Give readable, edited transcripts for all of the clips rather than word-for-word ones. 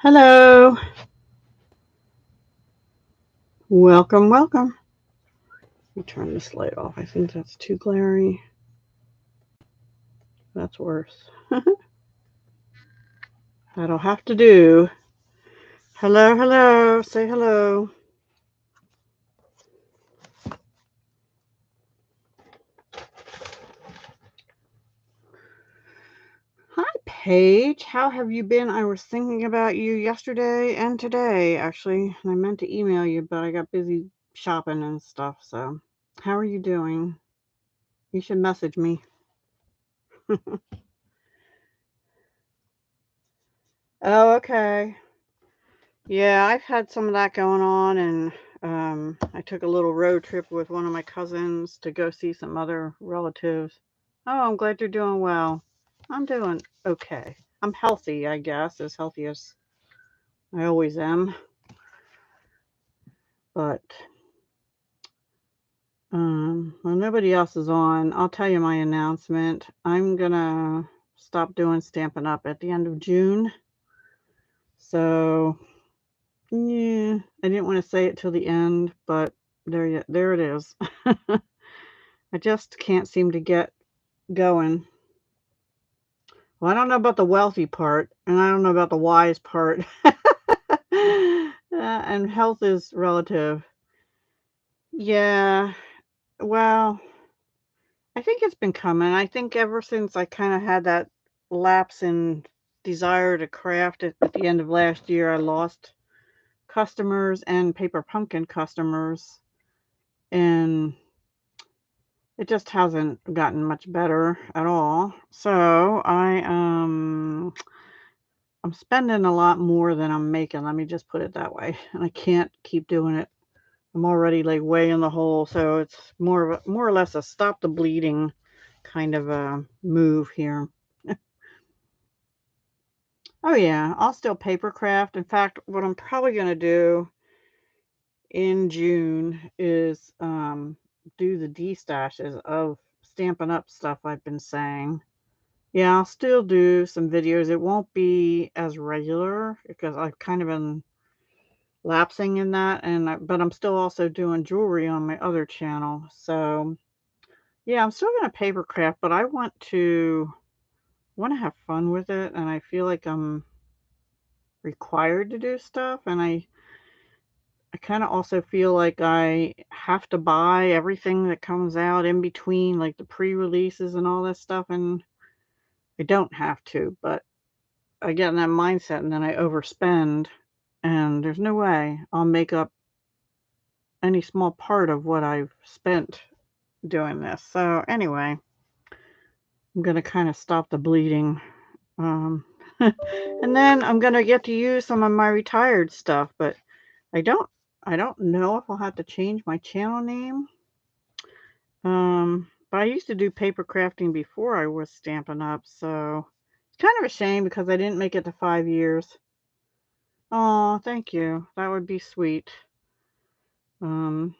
Hello. Welcome, welcome. Let me turn this light off. I think that's too glary. That's worse. That'll have to do. Hello, hello. Say hello. Hi, Paige. How have you been? I was thinking about you yesterday and today, actually. And I meant to email you, but I got busy shopping and stuff. So, how are you doing? You should message me. Oh, okay. Yeah, I've had some of that going on, and I took a little road trip with one of my cousins to go see some other relatives. Oh, I'm glad you're doing well. I'm doing okay. I'm healthy, I guess, as healthy as I always am. But when nobody else is on, I'll tell you my announcement. I'm gonna stop doing Stampin' Up at the end of June. So yeah, I didn't want to say it till the end, but there it is. I just can't seem to get going. Well, I don't know about the wealthy part, and I don't know about the wise part. And health is relative. Yeah, well, I think it's been coming. I think ever since I kind of had that lapse in desire to craft at the end of last year, I lost customers and Paper Pumpkin customers, and it just hasn't gotten much better at all. So I'm spending a lot more than I'm making. Let me just put it that way. And I can't keep doing it. I'm already like way in the hole, so it's more or less a stop the bleeding kind of a move here. Oh yeah, I'll still paper craft. In fact, what I'm probably gonna do in June is do the D-stashes of Stampin' Up stuff I've been saying. Yeah, I'll still do some videos. It won't be as regular because I've kind of been lapsing in that, but I'm still also doing jewelry on my other channel. So yeah, I'm still gonna paper craft, but I want to have fun with it, and I feel like I'm required to do stuff, and I kind of also feel like I have to buy everything that comes out in between, like the pre-releases and all this stuff, and I don't have to, but I get in that mindset and then I overspend, and there's no way I'll make up any small part of what I've spent doing this. So anyway, I'm gonna kind of stop the bleeding. Um, and then I'm gonna get to use some of my retired stuff, but I don't I don't know if I'll have to change my channel name. But I used to do paper crafting before I was Stampin' Up, so it's kind of a shame because I didn't make it to 5 years. Oh, thank you. That would be sweet. Um,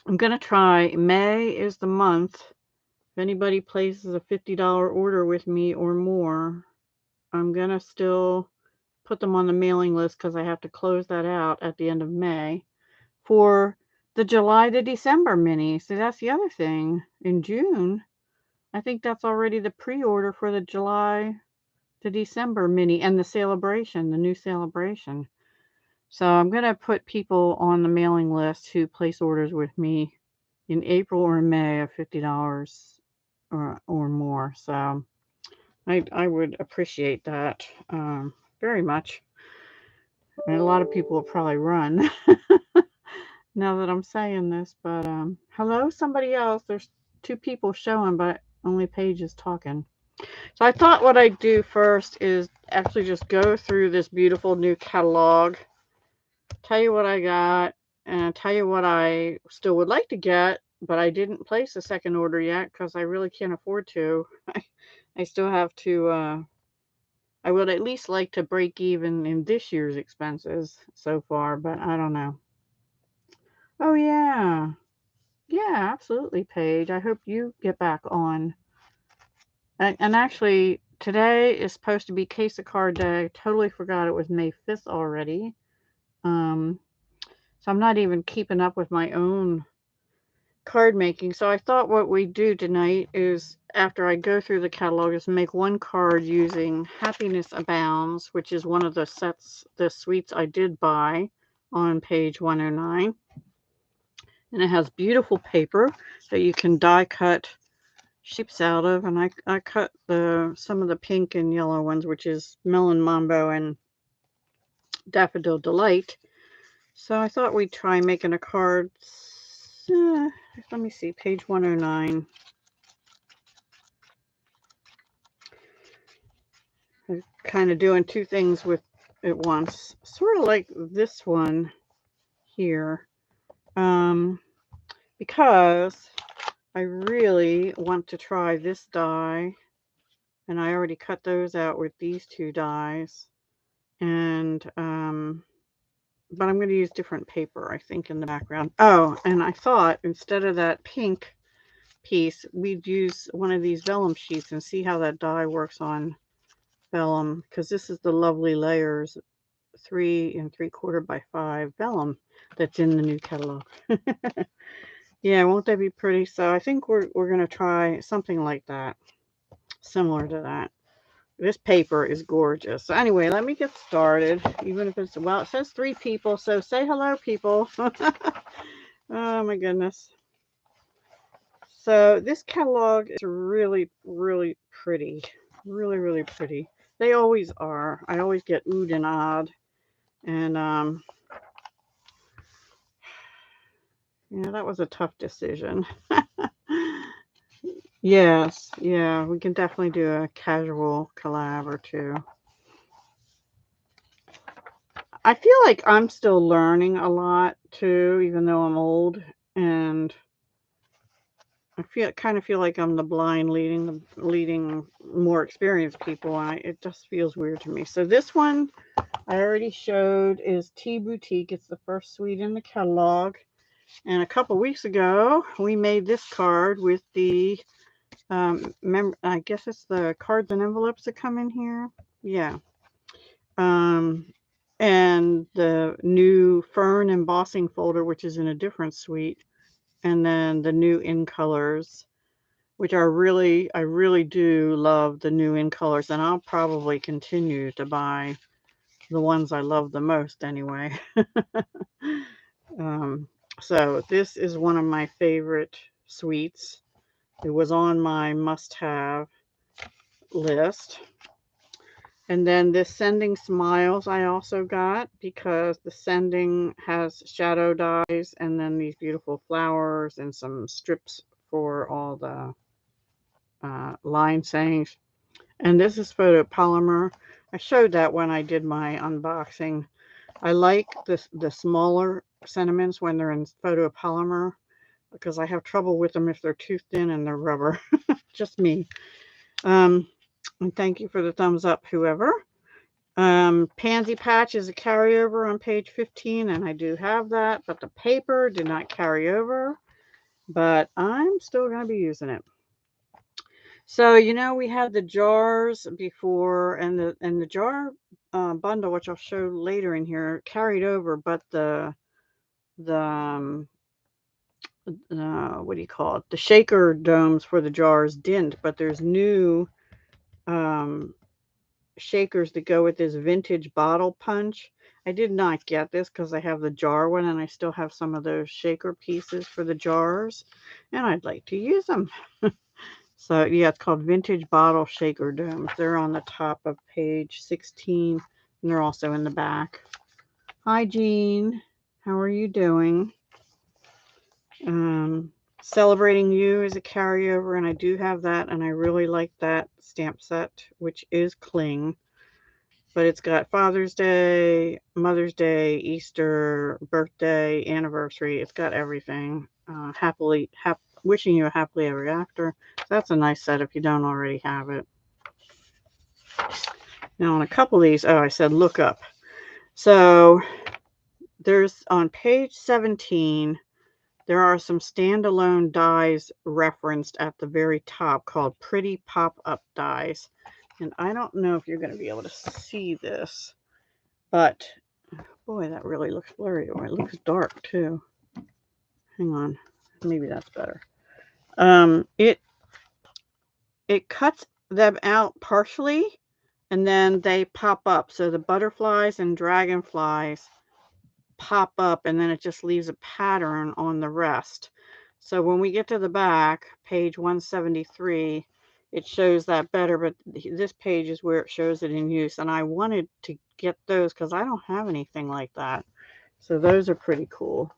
I'm gonna try. May is the month. If anybody places a $50 order with me or more, I'm gonna still put them on the mailing list because I have to close that out at the end of May for the July to December mini. So that's the other thing. In June, I think that's already the pre-order for the July to December mini and the celebration, the new celebration. So I'm going to put people on the mailing list who place orders with me in April or May of $50 or more. So I would appreciate that very much. And a lot of people will probably run now that I'm saying this. But hello, somebody else. There's two people showing, but only Paige is talking. So I thought what I'd do first is actually just go through this beautiful new catalog, tell you what I got, and tell you what I still would like to get, but I didn't place a second order yet because I really can't afford to. I still have to, I would at least like to break even in this year's expenses so far, but I don't know. Oh, yeah. Yeah, absolutely, Paige. I hope you get back on. And actually, today is supposed to be Case of Card Day. Totally forgot it was May 5th already. So I'm not even keeping up with my own card making. So I thought what we'd do tonight is, after I go through the catalog, is make one card using Happiness Abounds, which is one of the sets, the suites I did buy on page 109. And it has beautiful paper that you can die cut shapes out of. And I cut some of the pink and yellow ones, which is Melon Mambo and Daffodil Delight. So I thought we'd try making a card. Let me see, page 109. I'm kind of doing two things with at once. Sort of like this one here. Because I really want to try this die. And I already cut those out with these two dies. And, but I'm going to use different paper, I think, in the background. Oh, and I thought instead of that pink piece, we'd use one of these vellum sheets and see how that die works on vellum, because this is the Lovely Layers 3 3/4 by 5 vellum that's in the new catalog. Yeah, won't that be pretty? So I think we're going to try something like that, similar to that. This paper is gorgeous. So anyway, let me get started. Even if it's, well, it says 3 people, so say hello, people. Oh my goodness. So this catalog is really, really pretty. Really, really pretty. They always are. I always get oohed and ahhed. And yeah, that was a tough decision. Yes, yeah, we can definitely do a casual collab or two. I feel like I'm still learning a lot too, even though I'm old, and I kind of feel like I'm the blind leading more experienced people, and it just feels weird to me. So this one I already showed is Tea Boutique. It's the first suite in the catalog, and a couple weeks ago we made this card with the I guess it's the cards and envelopes that come in here. Yeah. And the new Fern embossing folder, which is in a different suite, and then the new in colors, which I really do love the new in colors, and I'll probably continue to buy the ones I love the most anyway. So this is one of my favorite suites. It was on my must-have list. And then this Sending Smiles I also got, because the Sending has shadow dies and then these beautiful flowers and some strips for all the line sayings. And this is photopolymer. I showed that when I did my unboxing. I like the smaller sentiments when they're in photopolymer, because I have trouble with them if they're too thin and they're rubber. Just me. And thank you for the thumbs up, whoever. Pansy Patch is a carryover on page 15, and I do have that, but the paper did not carry over, but I'm still going to be using it. So, we had the jars before, and the jar bundle, which I'll show later in here, carried over, but the what do you call it? The shaker domes for the jars didn't, but there's new shakers that go with this vintage bottle punch. I did not get this because I have the jar one, and I still have some of those shaker pieces for the jars, and I'd like to use them. So yeah, it's called Vintage Bottle Shaker Domes. They're on the top of page 16, and they're also in the back. Hi, Jean. How are you doing? Celebrating You is a carryover, and I do have that, and I really like that stamp set, which is Cling. But it's got Father's Day, Mother's Day, Easter, birthday, anniversary. It's got everything. Wishing You a Happily Ever After. That's a nice set if you don't already have it. Now on a couple of these, I said look up. So there's on page 17, there are some standalone dies referenced at the very top called Pretty Pop-Up Dies. And I don't know if you're going to be able to see this, but boy, that really looks blurry. Or it looks dark too. Hang on. Maybe that's better. It cuts them out partially, and then they pop up. So the butterflies and dragonflies pop up, and then it just leaves a pattern on the rest. So when we get to the back, page 173, it shows that better, but this page is where it shows it in use, and I wanted to get those because I don't have anything like that. So those are pretty cool.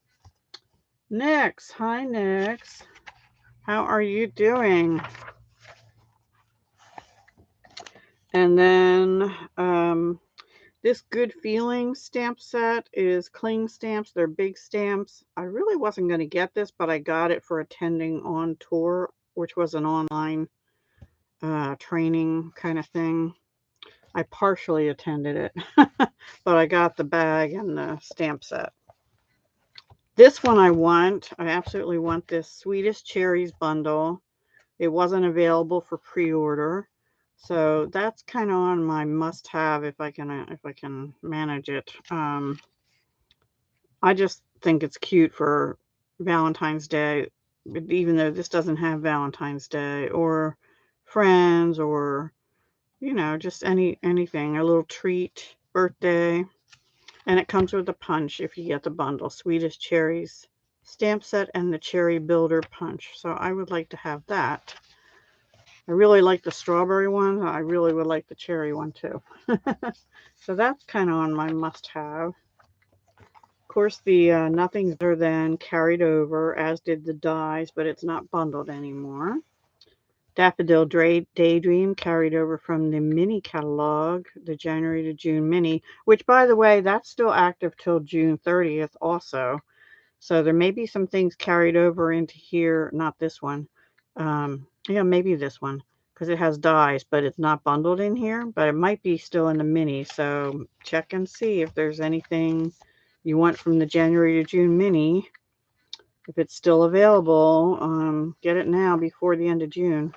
Nyx, hi Nyx. How are you doing? And then this Good Feelings stamp set is cling stamps. They're big stamps. I really wasn't going to get this, but I got it for attending on tour, which was an online training kind of thing. I partially attended it, but I got the bag and the stamp set. This one I want. I absolutely want this Sweetest Cherries bundle. It wasn't available for pre-order. So that's kind of on my must-have if I can manage it. I just think it's cute for Valentine's Day, even though this doesn't have Valentine's Day or friends or just anything, a little treat, birthday, and it comes with a punch if you get the bundle, Sweetest Cherries stamp set and the Cherry Builder punch. So I would like to have that. I really like the strawberry one. I really would like the cherry one too. So that's kind of on my must-have. Of course, the Nothing's Better Than carried over, as did the dies, but it's not bundled anymore. Daffodil Daydream carried over from the mini catalog, the January to June mini, which, by the way, that's still active till June 30th also. So there may be some things carried over into here, not this one. Yeah, maybe this one, because it has dies, but it's not bundled in here, but it might be still in the mini. So check and see if there's anything you want from the January to June mini. If it's still available, get it now before the end of June.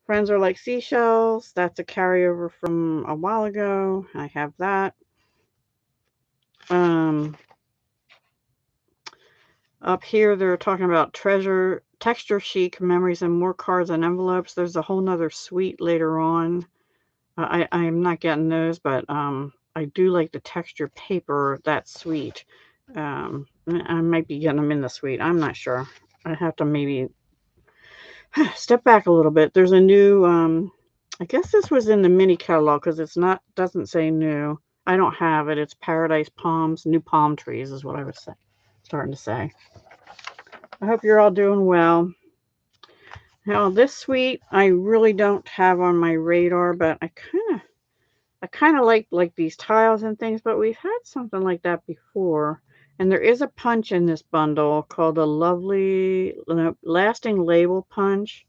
Friends Are Like Seashells. That's a carryover from a while ago. I have that. Up here, they're talking about texture chic memories and more cards and envelopes. There's a whole nother suite later on. I'm not getting those, but I do like the texture paper, that suite. I might be getting them in the suite. I'm not sure. I have to maybe step back a little bit. There's a new, I guess this was in the mini catalog because doesn't say new. I don't have it. It's Paradise Palms, New Palm Trees is what I was starting to say. I hope you're all doing well. Now, this suite I really don't have on my radar, but I kind of like these tiles and things, but we've had something like that before. And there is a punch in this bundle called a Lovely Lasting Label Punch.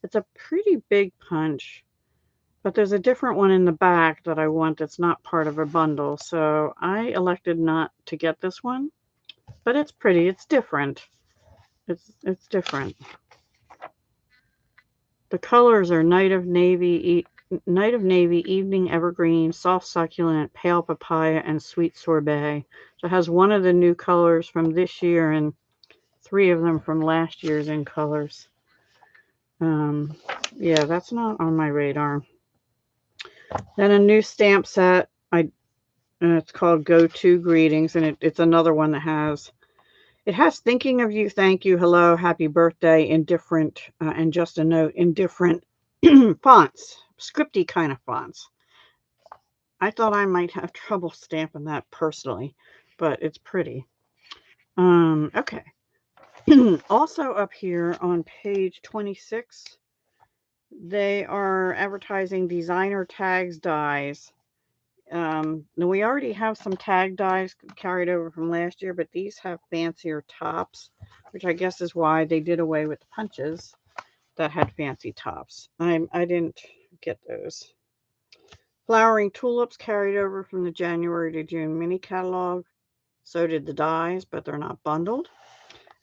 It's a pretty big punch, but there's a different one in the back that I want that's not part of a bundle. So I elected not to get this one, but it's pretty. It's different. It's different. The colors are Night of Navy, Evening Evergreen, Soft Succulent, Pale Papaya, and Sweet Sorbet. So it has one of the new colors from this year and 3 of them from last year's in colors. Yeah, that's not on my radar. Then a new stamp set. It's called Go To Greetings, and it's another one that has Thinking of You, Thank You, Hello, Happy Birthday in different, and Just a Note in different fonts, scripty kind of fonts. I thought I might have trouble stamping that personally, but it's pretty. Okay. Also up here on page 26, they are advertising designer tags dies. Now we already have some tag dies carried over from last year, but these have fancier tops, which I guess is why they did away with the punches that had fancy tops. I didn't get those. Flowering Tulips carried over from the January to June mini catalog. So did the dies, but they're not bundled.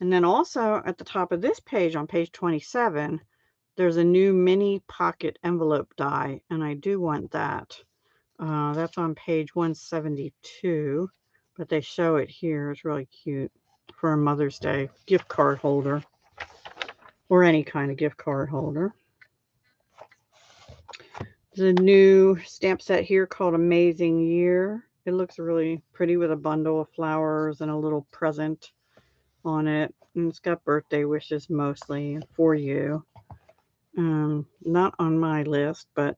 And then also at the top of this page, on page 27, there's a new mini pocket envelope die, and I do want that. That's on page 172, but they show it here. It's really cute for a Mother's Day gift card holder or any kind of gift card holder. There's a new stamp set here called Amazing Year. It looks really pretty with a bundle of flowers and a little present on it. And it's got birthday wishes mostly for you. Not on my list, but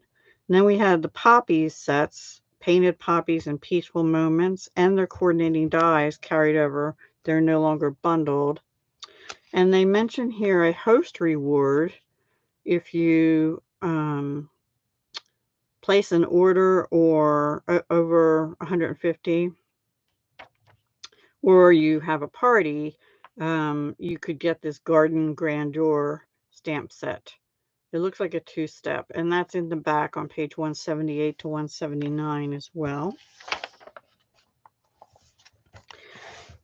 then we had the poppies sets, painted poppies and peaceful moments, and their coordinating dies carried over. They're no longer bundled. And they mention here a host reward if you place an order or over 150, or you have a party, you could get this Garden Grandeur stamp set. It looks like a two-step, and that's in the back on page 178 to 179 as well.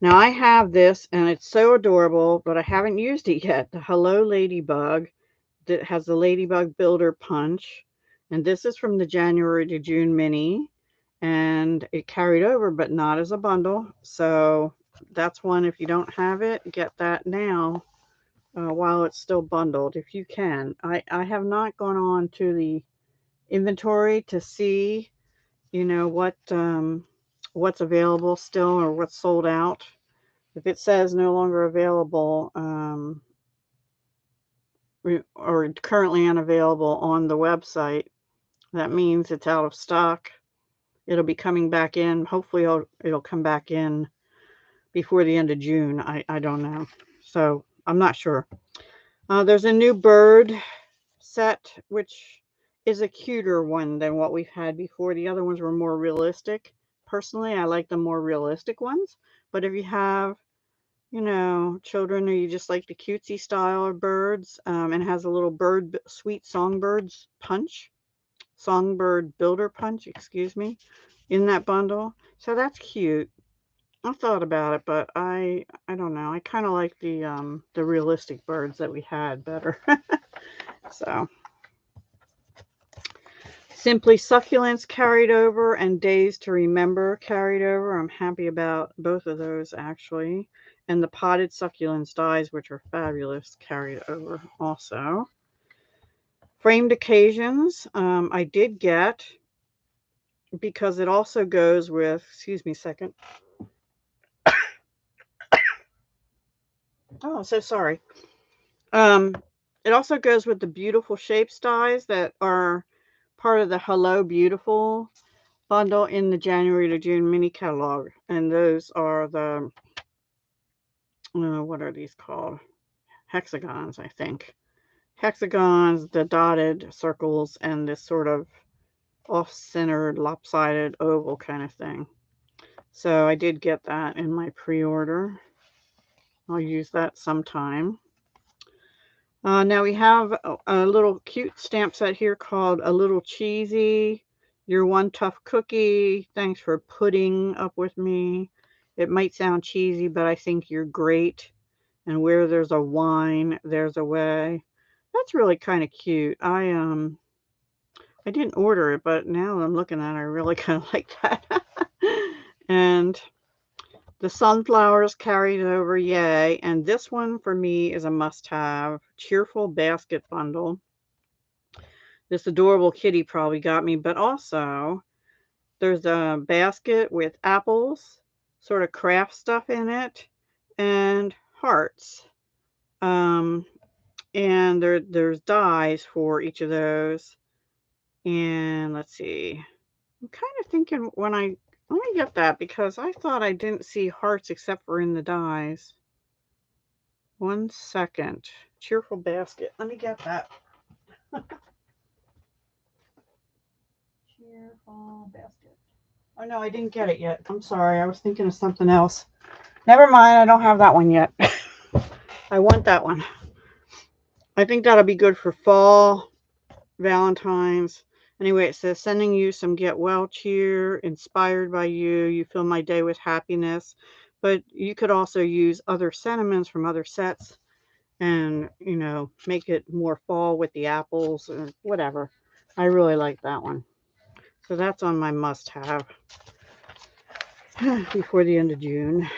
Now I have this, and it's so adorable, but I haven't used it yet. The Hello Ladybug that has the Ladybug Builder Punch, and this is from the January to June mini, and it carried over, but not as a bundle. So that's one, if you don't have it, get that now. While it's still bundled, if you can. I have not gone on to the inventory to see, what's available still or what's sold out. If it says no longer available, or currently unavailable on the website, that means it's out of stock. It'll be coming back in. Hopefully it'll come back in before the end of June. I don't know. So I'm not sure. There's a new bird set, which is a cuter one than what we've had before. The other ones were more realistic. Personally, I like the more realistic ones. But if you have, children, or you just like the cutesy style of birds, and has a little sweet songbird builder punch, excuse me, in that bundle. So that's cute. I thought about it, but I don't know. I kind of like the realistic birds that we had better. So Simply Succulents carried over and Days to Remember carried over. I'm happy about both of those actually. And the Potted Succulents Dies, which are fabulous, carried over also. Framed Occasions, I did get, because it also goes with, excuse me a second. Oh, so sorry. It also goes with the Beautiful Shapes dies that are part of the Hello Beautiful bundle in the January to June mini catalog. And those are the, what are these called? Hexagons, I think. Hexagons, the dotted circles, and this sort of off-centered, lopsided oval kind of thing. So I did get that in my pre-order. I'll use that sometime. Now we have a little cute stamp set here called A Little Cheesy. You're one tough cookie. Thanks for putting up with me. It might sound cheesy, but I think you're great. And where there's a wine, there's a way. That's really kind of cute. I didn't order it, but now I'm looking at it, I really kind of like that. And the sunflowers carried over, yay. And this one for me is a must-have. Cheerful basket bundle. This adorable kitty probably got me, but also there's a basket with apples, sort of craft stuff in it, and hearts. And there's dies for each of those. And let's see. I'm kind of thinking let me get that, because I thought I didn't see hearts except for in the dies. 1 second. Cheerful basket. Let me get that. Cheerful basket. Oh no, I didn't get it yet. I'm sorry. I was thinking of something else. Never mind. I don't have that one yet. I want that one. I think that'll be good for fall, Valentine's. Anyway, it says, sending you some get well cheer, inspired by you. You fill my day with happiness. But you could also use other sentiments from other sets. and, you know, make it more fall with the apples or whatever. I really like that one. So that's on my must-have before the end of June.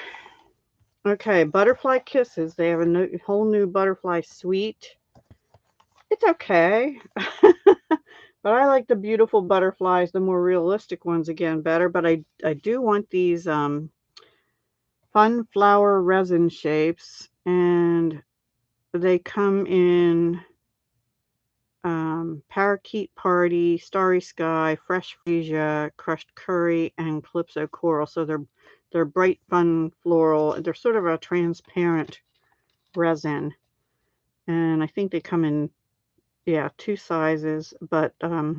Okay, Butterfly Kisses. They have a whole new butterfly suite. It's okay. But I like the beautiful butterflies, the more realistic ones again better. But I do want these fun flower resin shapes, and they come in Parakeet Party, Starry Sky, Fresh Freesia, Crushed Curry, and Calypso Coral. So they're bright, fun floral. They're sort of a transparent resin, and I think they come in, yeah, 2 sizes, but I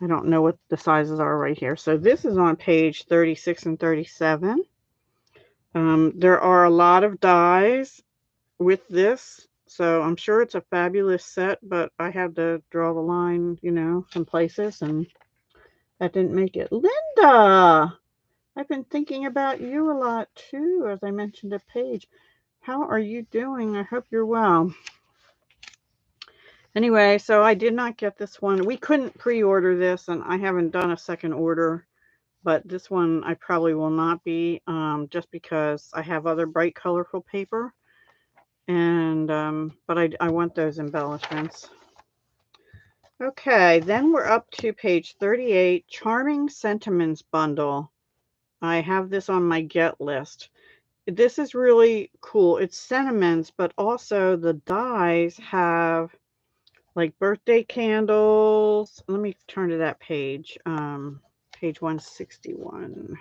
don't know what the sizes are right here. So this is on page 36 and 37. There are a lot of dies with this, so I'm sure it's a fabulous set, but I had to draw the line, you know, some places, and that didn't make it. Linda! I've been thinking about you a lot too, as I mentioned at Paige. How are you doing? I hope you're well. Anyway, so I did not get this one. We couldn't pre-order this, and I haven't done a second order, but this one I probably will not be, just because I have other bright, colorful paper, and but I want those embellishments. Okay, then we're up to page 38, Charming Sentiments Bundle. I have this on my get list. This is really cool. It's sentiments, but also the dies have like birthday candles. Let me turn to that page. Page 161.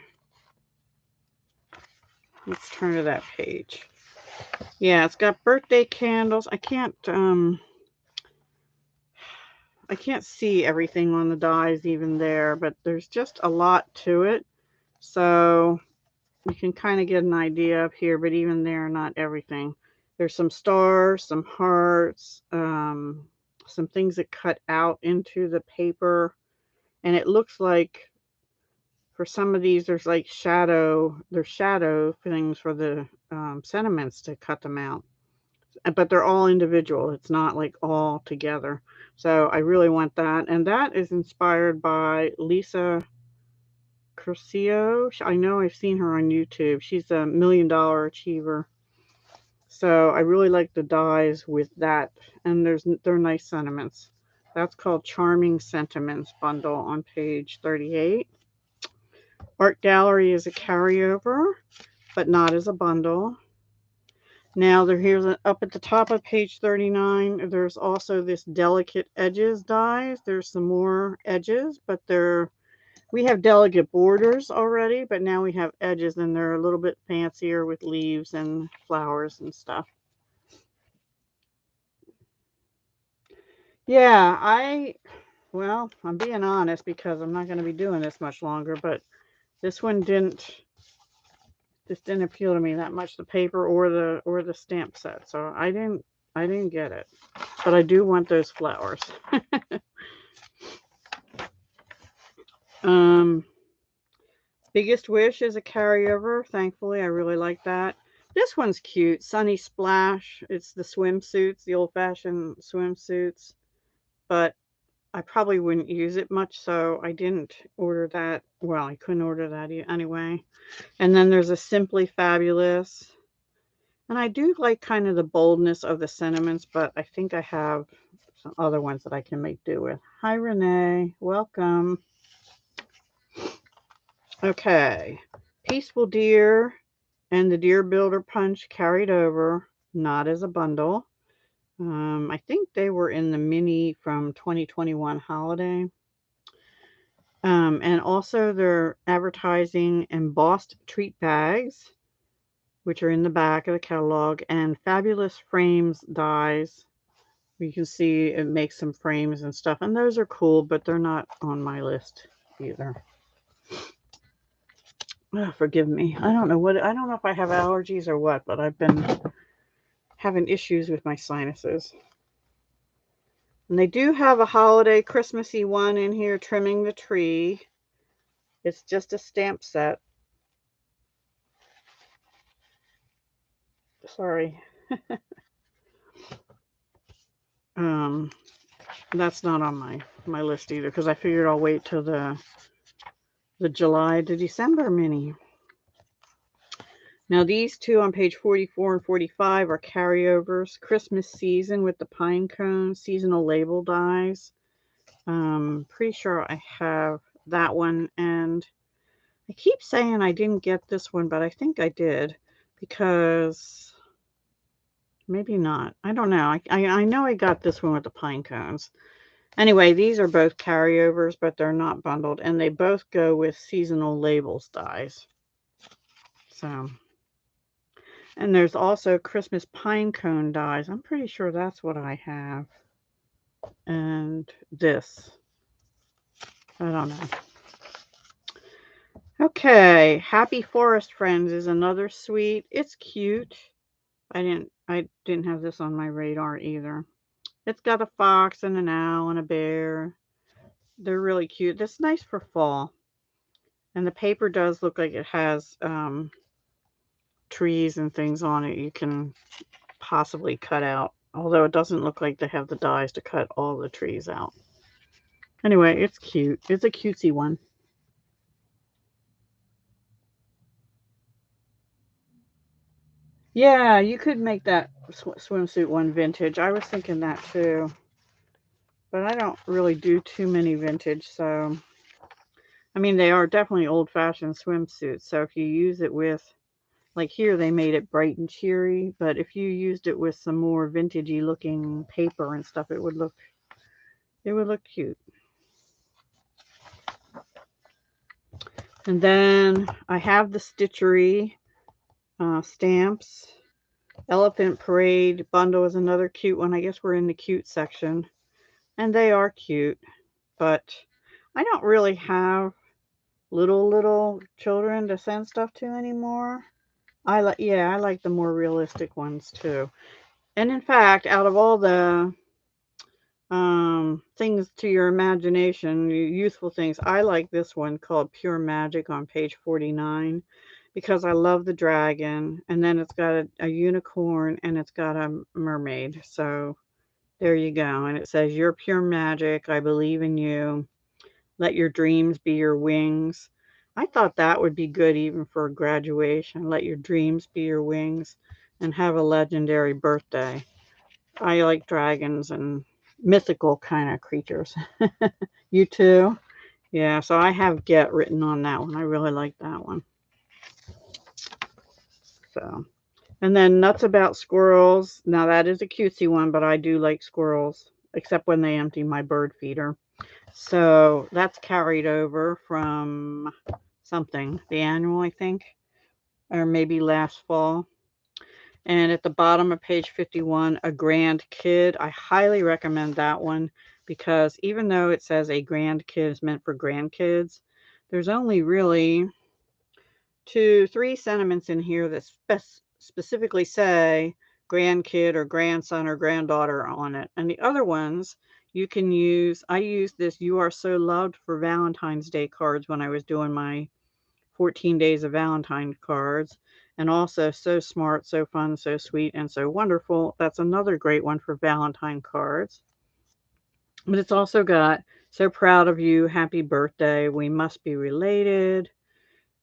Let's turn to that page. Yeah, it's got birthday candles. I can't see everything on the dies even there, but there's just a lot to it. So you can kind of get an idea up here, but even there, not everything. There's some stars, some hearts, some things that cut out into the paper. And it looks like for some of these, there's like shadow things for the sentiments to cut them out. But they're all individual. It's not like all together. So I really want that. And that is inspired by Lisa Curcio. I know I've seen her on YouTube. She's a $1 Million Achiever. So I really like the dies with that. And they're nice sentiments. That's called Charming Sentiments Bundle on page 38. Art Gallery is a carryover, but not as a bundle. Now here's up at the top of page 39. There's also this Delicate Edges dies. There's some more edges, but we have delicate borders already, but now we have edges, and they're a little bit fancier with leaves and flowers and stuff. Yeah, I'm being honest because I'm not going to be doing this much longer, but this one didn't appeal to me that much, the paper or the stamp set. So I didn't get it, but I do want those flowers. Biggest Wish is a carryover. Thankfully, I really like that. This one's cute. Sunny Splash. It's the swimsuits, the old-fashioned swimsuits, but I probably wouldn't use it much, so I didn't order that. Well, I couldn't order that anyway. And then there's a Simply Fabulous. And I do like kind of the boldness of the sentiments, but I think I have some other ones that I can make do with. Hi, Renee. Welcome. Okay. Peaceful Deer and the Deer Builder Punch carried over, not as a bundle. I think they were in the mini from 2021 holiday. And also they're advertising embossed treat bags, which are in the back of the catalog, and Fabulous Frames dies. You can see it makes some frames and stuff, and those are cool, but they're not on my list either. Oh, forgive me. I don't know if I have allergies or what, but I've been having issues with my sinuses. And they do have a holiday Christmassy one in here, Trimming the Tree. It's just a stamp set. Sorry. That's not on my list either, because I figured I'll wait till the July to December mini. Now these two on page 44 and 45 are carryovers. Christmas Season with the pine cone, seasonal label dies. Pretty sure I have that one, and I keep saying I didn't get this one, but I think I did, because maybe not. I don't know. I know I got this one with the pine cones. Anyway, these are both carryovers, but they're not bundled, and they both go with seasonal labels dies. So, and there's also Christmas pine cone dies. I'm pretty sure that's what I have. And this. I don't know. Okay, Happy Forest Friends is another suite. It's cute. I didn't have this on my radar either. It's got a fox and an owl and a bear. They're really cute. That's nice for fall. And the paper does look like it has trees and things on it you can possibly cut out. Although it doesn't look like they have the dies to cut all the trees out. Anyway, it's cute. It's a cutesy one. Yeah, you could make that swimsuit one vintage. I was thinking that too. But I don't really do too many vintage, so I mean, they are definitely old-fashioned swimsuits. So if you use it with, like here, they made it bright and cheery, but if you used it with some more vintagey looking paper and stuff, it would look cute. And then I have the Stitchery stamps. Elephant Parade bundle is another cute one. I guess we're in the cute section. And they are cute, but I don't really have little children to send stuff to anymore. I like the more realistic ones too. And in fact, out of all the things to your imagination, youthful things, I like this one called Pure Magic on page 49 because I love the dragon, and then it's got a unicorn and it's got a mermaid. So there you go. And it says, "You're pure magic. I believe in you. Let your dreams be your wings." I thought that would be good even for a graduation. Let your dreams be your wings and have a legendary birthday. I like dragons and mythical kind of creatures. You too? Yeah, so I have get written on that one. I really like that one. So, and then Nuts About Squirrels. Now that is a cutesy one, but I do like squirrels, except when they empty my bird feeder. So that's carried over from something, the annual, I think, or maybe last fall. And at the bottom of page 51, A Grand Kid. I highly recommend that one because even though it says a grand kid is meant for grandkids, there's only really 3 sentiments in here that specifically say grandkid or grandson or granddaughter on it. And the other ones you can use. I used this "You Are So Loved" for Valentine's Day cards when I was doing my 14 days of Valentine cards. And also So Smart, So Fun, So Sweet, and So Wonderful. That's another great one for Valentine cards. But it's also got So Proud of You, Happy Birthday, We Must Be Related.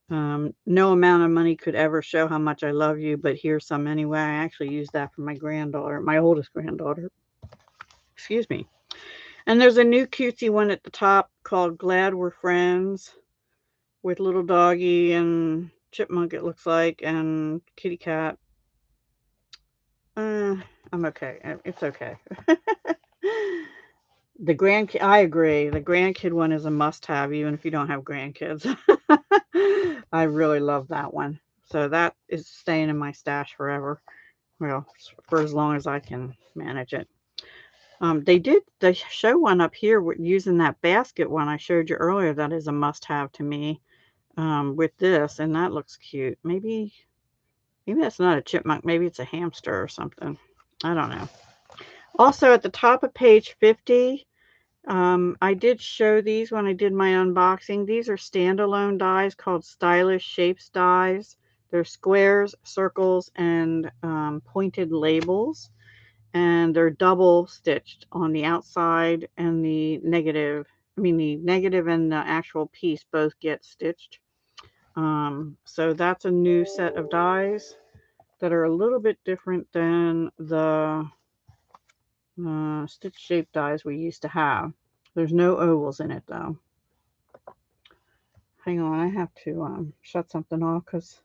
No amount of money could ever show how much I love you, but here's some anyway. I actually used that for my granddaughter, my oldest granddaughter. Excuse me. And there's a new cutesy one at the top called Glad We're Friends with little doggy and chipmunk, it looks like, and kitty cat. I'm okay. It's okay. The grandkid, I agree. The grandkid one is a must-have, even if you don't have grandkids. I really love that one. So that is staying in my stash forever. Well, for as long as I can manage it. They show one up here using that basket one I showed you earlier. That is a must-have to me with this, and that looks cute. Maybe that's not a chipmunk. Maybe it's a hamster or something. I don't know. Also, at the top of page 50, I did show these when I did my unboxing. These are standalone dies called Stylish Shapes dies. They're squares, circles, and pointed labels. and they're double stitched on the outside and the negative. I mean, the negative and the actual piece both get stitched. So that's a new set of dies that are a little bit different than the stitch shaped dies we used to have. There's no ovals in it though. Hang on, I have to shut something off because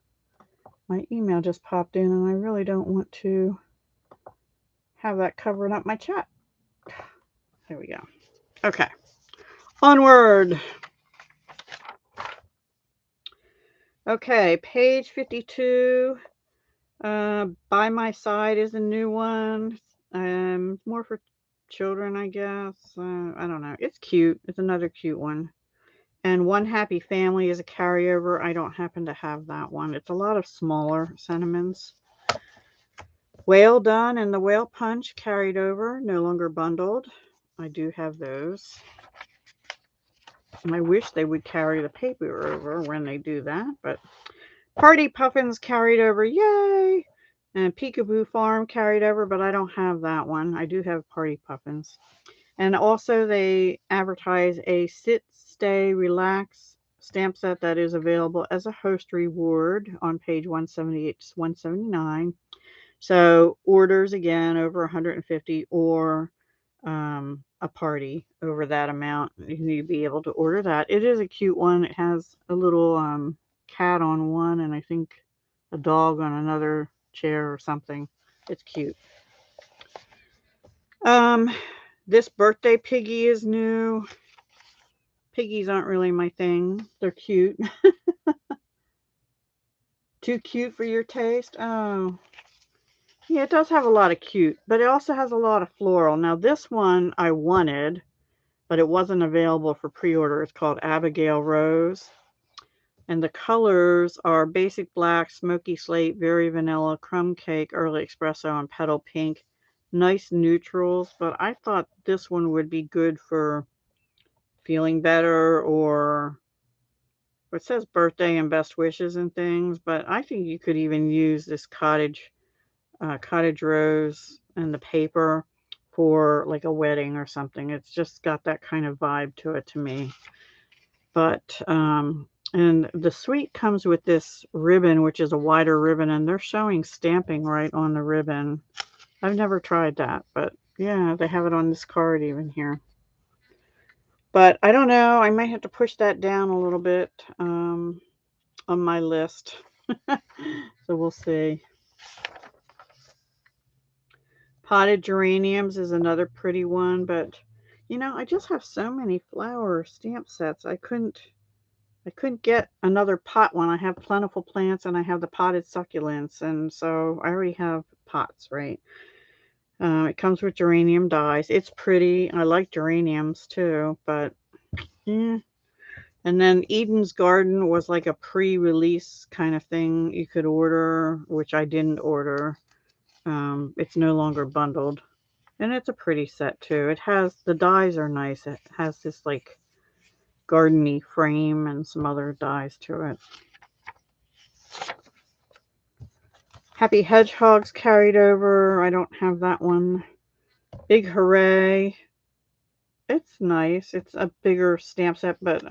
my email just popped in and I really don't want to have that covering up my chat. There we go. Okay, onward. Okay, page 52. By My Side is a new one. More for children, I guess. I don't know. It's cute. It's another cute one. And One Happy Family is a carryover. I don't happen to have that one. It's a lot of smaller sentiments. Whale Done and the Whale Punch carried over, no longer bundled. I do have those. And I wish they would carry the paper over when they do that, but Party Puffins carried over, yay! And Peekaboo Farm carried over, but I don't have that one. I do have Party Puffins. And also they advertise a Sit, Stay, Relax stamp set that is available as a host reward on page 178 to 179. So orders again over 150 or a party over that amount, you'd be able to order that. It is a cute one. It has a little cat on one and I think a dog on another chair or something. It's cute. This birthday piggy is new. Piggies aren't really my thing. They're cute. Too cute for your taste? Oh. Yeah, it does have a lot of cute, but it also has a lot of floral. Now this one I wanted, but it wasn't available for pre-order. It's called Abigail Rose. And the colors are basic black, smoky slate, very vanilla, crumb cake, early espresso, and petal pink. Nice neutrals, but I thought this one would be good for feeling better, or it says birthday and best wishes and things, but I think you could even use this cottage rose and the paper for like a wedding or something. It's just got that kind of vibe to it to me. But and the suite comes with this ribbon, which is a wider ribbon, and they're showing stamping right on the ribbon. I've never tried that, but yeah, they have it on this card even here. But I don't know. I might have to push that down a little bit on my list. So we'll see. Potted Geraniums is another pretty one, but you know, I just have so many flower stamp sets. I couldn't get another pot one. I have Plentiful Plants and I have the potted succulents, and so I already have pots, right? It comes with geranium dies. It's pretty. I like geraniums too, but yeah. And then Eden's Garden was like a pre-release kind of thing you could order, which I didn't order. It's no longer bundled. And it's a pretty set too. It has, the dies are nice. It has this like gardeny frame and some other dies to it. Happy Hedgehogs carried over. I don't have that one. Big Hooray. It's nice. It's a bigger stamp set, but I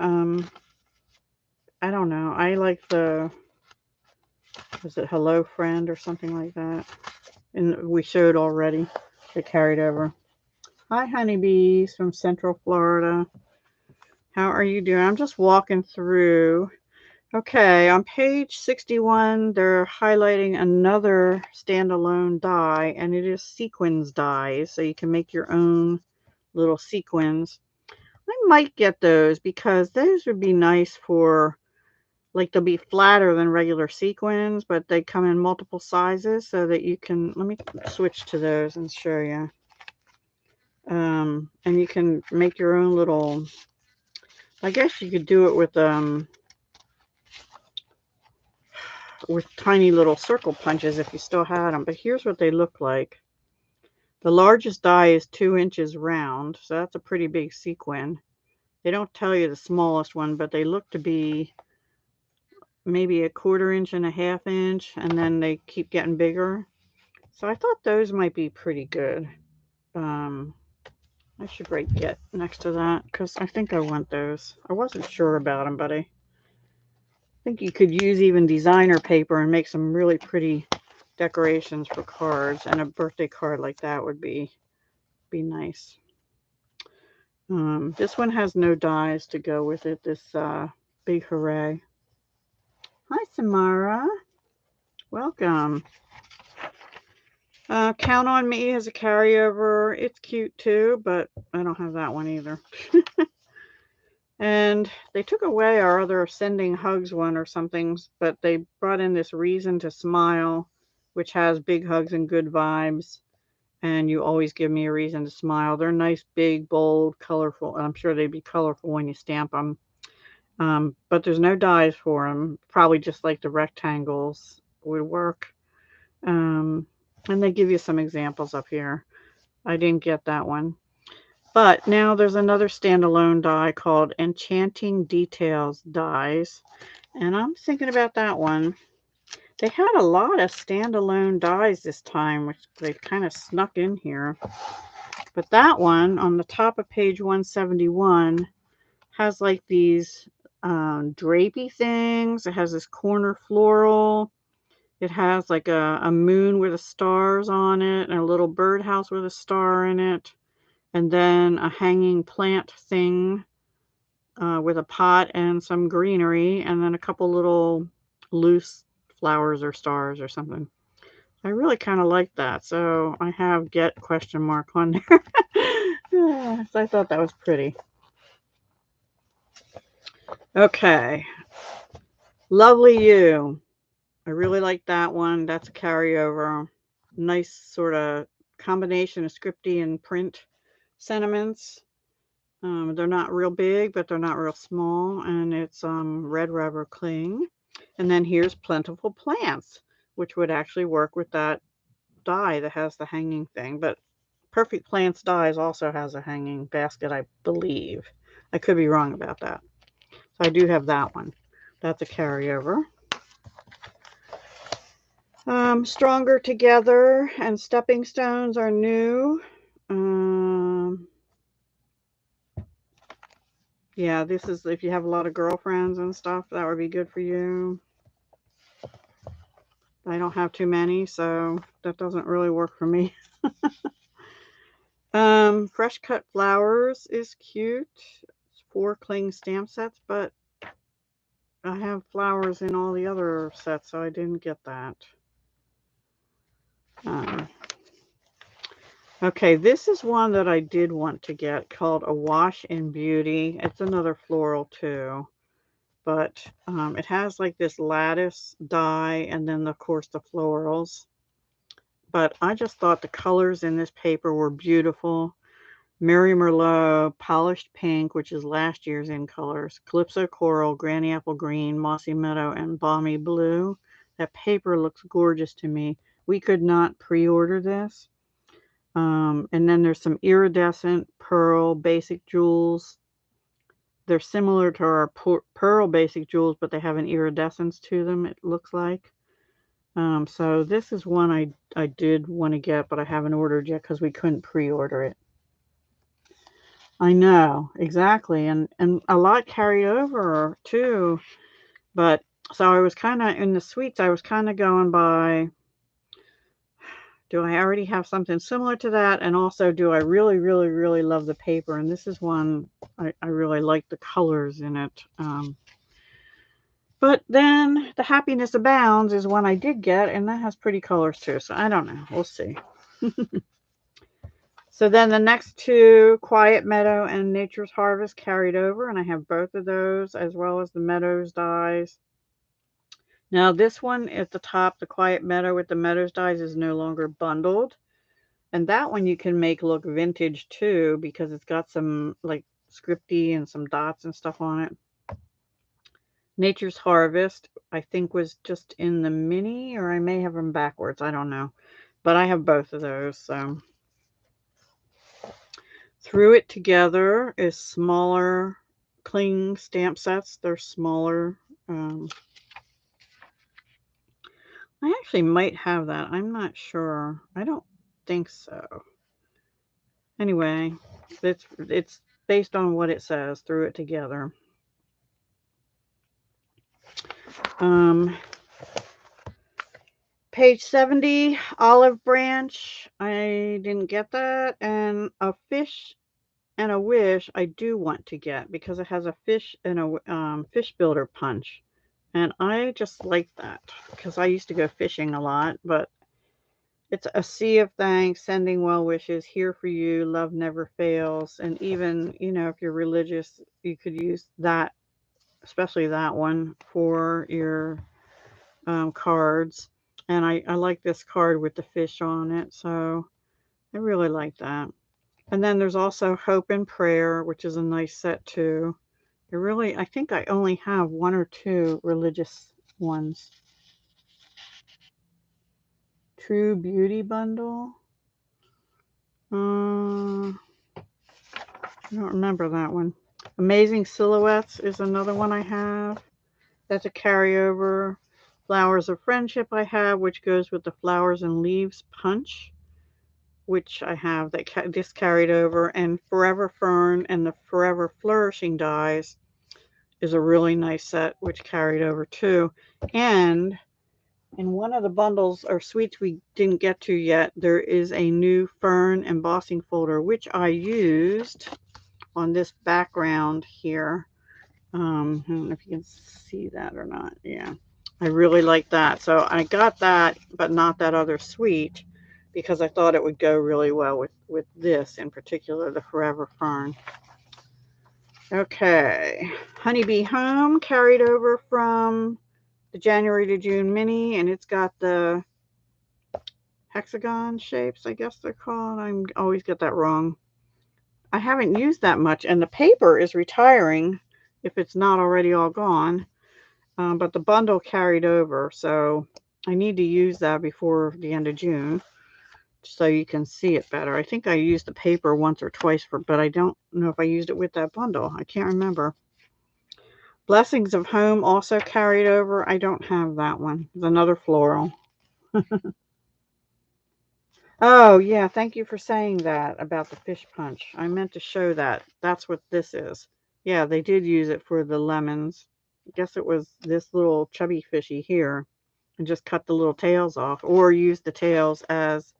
don't know. I like the, was it Hello Friend or something like that? And we showed already. It carried over. Hi, honeybees from Central Florida. How are you doing? I'm just walking through. Okay, on page 61, they're highlighting another standalone die, and it is Sequins Dies, so you can make your own little sequins. I might get those because those would be nice for, like, they'll be flatter than regular sequins, but they come in multiple sizes so that you can, let me switch to those and show you. And you can make your own little, I guess you could do it with tiny little circle punches if you still had them. But here's what they look like. The largest die is 2 inches round, so that's a pretty big sequin. They don't tell you the smallest one, but they look to be maybe a 1/4 inch and a 1/2 inch, and then they keep getting bigger. So I thought those might be pretty good. I should write get next to that because I think I want those. I wasn't sure about them, but I think you could use even designer paper and make some really pretty decorations for cards, and a birthday card like that would be nice. This one has no dies to go with it. This Big Hooray. Hi, Samara. Welcome. Count on Me has a carryover. It's cute too, but I don't have that one either. And they took away our other Sending Hugs one or something, but they brought in this Reason to Smile, which has big hugs and good vibes. And You Always Give Me a Reason to Smile. They're nice, big, bold, colorful. I'm sure they'd be colorful when you stamp them. But there's no dies for them. Probably just like the rectangles would work. And they give you some examples up here. I didn't get that one. But now there's another standalone die called Enchanting Details Dies. And I'm thinking about that one. They had a lot of standalone dies this time, which they kind of snuck in here. But that one on the top of page 171 has like these drapey things. It has this corner floral. It has like a moon with the stars on it and a little birdhouse with a star in it. And then a hanging plant thing with a pot and some greenery, and then a couple little loose flowers or stars or something. I really kind of like that, so I have get question mark on there. So I thought that was pretty. Okay, Lovely You. I really like that one. That's a carryover. Nice sort of combination of scripty and print sentiments. They're not real big, but they're not real small, and it's red rubber cling. And then here's Plentiful Plants, which would actually work with that die that has the hanging thing. But Perfect Plants Dies also has a hanging basket, I believe. I could be wrong about that. So I do have that one. That's a carryover. Stronger Together and Stepping Stones are new. Yeah, this is if you have a lot of girlfriends and stuff, that would be good for you. I don't have too many, so that doesn't really work for me. Fresh Cut Flowers is cute. It's 4 cling stamp sets, but I have flowers in all the other sets, so I didn't get that. Okay, this is one that I did want to get called Awash in Beauty. It's another floral too, but it has like this lattice die and then of course the florals. But I just thought the colors in this paper were beautiful. Mary Merlot, Polished Pink, which is last year's in colors, Calypso Coral, Granny Apple Green, Mossy Meadow, and Balmy Blue. That paper looks gorgeous to me. We could not pre-order this. And then there's some iridescent pearl basic jewels. They're similar to our pearl basic jewels, but they have an iridescence to them, it looks like. So this is one I did want to get, but I haven't ordered yet because we couldn't pre-order it. I know, exactly. And a lot carried over too. But so I was kind of in the sweets, I was kind of going by, do I already have something similar to that? And also, do I really, really, really love the paper? And this is one I really like the colors in it. But then the Happiness Abounds is one I did get, and that has pretty colors too. So I don't know. We'll see. So then the next two, Quiet Meadow and Nature's Harvest, carried over, and I have both of those as well as the Meadows dies. Now this one at the top, the Quiet Meadow with the Meadows dies, is no longer bundled. And that one you can make look vintage too because it's got some like scripty and some dots and stuff on it. Nature's Harvest, I think, was just in the mini, or I may have them backwards. I don't know. But I have both of those, so. Through It Together is smaller cling stamp sets. They're smaller. I I actually might have that. I'm not sure. I don't think so. Anyway, it's based on what it says. Threw it together. Page 70, olive branch. I didn't get that. And a fish and a wish I do want to get because it has a fish and a fish builder punch. And I just like that because I used to go fishing a lot, but it's a sea of thanks, sending well wishes, here for you, love never fails. And even, if you're religious, you could use that, especially that one, for your cards. And I like this card with the fish on it, so I really like that. And then there's also Hope and Prayer, which is a nice set too. I think I only have one or two religious ones. True Beauty Bundle. I don't remember that one. Amazing Silhouettes is another one I have. That's a carryover. Flowers of Friendship I have, which goes with the Flowers and Leaves punch, which I have that this carried over. And Forever Fern and the Forever Flourishing dies is a really nice set, which carried over too. And in one of the bundles or suites we didn't get to yet, there is a new fern embossing folder, which I used on this background here. I don't know if you can see that or not. Yeah, I really like that. So I got that, but not that other suite, because I thought it would go really well with this in particular, the Forever Fern. Okay, Honeybee Home carried over from the January to June mini, and it's got the hexagon shapes, I guess they're called. I always get that wrong. I haven't used that much, and the paper is retiring if it's not already all gone. But the bundle carried over, so I need to use that before the end of June so you can see it better. I think I used the paper once or twice, but I don't know if I used it with that bundle. I can't remember. Blessings of Home also carried over. I don't have that one. It's another floral. Oh, yeah. Thank you for saying that about the fish punch. I meant to show that. That's what this is. Yeah, they did use it for the lemons. I guess it was this little chubby fishy here, and just cut the little tails off, or use the tails as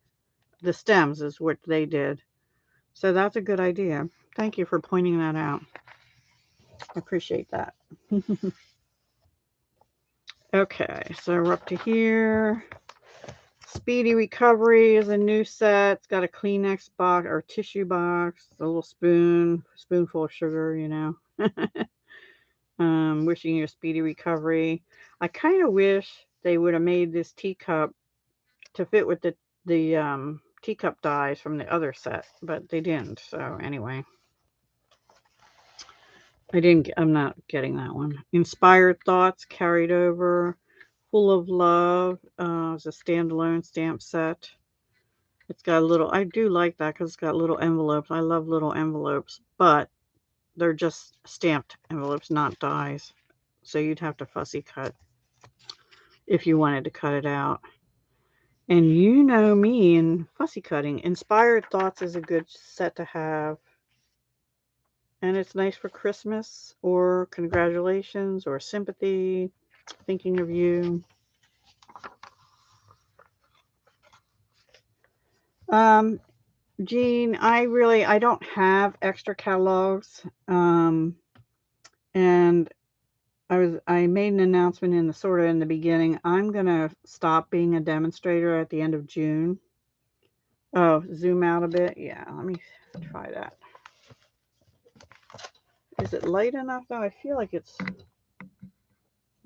the stems is what they did. So that's a good idea. Thank you for pointing that out. I appreciate that. Okay, so we're up to here. Speedy Recovery is a new set. It's got a Kleenex box or tissue box, a little spoonful of sugar, wishing you a speedy recovery. I kind of wish they would have made this teacup to fit with the teacup dies from the other set, but they didn't. So anyway, I'm not getting that one. Inspired Thoughts carried over. Full of Love is a standalone stamp set. It's got a little, I do like that because it's got little envelopes. I love little envelopes, but they're just stamped envelopes, not dies. So you'd have to fussy cut if you wanted to cut it out. And you know me and fussy cutting. Inspired Thoughts is a good set to have. And it's nice for Christmas or congratulations or sympathy, thinking of you. Jean, I don't have extra catalogs. And I made an announcement in the beginning. I'm gonna stop being a demonstrator at the end of June. Oh, zoom out a bit. Yeah, let me try that. Is it light enough though? I feel like it's.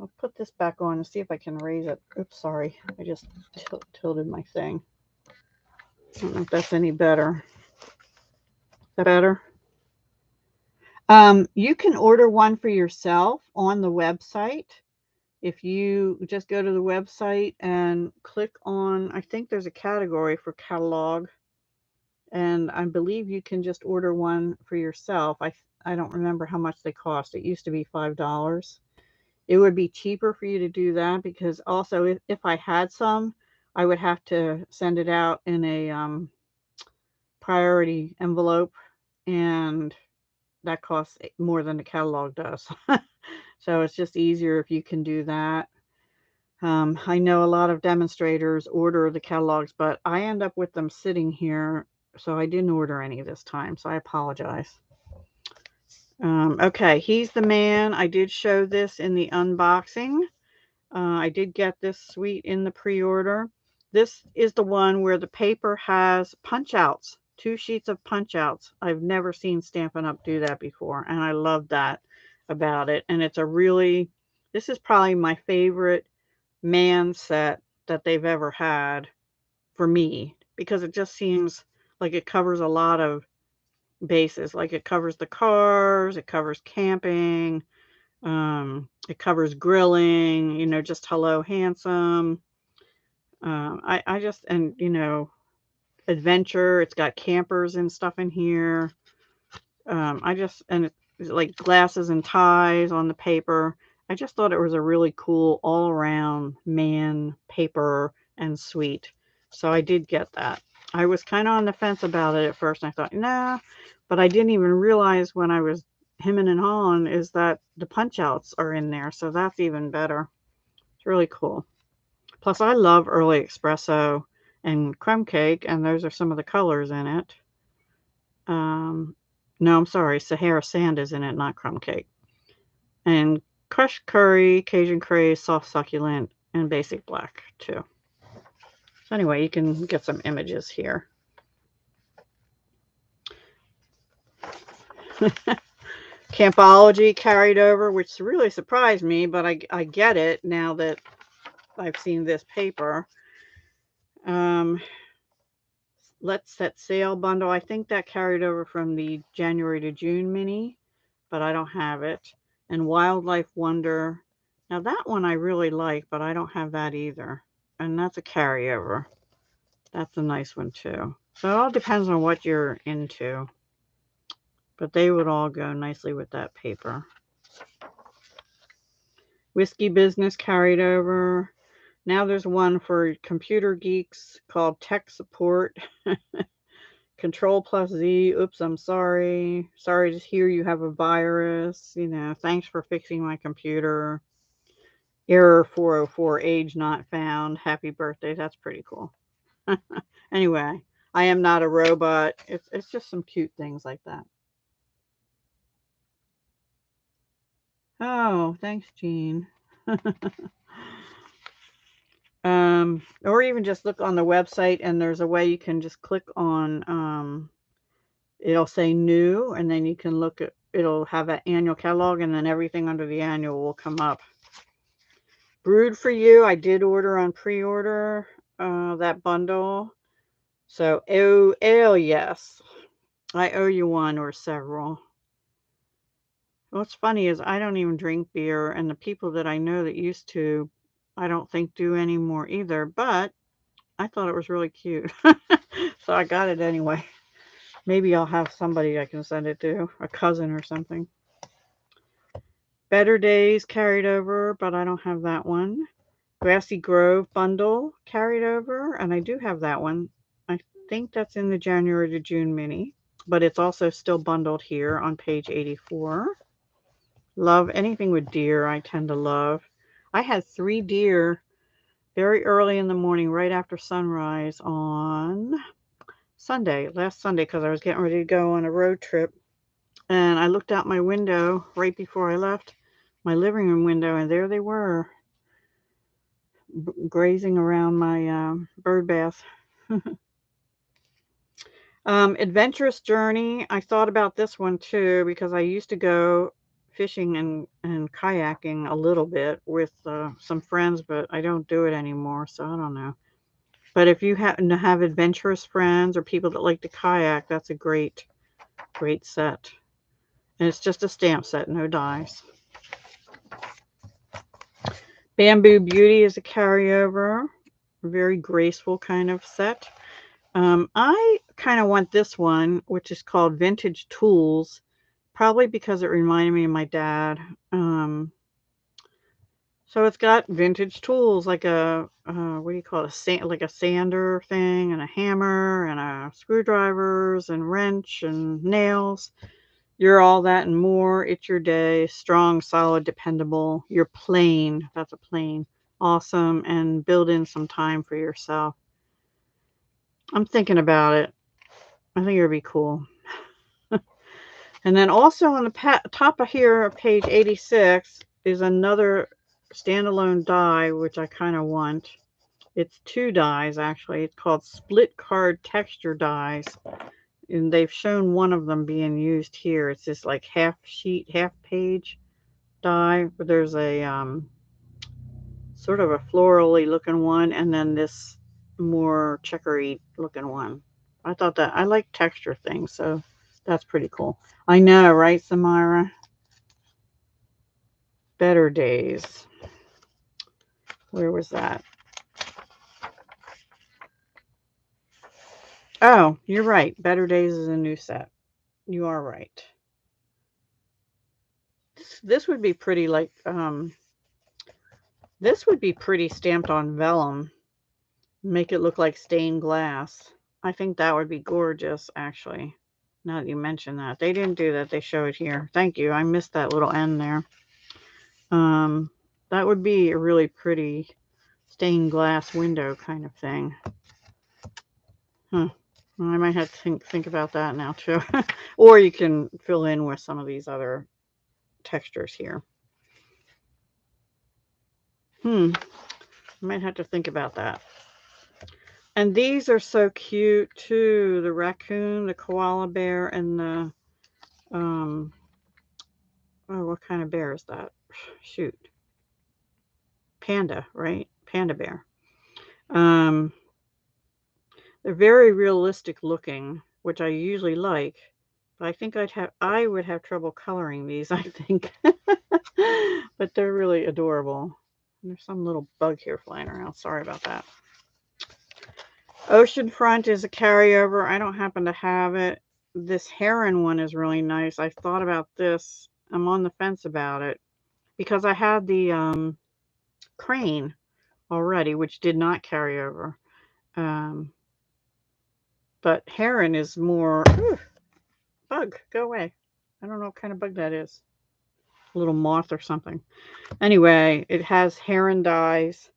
I'll put this back on and see if I can raise it. Oops, sorry. I just tilted my thing. I don't know if that's any better. Is that better? You can order one for yourself on the website. If you just go to the website and click on, I think there's a category for catalog, and I believe you can just order one for yourself. I don't remember how much they cost. It used to be $5. it would be cheaper for you to do that, because also if I had some, I would have to send it out in a priority envelope, and that costs more than the catalog does. So it's just easier if you can do that. I know a lot of demonstrators order the catalogs, but I end up with them sitting here, so I didn't order any this time, so I apologize. Okay, He's the Man. I did show this in the unboxing. I did get this suite in the pre-order. This is the one where the paper has punch outs, 2 sheets of punch outs. I've never seen Stampin' Up! Do that before, and I love that about it. And it's a really, this is probably my favorite man set that they've ever had for me, because it just seems like it covers a lot of bases. Like it covers the cars, it covers camping, it covers grilling, you know, just hello handsome. I just, and you know, adventure, it's got campers and stuff in here. And it's like glasses and ties on the paper. I just thought it was a really cool all around man paper and suite. So I did get that. I was kind of on the fence about it at first, and I thought, nah, but I didn't even realize when I was hemming and hawing is that the punch outs are in there. So that's even better. It's really cool. Plus, I love early espresso and crumb cake, and those are some of the colors in it. No, I'm sorry, Sahara Sand is in it, not crumb cake. And crushed curry, Cajun craze, soft succulent, and basic black too. So anyway, you can get some images here. Campology carried over, which really surprised me, but I get it now that I've seen this paper. Let's Set Sail bundle. I think that carried over from the January to June mini, but I don't have it. And Wildlife Wonder. Now that one I really like, but I don't have that either. And that's a carryover. That's a nice one too. So it all depends on what you're into. But they would all go nicely with that paper. Whiskey Business carried over. Now there's one for computer geeks called Tech Support. Control plus Z. Oops, I'm sorry. Sorry to hear you have a virus. You know, thanks for fixing my computer. Error 404, age not found. Happy birthday. That's pretty cool. Anyway, I am not a robot. It's just some cute things like that. Oh, thanks, Jean. Or even just look on the website, and there's a way you can just click on, it'll say new, and then you can look at, it'll have an annual catalog, and then everything under the annual will come up. Brewed for You, I did order on pre-order, that bundle. So, yes, I owe you one or several. What's funny is I don't even drink beer, and the people that I know that used to, I don't think do anymore either, but I thought it was really cute. So I got it anyway. Maybe I'll have somebody I can send it to, a cousin or something. Better Days carried over, but I don't have that one. Grassy Grove bundle carried over, and I do have that one. I think that's in the January to June mini, but it's also still bundled here on page 84. Love anything with deer, I tend to love. I had 3 deer very early in the morning, right after sunrise on Sunday, last Sunday, because I was getting ready to go on a road trip. And I looked out my window right before I left, my living room window, and there they were, grazing around my bird bath. Adventurous Journey. I thought about this one too, because I used to go fishing and kayaking a little bit with some friends, but I don't do it anymore, so I don't know. But if you happen to have adventurous friends or people that like to kayak, that's a great set. And it's just a stamp set, no dies. Bamboo Beauty is a carryover, a very graceful kind of set. I kind of want this one, which is called Vintage Tools, probably because it reminded me of my dad. So it's got vintage tools like a, what do you call it? Like a sander thing and a hammer and a screwdrivers and wrench and nails. You're all that and more. It's your day. Strong, solid, dependable. You're plain. That's a plain. Awesome. And build in some time for yourself. I'm thinking about it. I think it would be cool. And then also on the top of here, page 86, is another standalone die, which I kind of want. It's 2 dies, actually. It's called Split Card Texture Dies. And they've shown one of them being used here. It's this like half sheet, half page die. But there's a sort of a florally looking one, and then this more checkery looking one. I thought that I like texture things, so that's pretty cool. I know, right, Samira? Better Days. Where was that? Oh, you're right. Better Days is a new set. You are right. This would be pretty like this would be pretty stamped on vellum. Make it look like stained glass. I think that would be gorgeous, actually. Now that you mention that. They didn't do that. They show it here. Thank you. I missed that little end there. That would be a really pretty stained glass window kind of thing. Huh. Well, I might have to think about that now too. Or you can fill in with some of these other textures here. I might have to think about that. And these are so cute too. The raccoon, the koala bear, and the oh, what kind of bear is that? Shoot. Panda, right? Panda bear. They're very realistic looking, which I usually like. But I think I would have trouble coloring these, I think. But they're really adorable. And there's some little bug here flying around. Sorry about that. Oceanfront is a carryover. I don't happen to have it. This heron one is really nice. I thought about this. I'm on the fence about it because I had the crane already, which did not carry over. But heron is more... Ooh, bug, go away. I don't know what kind of bug that is. A little moth or something. Anyway, it has heron dies.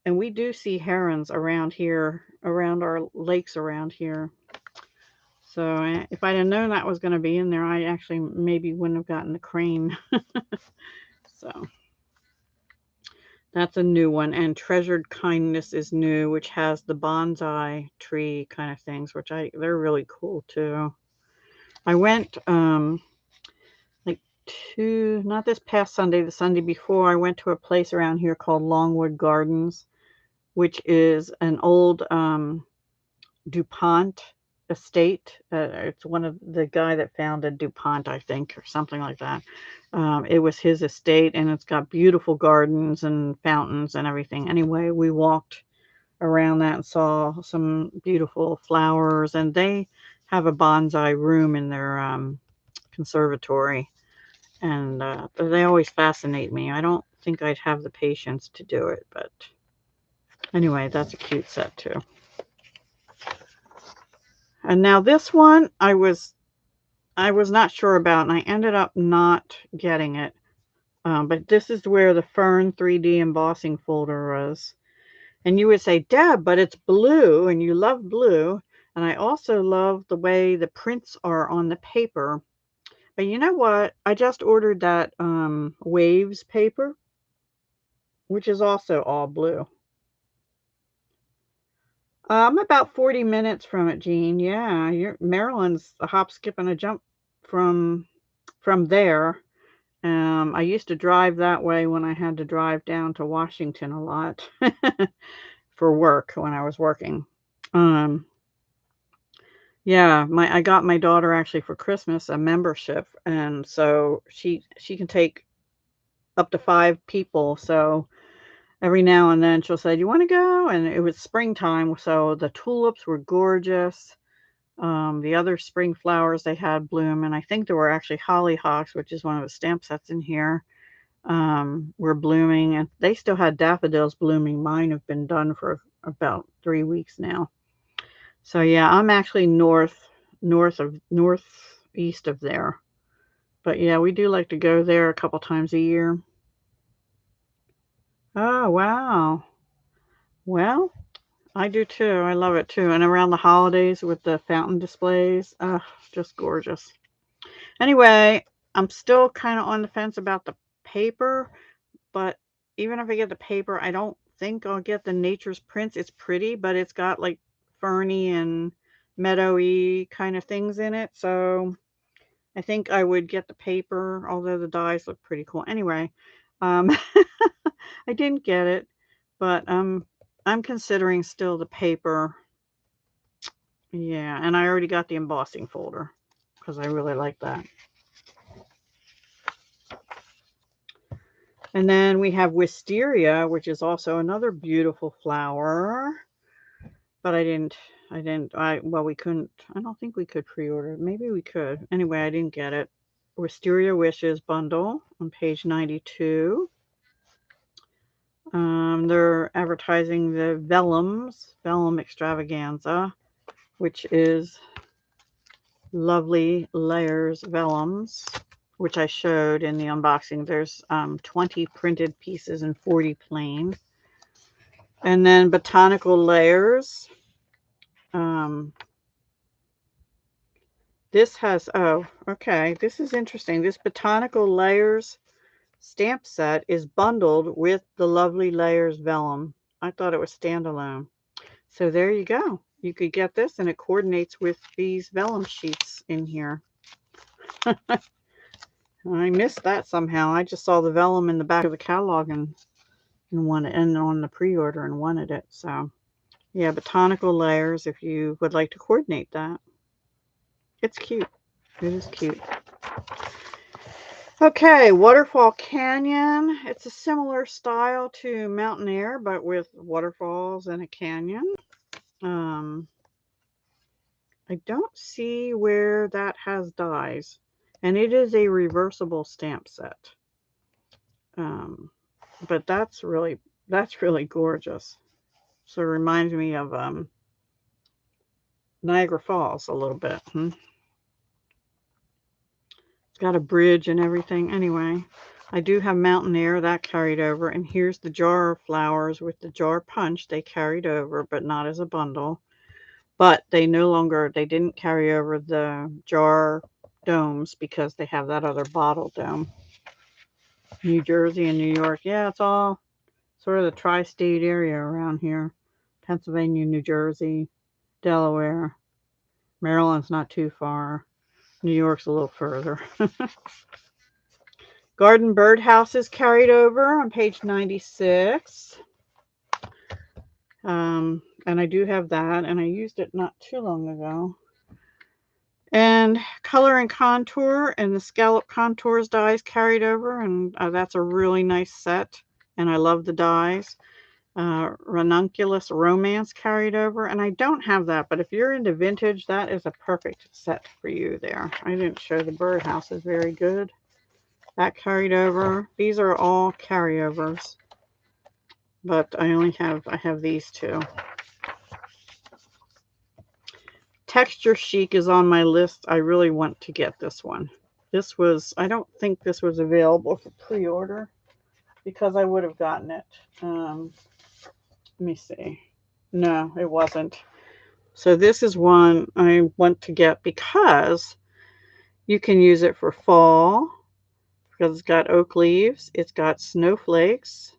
And we do see herons around here, around our lakes around here. So if I'd have known that was going to be in there, I actually maybe wouldn't have gotten the crane. So that's a new one. And Treasured Kindness is new, which has the bonsai tree kind of things, which they're really cool too. I went like not this past Sunday, the Sunday before, I went to a place around here called Longwood Gardens, which is an old DuPont estate. It's one of the guy that founded DuPont, I think, or something like that. It was his estate, and it's got beautiful gardens and fountains and everything. Anyway, we walked around that and saw some beautiful flowers, and they have a bonsai room in their conservatory, and they always fascinate me. I don't think I'd have the patience to do it, but anyway, that's a cute set too. And now this one I was not sure about, and I ended up not getting it. But this is where the Fern 3D embossing folder was. And you would say, Deb, but it's blue, and you love blue. And I also love the way the prints are on the paper. But you know what? I just ordered that Waves paper, which is also all blue. I'm about 40 minutes from it, Jean. Yeah, Maryland's a hop, skip, and a jump from there. I used to drive that way when I had to drive down to Washington a lot for work when I was working. Yeah, I got my daughter actually for Christmas a membership, and so she can take up to 5 people. So every now and then she'll say, "Do you want to go?" And it was springtime, so the tulips were gorgeous. The other spring flowers they had bloom, and I think there were actually hollyhocks, which is one of the stamp sets in here. were blooming, and they still had daffodils blooming. Mine have been done for about 3 weeks now. So yeah, I'm actually northeast of there. But yeah, we do like to go there a couple times a year. Oh, wow. Well, I do too. I love it too. And around the holidays with the fountain displays, just gorgeous. Anyway, I'm still kind of on the fence about the paper, but even if I get the paper, I don't think I'll get the Nature's Prints. It's pretty, but it's got like ferny and meadowy kind of things in it. So I think I would get the paper, although the dies look pretty cool. Anyway, um, I didn't get it, but I'm considering still the paper. Yeah, and I already got the embossing folder because I really like that. And then we have Wisteria, which is also another beautiful flower. But well, we couldn't, I don't think we could pre-order. Maybe we could. Anyway, I didn't get it. Wisteria Wishes bundle on page 92. They're advertising the Vellum Extravaganza, which is Lovely Layers Vellums, which I showed in the unboxing. There's 20 printed pieces and 40 plain. And then Botanical Layers. This has, oh, okay, this is interesting. This Botanical Layers stamp set is bundled with the Lovely Layers Vellum. I thought it was standalone. So there you go. You could get this and it coordinates with these vellum sheets in here. I missed that somehow. I just saw the vellum in the back of the catalog and wanted, and on the pre-order and wanted it. So yeah, Botanical Layers if you would like to coordinate that. It's cute. It is cute. Okay, Waterfall Canyon. It's a similar style to Mountain Air, but with waterfalls and a canyon. I don't see where that has dies, and it is a reversible stamp set. But that's really gorgeous. So it reminds me of Niagara Falls a little bit. It's got a bridge and everything. Anyway, I do have Mountain Air that carried over, and here's the jar of flowers with the jar punch. They carried over, but not as a bundle. But they didn't carry over the jar domes because they have that other bottle dome. New Jersey and New York. Yeah, it's all sort of the tri-state area around here. Pennsylvania, New Jersey, Delaware. Maryland's not too far. New York's a little further. Garden birdhouses carried over on page 96. And I do have that, and I used it not too long ago. And Color and Contour and the Scallop Contours dies carried over, and that's a really nice set, and I love the dies. Ranunculus Romance carried over, and I don't have that, but if you're into vintage, that is a perfect set for you there. I didn't show the birdhouses very good. That carried over. These are all carryovers, but I have these two. Texture Chic is on my list. I really want to get this one. I don't think this was available for pre-order because I would have gotten it. Let me see. No, it wasn't. So this is one I want to get because you can use it for fall because it's got oak leaves, it's got snowflakes,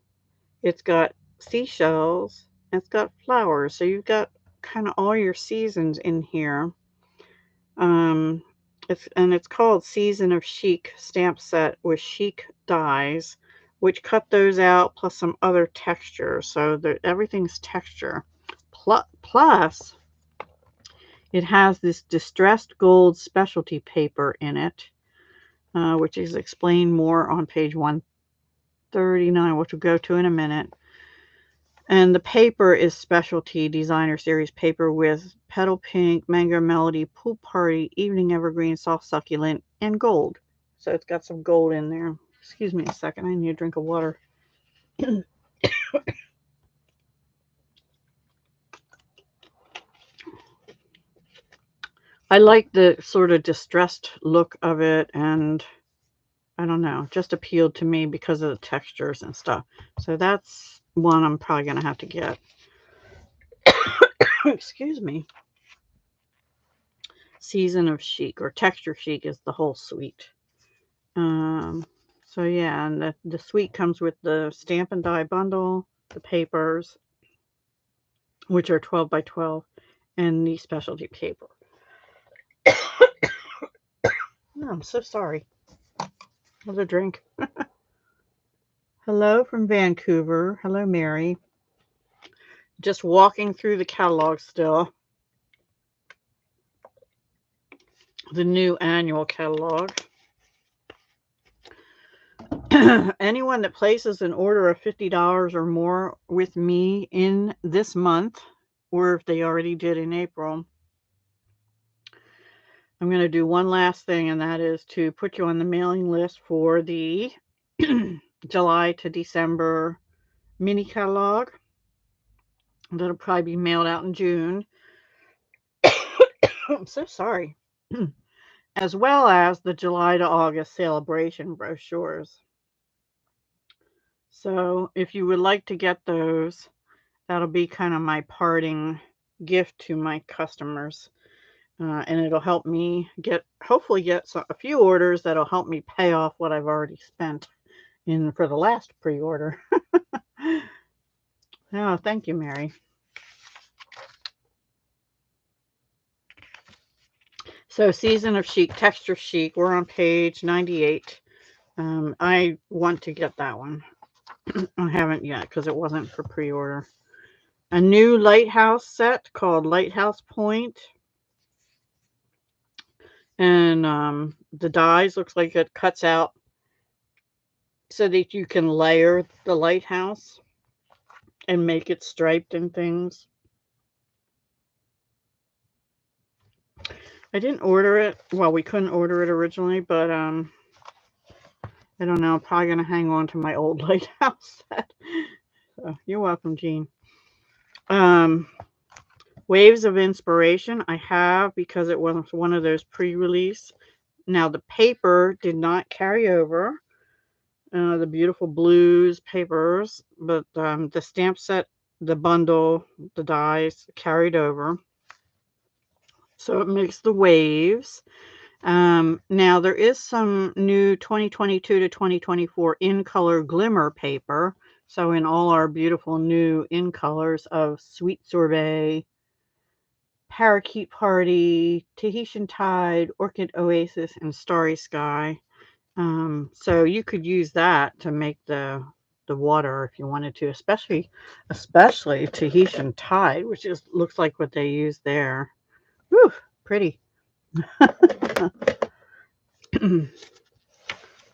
it's got seashells, and it's got flowers. So you've got kind of all your seasons in here. It's called Season of Chic stamp set with chic dies, which cut those out plus some other texture. So everything's texture. Plus, it has this distressed gold specialty paper in it, which is explained more on page 139, which we'll go to in a minute. And the paper is specialty designer series paper with petal pink, mango melody, pool party, evening evergreen, soft succulent, and gold. So it's got some gold in there. Excuse me a second. I need a drink of water. I like the sort of distressed look of it, and I don't know, just appealed to me because of the textures and stuff. So that's one I'm probably going to have to get. Excuse me. Season of Chic, or Texture Chic, is the whole suite. So yeah, and the suite comes with the stamp and die bundle, the papers, which are 12 by 12, and the specialty paper. Oh, I'm so sorry. Another drink. Hello from Vancouver. Hello, Mary. Just walking through the catalog still. The new annual catalog. Anyone that places an order of $50 or more with me in this month, or if they already did in April, I'm going to do one last thing, and that is to put you on the mailing list for the July to December mini catalog. That'll probably be mailed out in June. I'm so sorry. As well as the July to August celebration brochures. So if you would like to get those, that'll be kind of my parting gift to my customers. And it'll help me hopefully get a few orders that'll help me pay off what I've already spent for the last pre-order. Oh, thank you, Mary. So Season of Chic, Texture Chic, we're on page 98. I want to get that one. I haven't yet because it wasn't for pre-order. A new Lighthouse set called Lighthouse Point. And the dies looks like it cuts out so that you can layer the lighthouse and make it striped and things. I didn't order it. Well, we couldn't order it originally, but I don't know. I'm probably going to hang on to my old lighthouse set. So, you're welcome, Jean. Waves of Inspiration I have because it was one of those pre-release. Now, the paper did not carry over. The beautiful blues papers, but the stamp set, the bundle, the dies carried over. So it makes the waves. Now there is some new 2022 to 2024 in color glimmer paper. So in all our beautiful new in colors of Sweet Sorbet, Parakeet Party, Tahitian Tide, Orchid Oasis, and Starry Sky. So you could use that to make the water if you wanted to, especially Tahitian Tide, which looks like what they use there. Whew, pretty.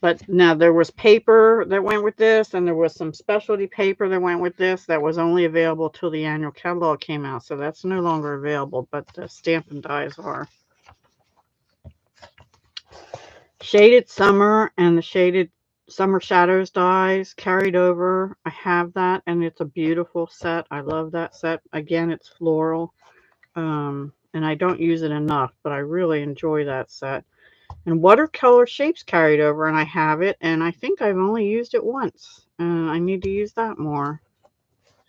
But now there was paper that went with this, and there was some specialty paper that went with this that was only available till the annual catalog came out. So that's no longer available, but the stamp and dies are. Shaded Summer and the Shaded Summer Shadows dies carried over. I have that, and it's a beautiful set. I love that set. Again, it's floral, and I don't use it enough, but I really enjoy that set. And Watercolor Shapes carried over, and I have it, and I think I've only used it once, and I need to use that more.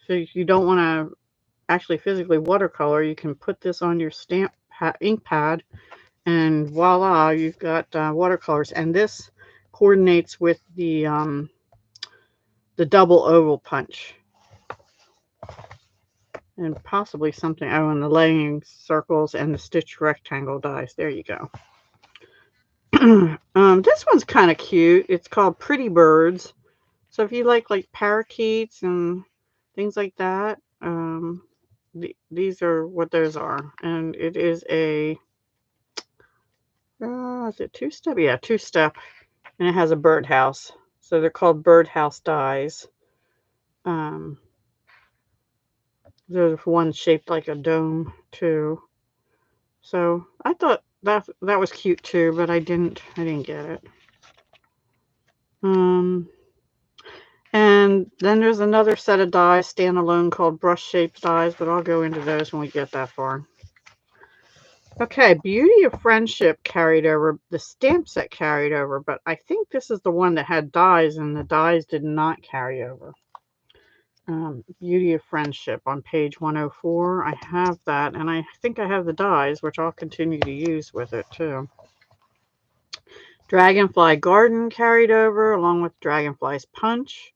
So if you don't want to actually physically watercolor, you can put this on your stamp ink pad, and voila, you've got watercolors. And this coordinates with the double oval punch, and possibly something. Oh, and the laying circles and the stitch rectangle dies. There you go. This one's kind of cute. It's called Pretty Birds. So if you like parakeets and things like that, these are what those are. And it is a is it two-step? Yeah, two-step. And it has a birdhouse. So they're called birdhouse dies. There's one shaped like a dome too. So I thought that was cute too, but I didn't get it. And then there's another set of dies, standalone, called brush shaped dies, but I'll go into those when we get that far. Okay, Beauty of Friendship carried over. The stamp set carried over, but I think this is the one that had dies, and the dies did not carry over. Beauty of Friendship on page 104. I have that, and I think I have the dies, which I'll continue to use with it too. Dragonfly Garden carried over, along with Dragonfly's Punch,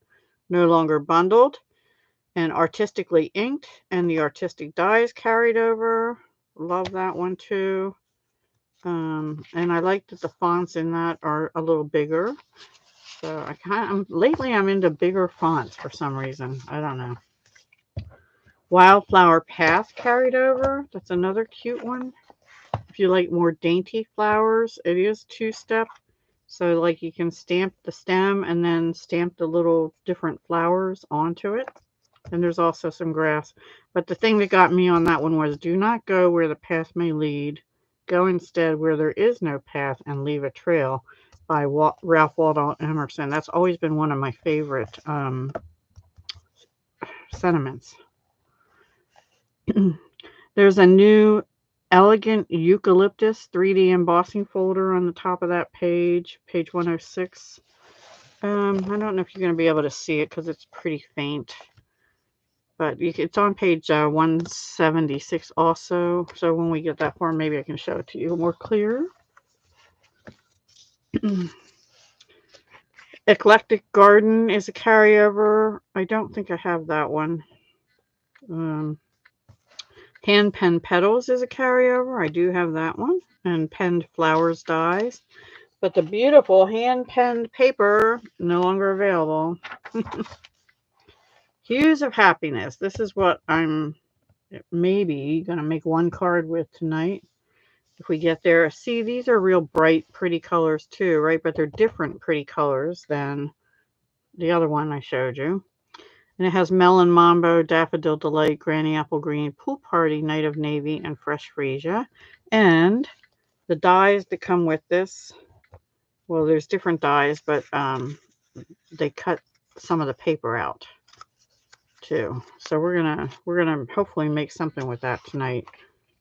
no longer bundled, and Artistically Inked, and the Artistic Dies carried over. Love that one too. And I like that the fonts in that are a little bigger. So lately I'm into bigger fonts for some reason. I don't know. Wildflower Path carried over. That's another cute one. If you like more dainty flowers, it is 2-step. So like you can stamp the stem and then stamp the little different flowers onto it. And there's also some grass. But the thing that got me on that one was, do not go where the path may lead. Go instead where there is no path and leave a trail, by Ralph Waldo Emerson. That's always been one of my favorite sentiments. There's a new Elegant Eucalyptus 3D embossing folder on the top of that page, page 106. I don't know if you're going to be able to see it because it's pretty faint. But it's on page 176 also. So when we get that far, maybe I can show it to you more clear. Eclectic Garden is a carryover. I don't think I have that one. Hand Pen Petals is a carryover. I do have that one. And Penned Flowers Dies. But the beautiful hand-penned paper, no longer available. Hues of Happiness. This is what I'm maybe going to make one card with tonight. If we get there. See, these are real bright, pretty colors too, right? But they're different pretty colors than the other one I showed you. And it has Melon Mambo, Daffodil Delight, Granny Apple Green, Pool Party, Night of Navy, and Fresh Freesia. And the dies that come with this, well, there's different dies, but they cut some of the paper out too. So we're gonna hopefully make something with that tonight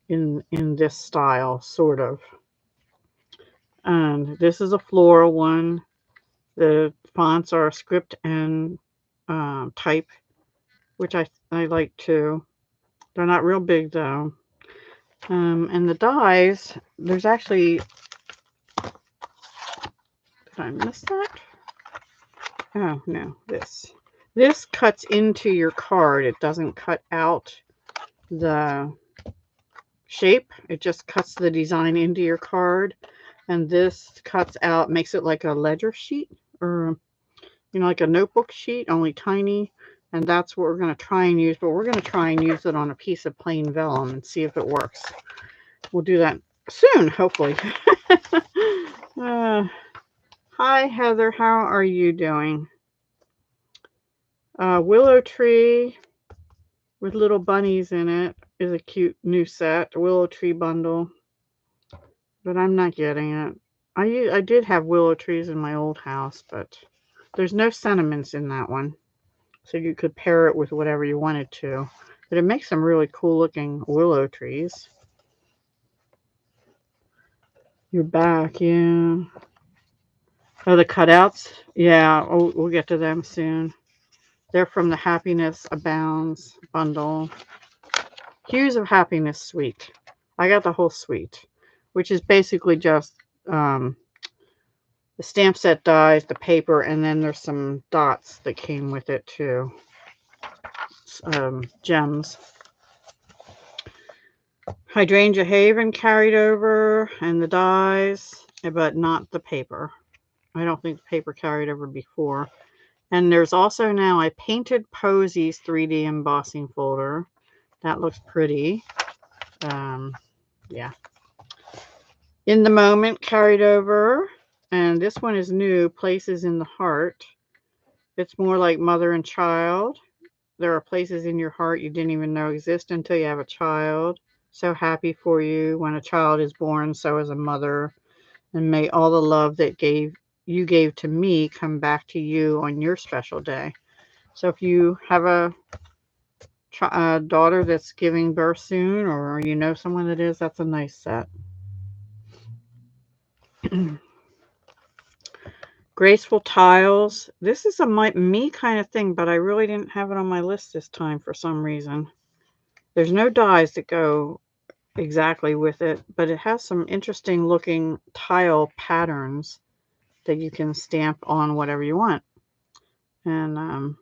in this style, sort of. And this is a floral one. The fonts are script and type, which I like too. They're not real big though. And the dies, there's actually, did I miss that? Oh no, this cuts into your card. It doesn't cut out the shape. It just cuts the design into your card. And this cuts out, makes it like a ledger sheet, or like a notebook sheet, only tiny. And that's what we're going to try and use. But we're going to try and use it on a piece of plain vellum and see if it works. We'll do that soon, hopefully. Hi, Heather. How are you doing? Willow Tree with little bunnies in it is a cute new set. Willow Tree bundle. But I'm not getting it. I did have willow trees in my old house, but there's no sentiments in that one. So you could pair it with whatever you wanted to. But it makes some really cool looking willow trees. You're back, yeah. Oh, the cutouts? Yeah, we'll get to them soon. They're from the Happiness Abounds bundle. Hues of Happiness suite. I got the whole suite, which is basically just the stamp set dies, the paper, and then there's some dots that came with it too. Gems. Hydrangea Haven carried over, and the dies, but not the paper. I don't think the paper carried over before. And there's also now a Painted Posies 3D embossing folder. That looks pretty. Yeah. In the Moment carried over. And this one is new, Places in the Heart. It's more like mother and child. There are places in your heart you didn't even know exist until you have a child. So happy for you. When a child is born, so is a mother. And may all the love that you gave to me come back to you on your special day. So if you have a daughter that's giving birth soon, or you know someone that is, that's a nice set. Graceful Tiles. This is a me kind of thing, but I really didn't have it on my list this time for some reason. There's no dies that go exactly with it, but it has some interesting looking tile patterns that you can stamp on whatever you want. And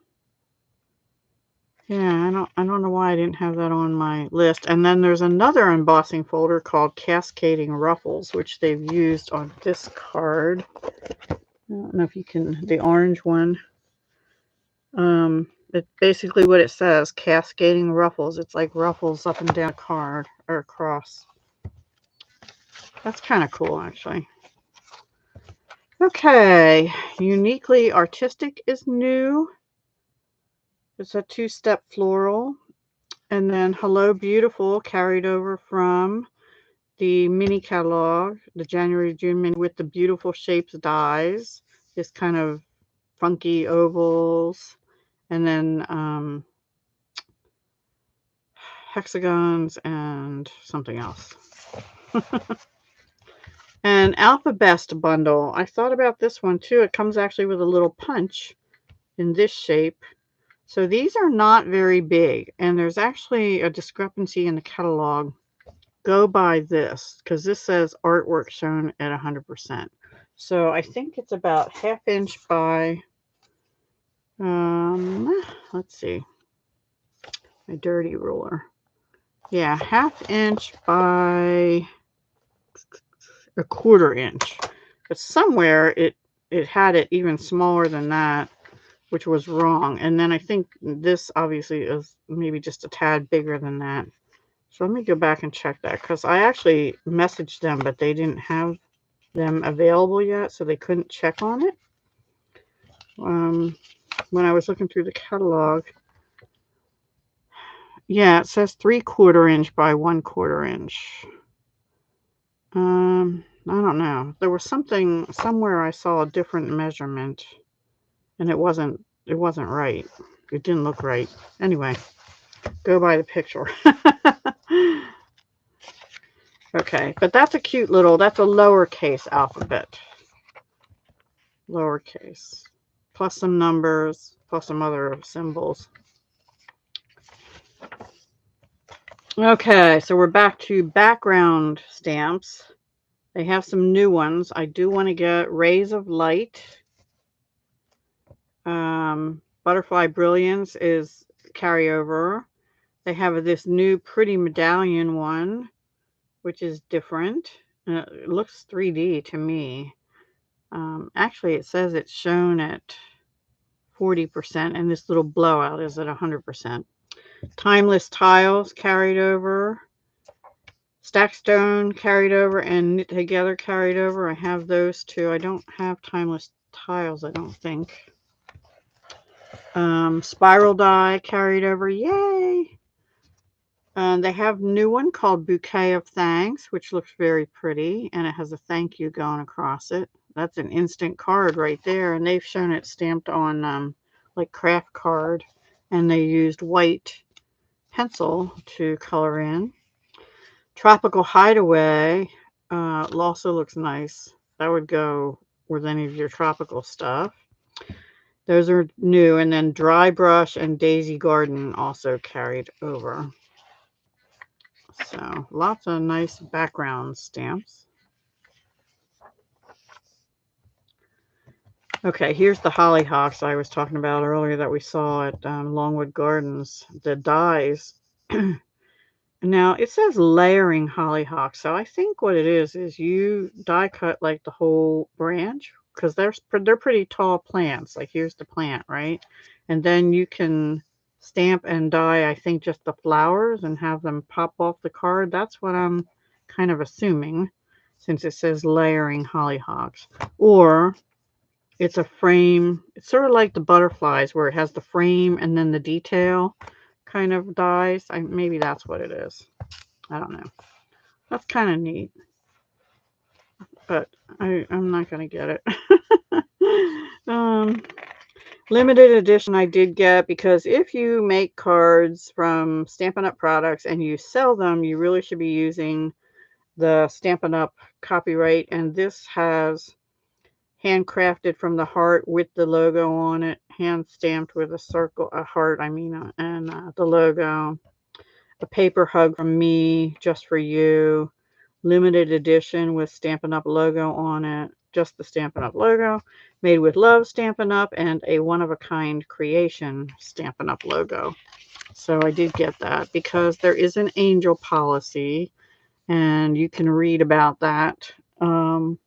yeah, I don't know why I didn't have that on my list. And then there's another embossing folder called Cascading Ruffles, which they've used on this card. I don't know if you can, the orange one. It's basically what it says, Cascading Ruffles. It's like ruffles up and down a card or across. That's kind of cool, actually. Okay, Uniquely Artistic is new. It's a 2-step floral. And then Hello Beautiful carried over from the mini catalog, the January June mini, with the Beautiful Shapes dies. This kind of funky ovals. And then hexagons and something else. And Alphabest bundle. I thought about this one too. It comes actually with a little punch in this shape. So these are not very big, and there's actually a discrepancy in the catalog. Go by this, because this says artwork shown at 100%. So I think it's about 1/2 inch by, let's see, my dirty ruler. Yeah, 1/2 inch by 1/4 inch. But somewhere it had it even smaller than that, which was wrong. And then I think this obviously is maybe just a tad bigger than that. So let me go back and check that, because I actually messaged them, but they didn't have them available yet, so they couldn't check on it. When I was looking through the catalog, yeah, it says 3/4 inch by 1/4 inch. I don't know. There was something somewhere I saw a different measurement, and it wasn't right. It didn't look right. Anyway, go by the picture. Okay, but that's a cute little, that's a lowercase alphabet. Lowercase. Plus some numbers, plus some other symbols. Okay, so we're back to background stamps. They have some new ones. I do want to get Rays of Light. Butterfly Brilliance is carryover. They have this new Pretty Medallion one, which is different. It looks 3D to me. Actually, it says it's shown at 40%, and this little blowout is at 100%. Timeless Tiles carried over. Stackstone carried over, and Knit Together carried over. I have those two. I don't have Timeless Tiles, I don't think. Spiral Die carried over. Yay! They have a new one called Bouquet of Thanks, which looks very pretty, and it has a thank you going across it. That's an instant card right there, and they've shown it stamped on like craft card, and they used white pencil to color in. Tropical Hideaway also looks nice. That would go with any of your tropical stuff. Those are new. And then Dry Brush and Daisy Garden also carried over. So lots of nice background stamps. Okay, here's the Hollyhocks I was talking about earlier that we saw at Longwood Gardens. The dies. Now, it says layering hollyhock, so I think what it is you die cut like the whole branch, because they're pretty tall plants. Like, here's the plant, right? And then you can stamp and die, I think, just the flowers and have them pop off the card. That's what I'm kind of assuming, since it says layering hollyhocks. Or it's a frame. It's sort of like the butterflies, where it has the frame and then the detail kind of dies. Maybe that's what it is. I don't know. That's kind of neat. but I'm not going to get it. Limited edition I did get, because if you make cards from Stampin' Up! Products and you sell them, you really should be using the Stampin' Up! Copyright. And this has handcrafted from the heart with the logo on it, hand stamped with a heart, and the logo. A paper hug from me, just for you. Limited edition with Stampin' Up! Logo on it. Just the Stampin' Up! Logo. Made with love, Stampin' Up! And a one-of-a-kind creation Stampin' Up! Logo. So I did get that because there is an angel policy, and you can read about that. In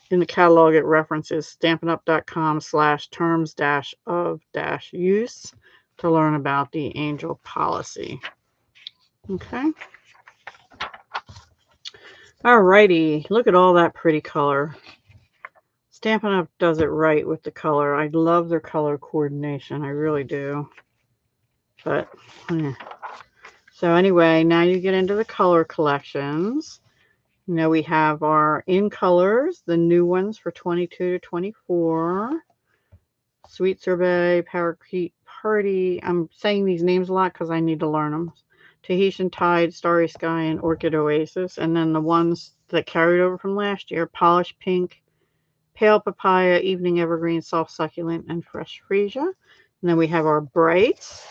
the catalog, it references stampinup.com/terms-of-use to learn about the angel policy. Okay. Alrighty, look at all that pretty color. Stampin' Up! Does it right with the color. I love their color coordination. I really do. But, so anyway, now you get into the color collections. You know, we have our in colors, the new ones for 22 to 24. Sweet Sorbet, Parakeet Party. I'm saying these names a lot because I need to learn them. Tahitian Tide, Starry Sky, and Orchid Oasis. And then the ones that carried over from last year, Polished Pink, Pale Papaya, Evening Evergreen, Soft Succulent, and Fresh Freesia. And then we have our brights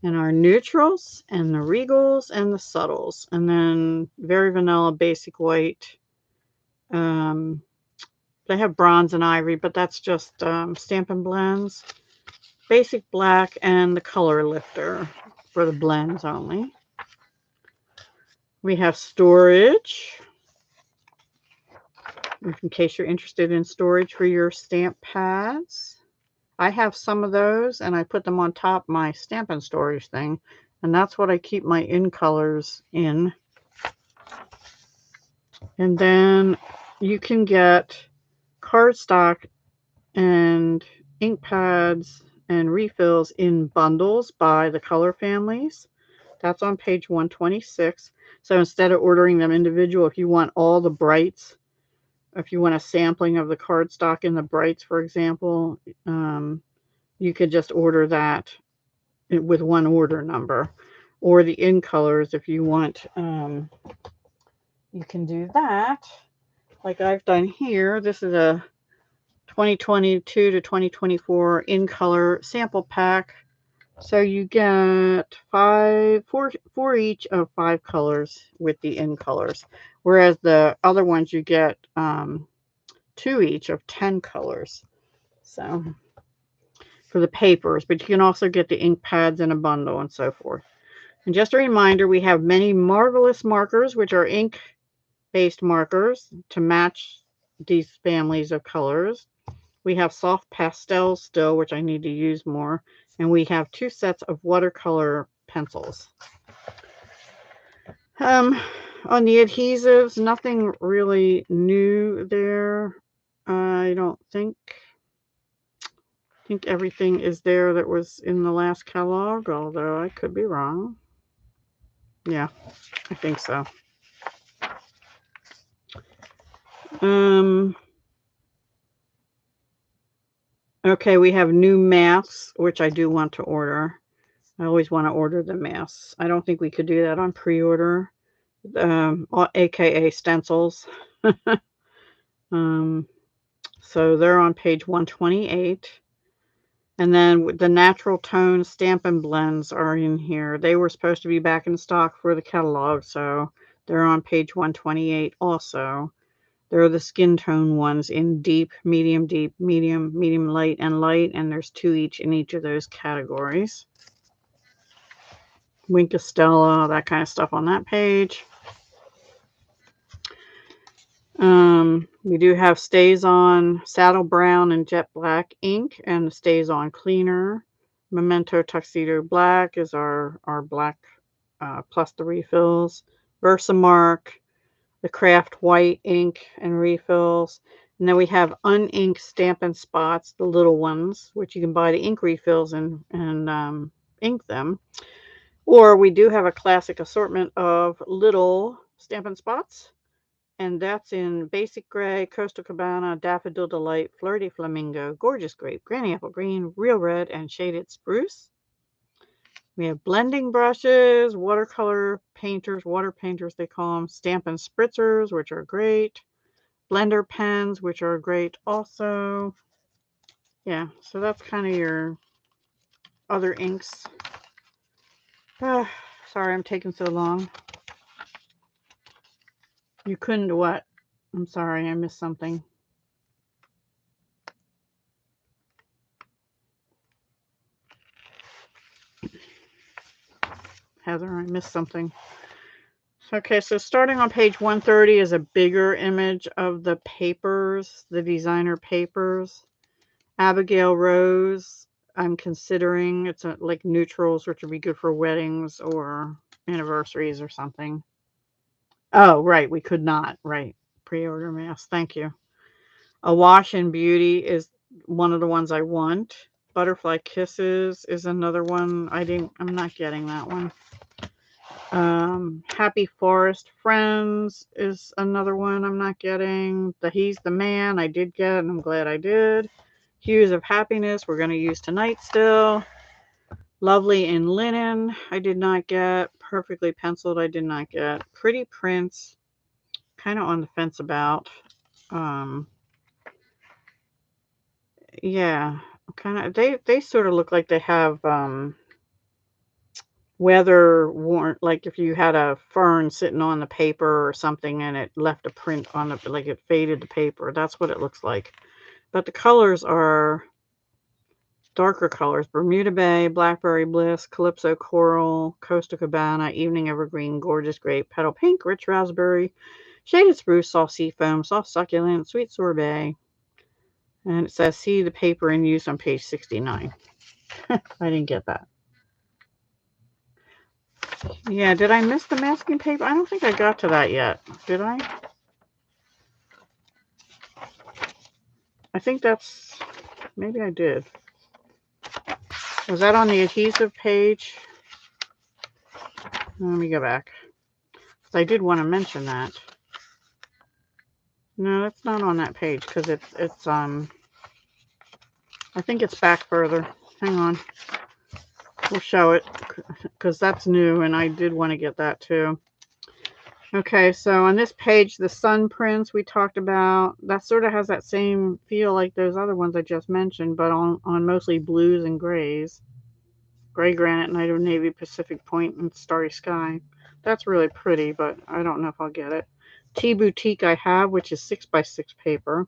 and our neutrals and the regals and the subtles. And then very vanilla, basic white. They have bronze and ivory, but that's just Stampin' Blends. Basic black and the color lifter for the blends only. We have storage, in case you're interested in storage for your stamp pads. I have some of those, and I put them on top my Stampin' storage thing, and that's what I keep my in colors in. And then you can get cardstock and ink pads and refills in bundles by the color families. That's on page 126. So instead of ordering them individual, if you want all the brights, if you want a sampling of the cardstock in the brights, for example, you could just order that with one order number. Or the in colors, if you want, you can do that like I've done here. This is a 2022 to 2024 in color sample pack. So you get four each of 5 colors with the in colors, whereas the other ones you get 2 each of 10 colors. So for the papers, but you can also get the ink pads in a bundle and so forth. And just a reminder, we have many marvelous markers, which are ink-based markers to match these families of colors. We have soft pastels still, which I need to use more. And we have 2 sets of watercolor pencils. On the adhesives, nothing really new there. I don't think. I think everything is there that was in the last catalog, although I could be wrong. Yeah, I think so. Okay, we have new masks, which I do want to order. I always want to order the masks. I don't think we could do that on pre-order, aka stencils. So they're on page 128. And then the natural tone Stampin' Blends are in here. They were supposed to be back in stock for the catalog, so they're on page 128 also. They're the skin tone ones in deep, medium, medium light, and there's 2 each in each of those categories. Winkostella, that kind of stuff on that page. We do have Stays On Saddle Brown and Jet Black ink and the Stays On Cleaner. Memento Tuxedo Black is our black plus the refills. Versamark, the Craft White ink and refills. And then we have uninked Stampin' Spots, the little ones, which you can buy the ink refills and ink them. Or we do have a classic assortment of little Stampin' Spots. And that's in Basic Gray, Coastal Cabana, Daffodil Delight, Flirty Flamingo, Gorgeous Grape, Granny Apple Green, Real Red, and Shaded Spruce. We have blending brushes, watercolor painters, water painters they call them, Stampin' Spritzers, which are great, blender pens, which are great also. Yeah, so that's kind of your other inks. Sorry I'm taking so long. You couldn't what? I'm sorry, I missed something. Heather, I missed something. Okay, so starting on page 130 is a bigger image of the papers, the designer papers. Abigail Rose, I'm considering. It's like neutrals, which would be good for weddings or anniversaries or something. Oh, right, we could not. Right, pre-order mask. Thank you. Awash in Beauty is one of the ones I want. Butterfly Kisses is another one. I'm not getting that one. Happy Forest Friends is another one I'm not getting. The He's the Man I did get, and I'm glad I did. Hues of Happiness we're going to use tonight still. Lovely in Linen I did not get. Perfectly Penciled I did not get. Pretty Prints, kind of on the fence about. Yeah, kind of. They sort of look like they have weather worn, like if you had a fern sitting on the paper or something and it left a print on it, like it faded the paper. That's what it looks like. But the colors are darker colors: Bermuda Bay, Blackberry Bliss, Calypso Coral, Coastal Cabana, Evening Evergreen, Gorgeous Grape, Petal Pink, Rich Raspberry, Shaded Spruce, Soft Sea Foam, Soft Succulent, Sweet Sorbet. And it says see the paper in use on page 69. I didn't get that. Yeah, did I miss the masking tape? I don't think I got to that yet. Did I? I think that's... Maybe I did. Was that on the adhesive page? Let me go back. I did want to mention that. No, that's not on that page because it's I think it's back further. Hang on. We'll show it because that's new and I did want to get that too. Okay, so on this page, the sun prints we talked about, that sort of has that same feel like those other ones I just mentioned, but on mostly blues and grays. Gray Granite, Night of Navy, Pacific Point, and Starry Sky. That's really pretty, but I don't know if I'll get it. Tea Boutique I have, which is 6x6 paper.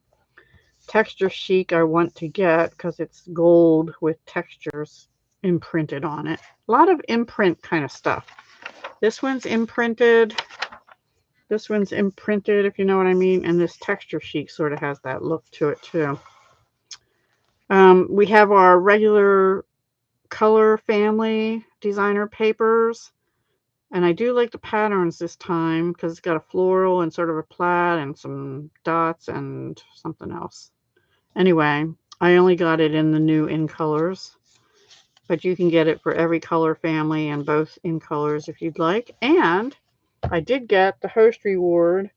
Texture Chic I want to get because it's gold with textures imprinted on it. A lot of imprint kind of stuff. This one's imprinted. This one's imprinted, if you know what I mean. And this Texture Chic sort of has that look to it, too. We have our regular color family designer papers. And I do like the patterns this time because it's got a floral and sort of a plaid and some dots and something else. Anyway, I only got it in the new in colors. But you can get it for every color family and both in colors if you'd like. And I did get the host reward,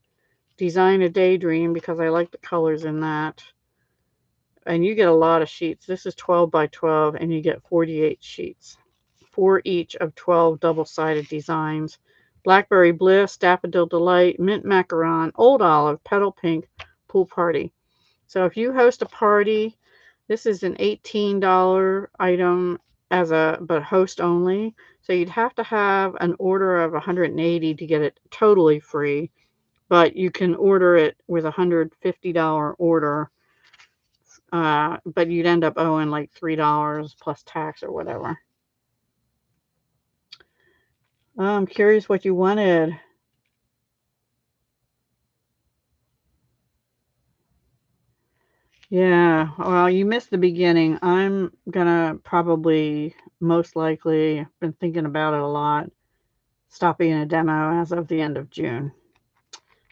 Design a Daydream, because I like the colors in that. And you get a lot of sheets. This is 12 by 12 and you get 48 sheets. 4 each of 12 double-sided designs. Blackberry Bliss, Daffodil Delight, Mint Macaron, Old Olive, Petal Pink, Pool Party. So if you host a party, this is an $18 item but host only. So you'd have to have an order of 180 to get it totally free. But you can order it with a $150 order. But you'd end up owing like $3 plus tax or whatever. I'm curious what you wanted. Yeah, well, you missed the beginning. I'm gonna probably, most likely, been thinking about it a lot, stop being a demo as of the end of June.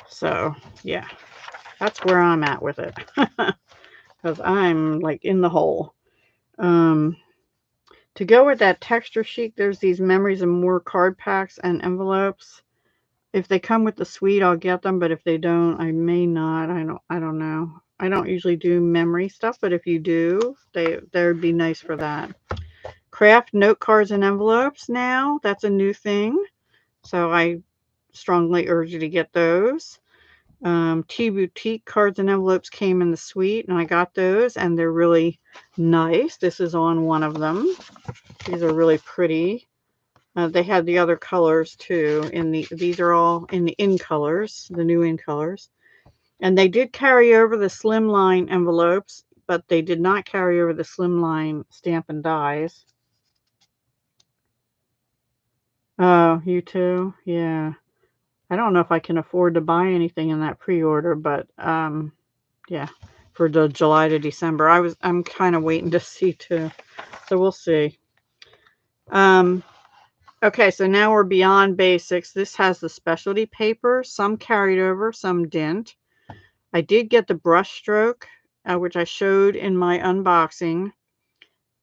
So, yeah, that's where I'm at with it. Because I'm, like, in the hole. To go with that texture sheet, there's these Memories and More card packs and envelopes. If they come with the suite, I'll get them, but if they don't, I may not. I don't know. I don't usually do memory stuff, but if you do, they would be nice for that. Craft note cards and envelopes now. That's a new thing. So I strongly urge you to get those. Tea Boutique cards and envelopes came in the suite, and I got those, and they're really nice. This is on one of them. These are really pretty. They had the other colors too. These are all in the in colors, the new in colors. And they did carry over the slimline envelopes, but they did not carry over the slimline Stampin' Dies. Oh, you too? Yeah. I don't know if I can afford to buy anything in that pre-order, but yeah, for the July to December. I'm kind of waiting to see too. So we'll see. Okay, so now we're beyond basics. This has the specialty paper. Some carried over, some didn't. I did get the brush stroke, which I showed in my unboxing,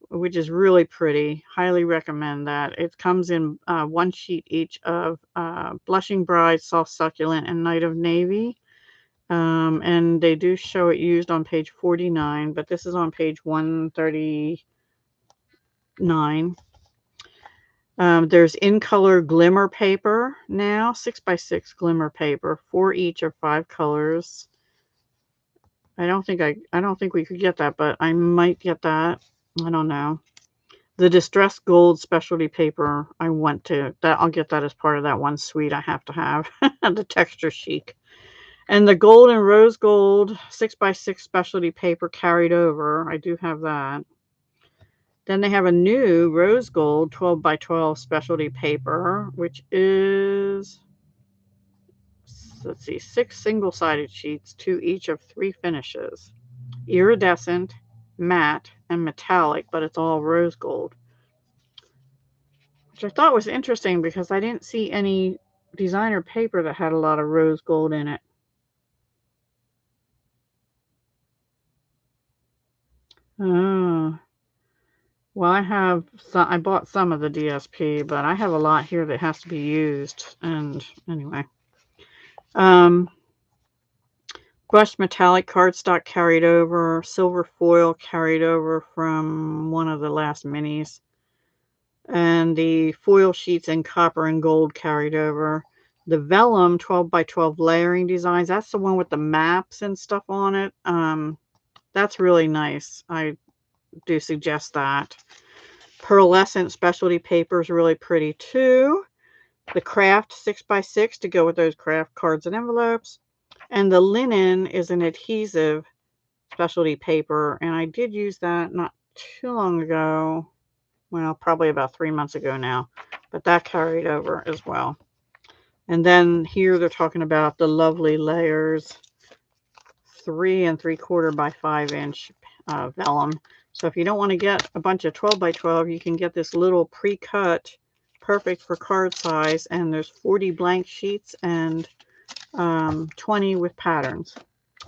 which is really pretty. Highly recommend that. It comes in one sheet each of Blushing Bride, Soft Succulent, and Night of Navy. And they do show it used on page 49, but this is on page 139. There's in color glimmer paper now, 6x6 glimmer paper, 4 each of 5 colors. I don't think we could get that, but I might get that. I don't know. The distressed gold specialty paper, I'll get that as part of that one suite I have to have. The texture chic. And the gold and rose gold 6x6 specialty paper carried over. I do have that. Then they have a new rose gold 12x12 specialty paper, which is, let's see, 6 single-sided sheets, 2 each of 3 finishes. Iridescent, matte, and metallic, but it's all rose gold. Which I thought was interesting because I didn't see any designer paper that had a lot of rose gold in it. Oh. Well, I bought some of the DSP, but I have a lot here that has to be used. And anyway. Brushed metallic cardstock carried over. Silver foil carried over from one of the last minis. And the foil sheets in copper and gold carried over. The vellum 12x12 layering designs, that's the one with the maps and stuff on it. That's really nice. I do suggest that. Pearlescent specialty paper is really pretty too. The craft 6x6 to go with those craft cards and envelopes. And the linen is an adhesive specialty paper. And I did use that not too long ago. Well, probably about 3 months ago now. But that carried over as well. And then here they're talking about the lovely layers. 3 3/4 by 5 inch vellum. So if you don't want to get a bunch of 12x12, you can get this little pre-cut, perfect for card size. And there's 40 blank sheets and 20 with patterns.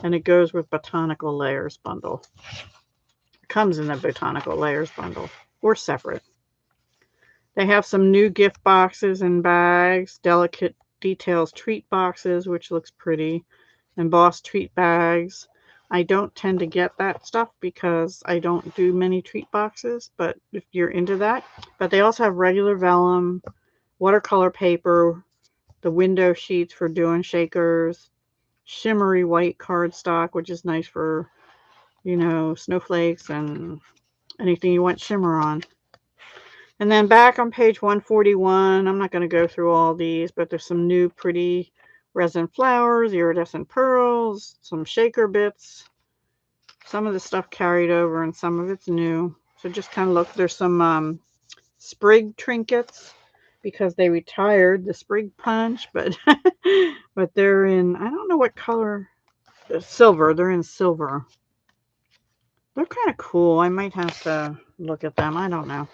And it goes with Botanical Layers bundle. It comes in the Botanical Layers bundle or separate. They have some new gift boxes and bags, Delicate Details treat boxes, which looks pretty. Embossed treat bags. I don't tend to get that stuff because I don't do many treat boxes, but if you're into that. But they also have regular vellum, watercolor paper, the window sheets for doing shakers, shimmery white cardstock, which is nice for, snowflakes and anything you want shimmer on. And then back on page 141, I'm not going to go through all these, but there's some new pretty resin flowers, iridescent pearls, some shaker bits. Some of the stuff carried over and some of it's new. So just kind of look. There's some sprig trinkets because they retired the sprig punch, but but they're in, I don't know what color, silver. They're in silver. They're kind of cool. I might have to look at them. I don't know.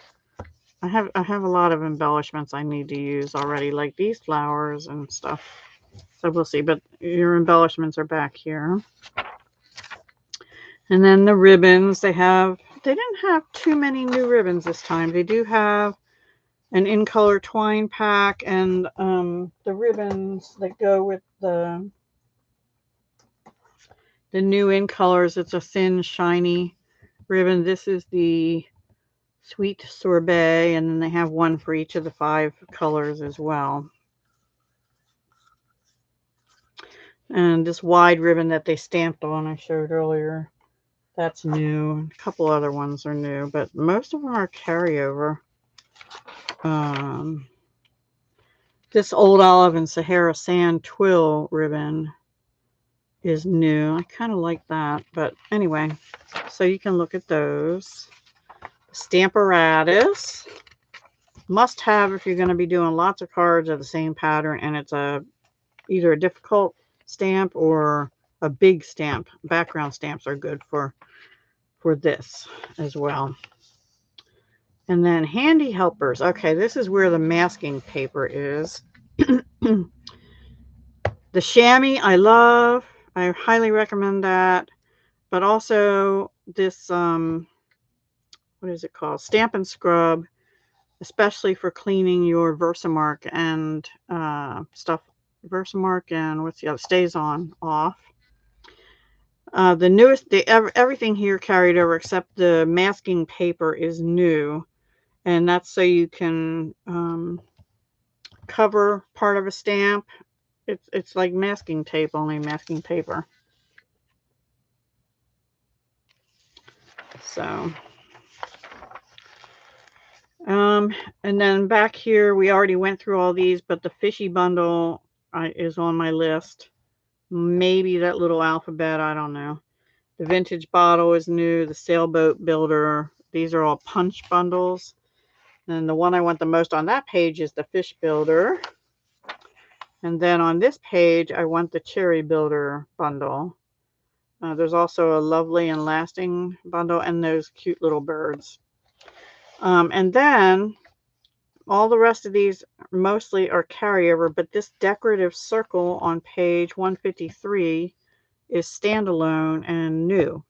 I have a lot of embellishments I need to use already, like these flowers and stuff. So we'll see. But your embellishments are back here. And then the ribbons, they didn't have too many new ribbons this time. They do have an in color twine pack, and the ribbons that go with the new in colors. It's a thin, shiny ribbon. This is the Sweet Sorbet, and then they have one for each of the 5 colors as well. And this wide ribbon that they stamped on, I showed earlier, that's new. A couple other ones are new, but most of them are carryover. This Old Olive and Sahara Sand twill ribbon is new. I kind of like that, but anyway, so you can look at those. Stamparatus, must have if you're going to be doing lots of cards of the same pattern, and it's either a difficult stamp or a big stamp. Background stamps are good for this as well. And then handy helpers. Okay, this is where the masking paper is. The chamois I love. I highly recommend that. But also this, what is it called? Stamp and Scrub, especially for cleaning your Versamark and stuff. Versamark and what's the other? Stays on off. The newest, everything here carried over except the masking paper is new. And that's so you can cover part of a stamp. It's like masking tape, only masking paper. So, and then back here, we already went through all these, but the fishy bundle is on my list. Maybe that little alphabet, I don't know. The vintage bottle is new. The sailboat builder. These are all punch bundles. And the one I want the most on that page is the fish builder. And then on this page, I want the cherry builder bundle. There's also a lovely and lasting bundle and those cute little birds. And then all the rest of these mostly are carryover, but this decorative circle on page 153 is standalone and new.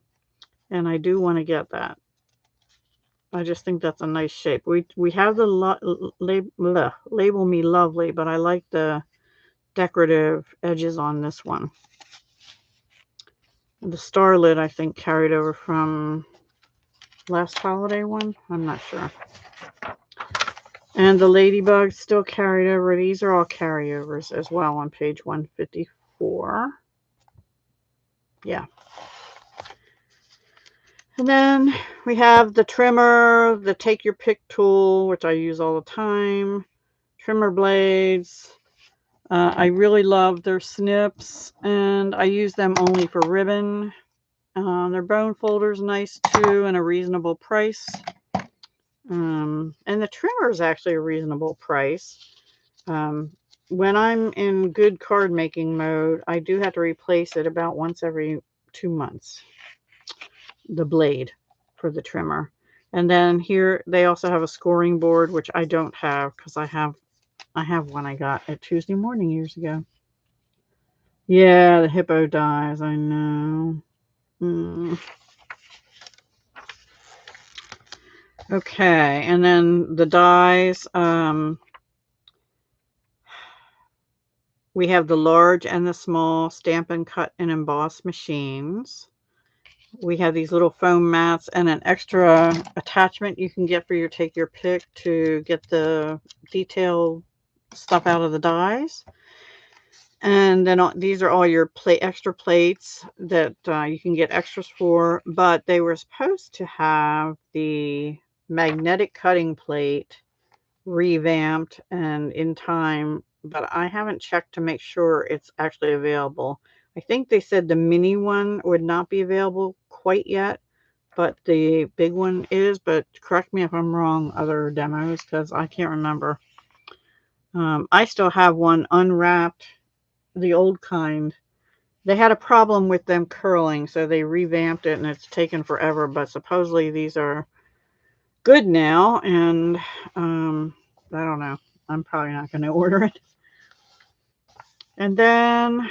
And I do want to get that. I just think that's a nice shape. We have the label me lovely, but I like the decorative edges on this one. The starlet, I think, carried over from last holiday one. I'm not sure. And the ladybugs still carried over. These are all carryovers as well on page 154. Yeah. And then we have the trimmer, the take your pick tool, which I use all the time. Trimmer blades. I really love their snips, and I use them only for ribbon. Their bone folder's nice too, and a reasonable price. And the trimmer is actually a reasonable price. When I'm in good card making mode, I do have to replace it about once every 2 months. The blade for the trimmer. And then here they also have a scoring board, which I don't have because I have one I got at Tuesday morning years ago. Yeah, the hippo dies. I know. Okay, and then the dies. We have the large and the small stamp and cut and emboss machines. We have these little foam mats and an extra attachment you can get for your take your pick to get the detailed stuff out of the dies. And then these are all your extra plates that you can get extras for, but they were supposed to have the magnetic cutting plate revamped and in time, but I haven't checked to make sure it's actually available. I think they said the mini one would not be available quite yet, but the big one is. But correct me if I'm wrong, other demos, because I can't remember. I still have one unwrapped, the old kind. They had a problem with them curling, so they revamped it, and it's taken forever, but supposedly these are good now, and I don't know. I'm probably not going to order it. And then,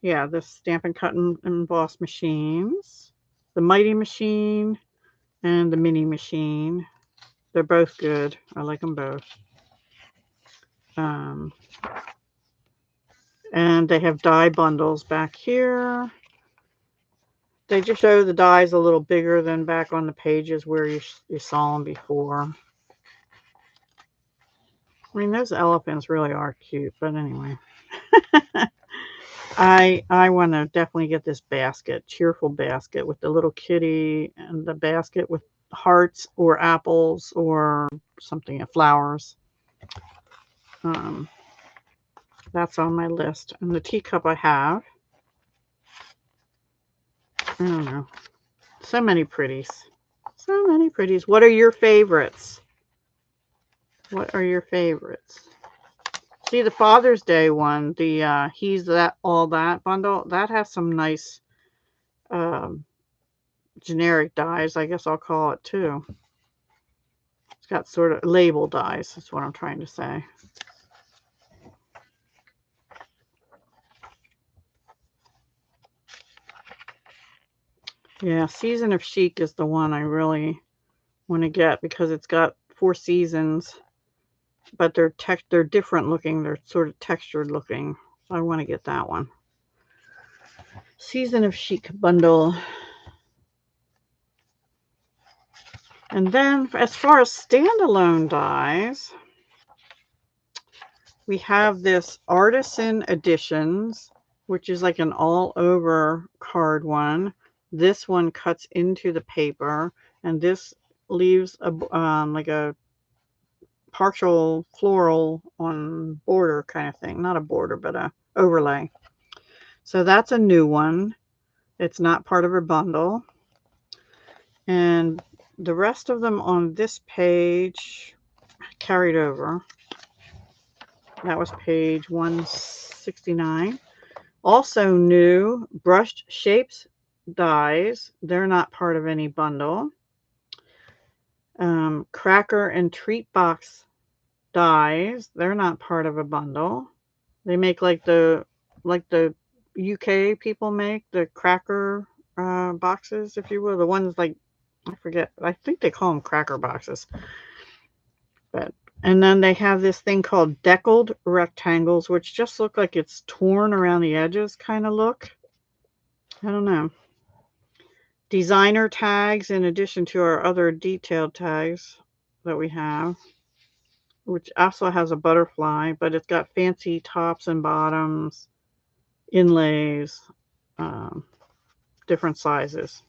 yeah, the Stamp and Cut and Emboss machines, the Mighty machine and the Mini machine. They're both good. I like them both. And they have die bundles back here. They just show the dies a little bigger than back on the pages where you saw them before. I mean, those elephants really are cute, but anyway. I want to definitely get this basket, Cheerful basket with the little kitty and the basket with hearts or apples or something, flowers. That's on my list. And the teacup I have. I don't know. So many pretties. So many pretties. What are your favorites? What are your favorites? See, the Father's Day one, the He's That All That bundle, that has some nice generic dies, I guess I'll call it too. It's got sort of label dies, that's what I'm trying to say. Yeah, Season of Chic is the one I really want to get because it's got 4 seasons, but they're different looking. They're sort of textured looking. So I want to get that one. Season of Chic bundle. And then as far as standalone dies, we have this Artisan Editions, which is like an all-over card one. This one cuts into the paper, and this leaves a like a partial floral on border kind of thing. Not a border, but a overlay. So that's a new one. It's not part of a bundle. And the rest of them on this page carried over. That was page 169. Also new, Brushed Shapes dies. They're not part of any bundle. Cracker and Treat Box dies. They're not part of a bundle. They make like the UK people make, the cracker boxes, if you will. The ones like, I forget, I think they call them cracker boxes. And then they have this thing called Deckled Rectangles, which just look like it's torn around the edges kind of look. I don't know. Designer tags in addition to our other detailed tags that we have, which also has a butterfly, but it's got fancy tops and bottoms, inlays, different sizes.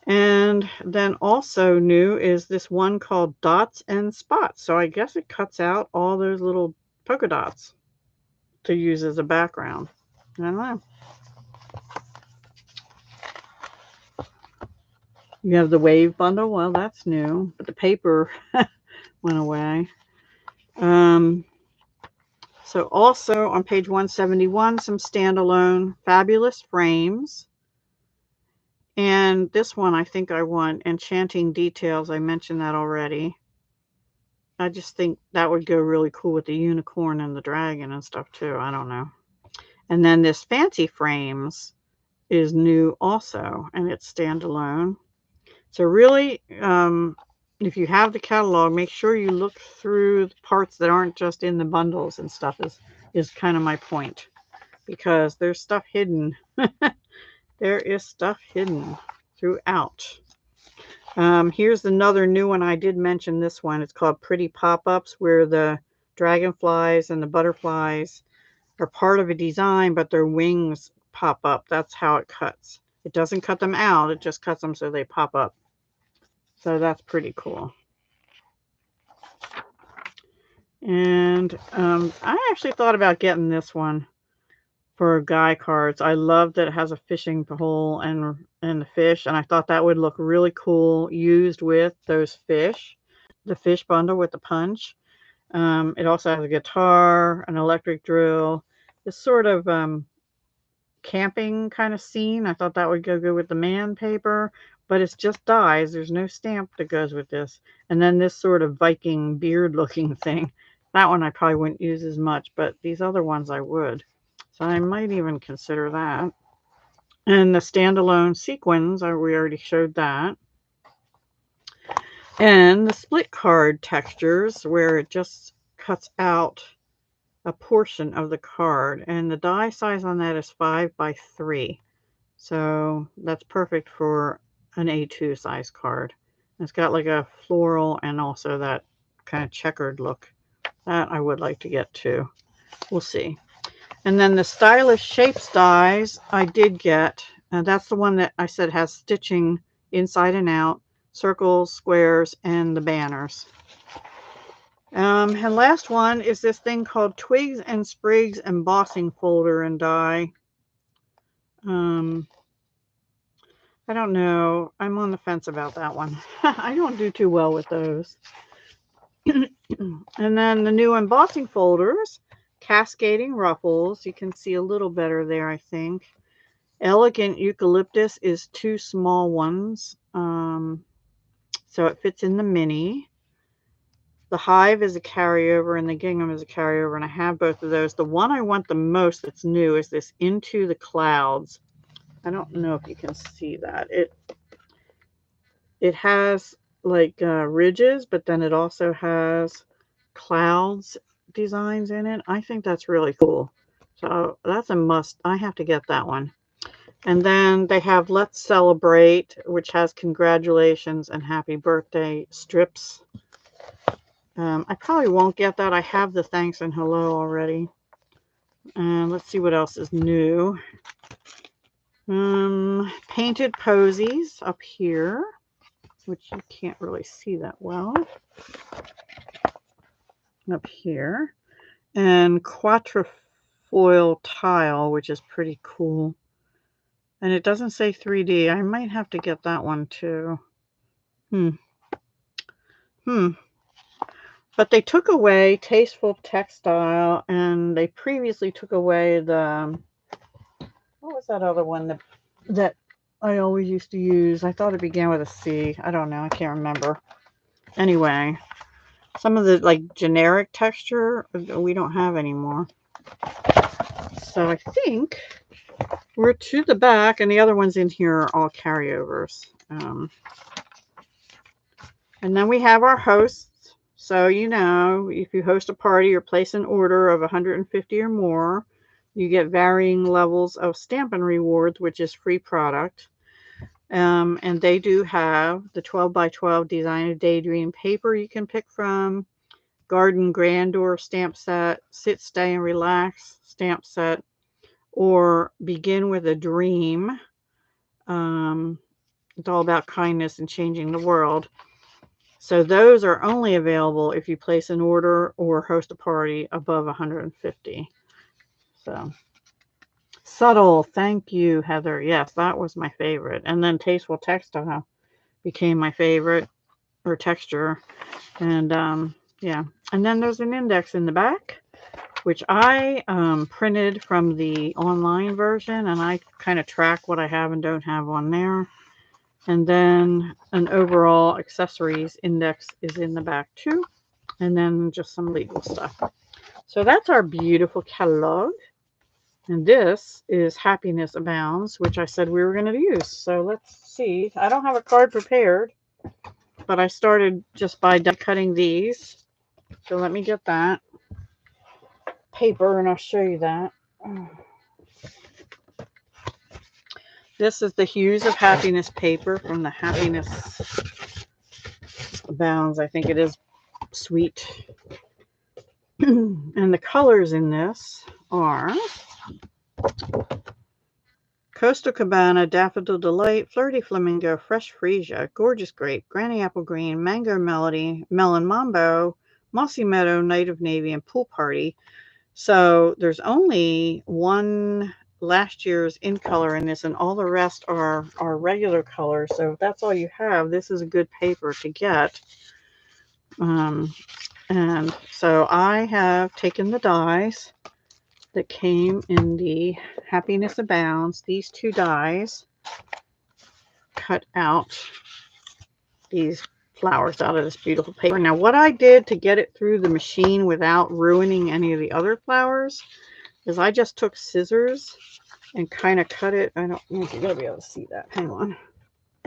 And then also new is this one called Dots and Spots. So I guess it cuts out all those little polka dots to use as a background. I don't know. You have the Wave bundle. Well, that's new, but the paper went away. So also on page 171, some standalone fabulous frames. And this one, I think I want Enchanting Details. I mentioned that already. I just think that would go really cool with the unicorn and the dragon and stuff too. I don't know. And then this Fancy Frames is new also, and it's standalone. So really, if you have the catalog, make sure you look through the parts that aren't just in the bundles and stuff is kind of my point. Because there's stuff hidden. There is stuff hidden throughout. Here's another new one. I did mention this one. It's called Pretty Pop-Ups, where the dragonflies and the butterflies are part of a design, but their wings pop up. That's how it cuts. It doesn't cut them out. It just cuts them so they pop up. So that's pretty cool. And I actually thought about getting this one for guy cards. I love that it has a fishing pole and the fish, and I thought that would look really cool used with those fish. The fish bundle with the punch. It also has a guitar, an electric drill, this sort of camping kind of scene. I thought that would go good with the man paper, but it's just dies. There's no stamp that goes with this. And then this sort of Viking beard looking thing. That one I probably wouldn't use as much, but these other ones I would. So I might even consider that. And the standalone sequins, we already showed that. And the split card textures, where it just cuts out a portion of the card, and the die size on that is 5 by 3. So that's perfect for an A2 size card. It's got like a floral and also that kind of checkered look. That I would like to get too. We'll see. And then the Stylish Shapes dies I did get. And that's the one that I said has stitching inside and out, circles, squares, and the banners. And last one is this thing called Twigs and Sprigs Embossing Folder and Die. I don't know. I'm on the fence about that one. I don't do too well with those. And then the new embossing folders, Cascading Ruffles. You can see a little better there, I think. Elegant Eucalyptus is 2 small ones. So it fits in the mini. The Hive is a carryover and the Gingham is a carryover, and I have both of those. The one I want the most that's new is this Into the Clouds. I don't know if you can see that. It has like ridges, but then it also has clouds designs in it. I think that's really cool. So that's a must. I have to get that one. And then they have Let's Celebrate, which has congratulations and happy birthday strips. I probably won't get that. I have the thanks and hello already. And let's see what else is new. Painted posies up here, which you can't really see that well. Up here. And quatrefoil tile, which is pretty cool. And it doesn't say 3D. I might have to get that one too. But they took away Tasteful Textile, and they previously took away the, what was that other one that I always used to use? I thought it began with a C. I don't know. I can't remember. Anyway, some of the like generic texture we don't have anymore. So I think we're to the back, and the other ones in here are all carryovers. And then we have our hosts. So, you know, if you host a party or place an order of 150 or more, you get varying levels of Stampin' Rewards, which is free product. And they do have the 12 by 12 Designer Daydream paper you can pick from, Garden Grandeur stamp set, Sit, Stay, and Relax stamp set, or Begin with a Dream. It's all about kindness and changing the world. So those are only available if you place an order or host a party above 150. So Subtle, thank you, Heather. Yes, that was my favorite. And then Tasteful Textile became my favorite, or texture. And yeah, and then there's an index in the back, which I printed from the online version, and I kind of track what I have and don't have on there. And then an overall accessories index is in the back too. And then just some legal stuff. So that's our beautiful catalog. And this is Happiness Abounds, which I said we were going to use. So let's see. I don't have a card prepared, but I started just by die cutting these. So let me get that paper and I'll show you that. This is the Hues of Happiness paper from the Happiness Abounds. I think it is sweet. And the colors in this are Coastal Cabana, Daffodil Delight, Flirty Flamingo, Fresh Freesia, Gorgeous Grape, Granny Apple Green, Mango Melody, Melon Mambo, Mossy Meadow, Night of Navy, and Pool Party. So there's only one last year's in color in this, and all the rest are regular colors. So if that's all you have, this is a good paper to get. And so I have taken the dies that came in the Happiness Abounds, these 2 dies, cut out these flowers out of this beautiful paper. Now what I did to get it through the machine without ruining any of the other flowers is I just took scissors and kind of cut it. I don't know if you're going to be able to see that. Hang on.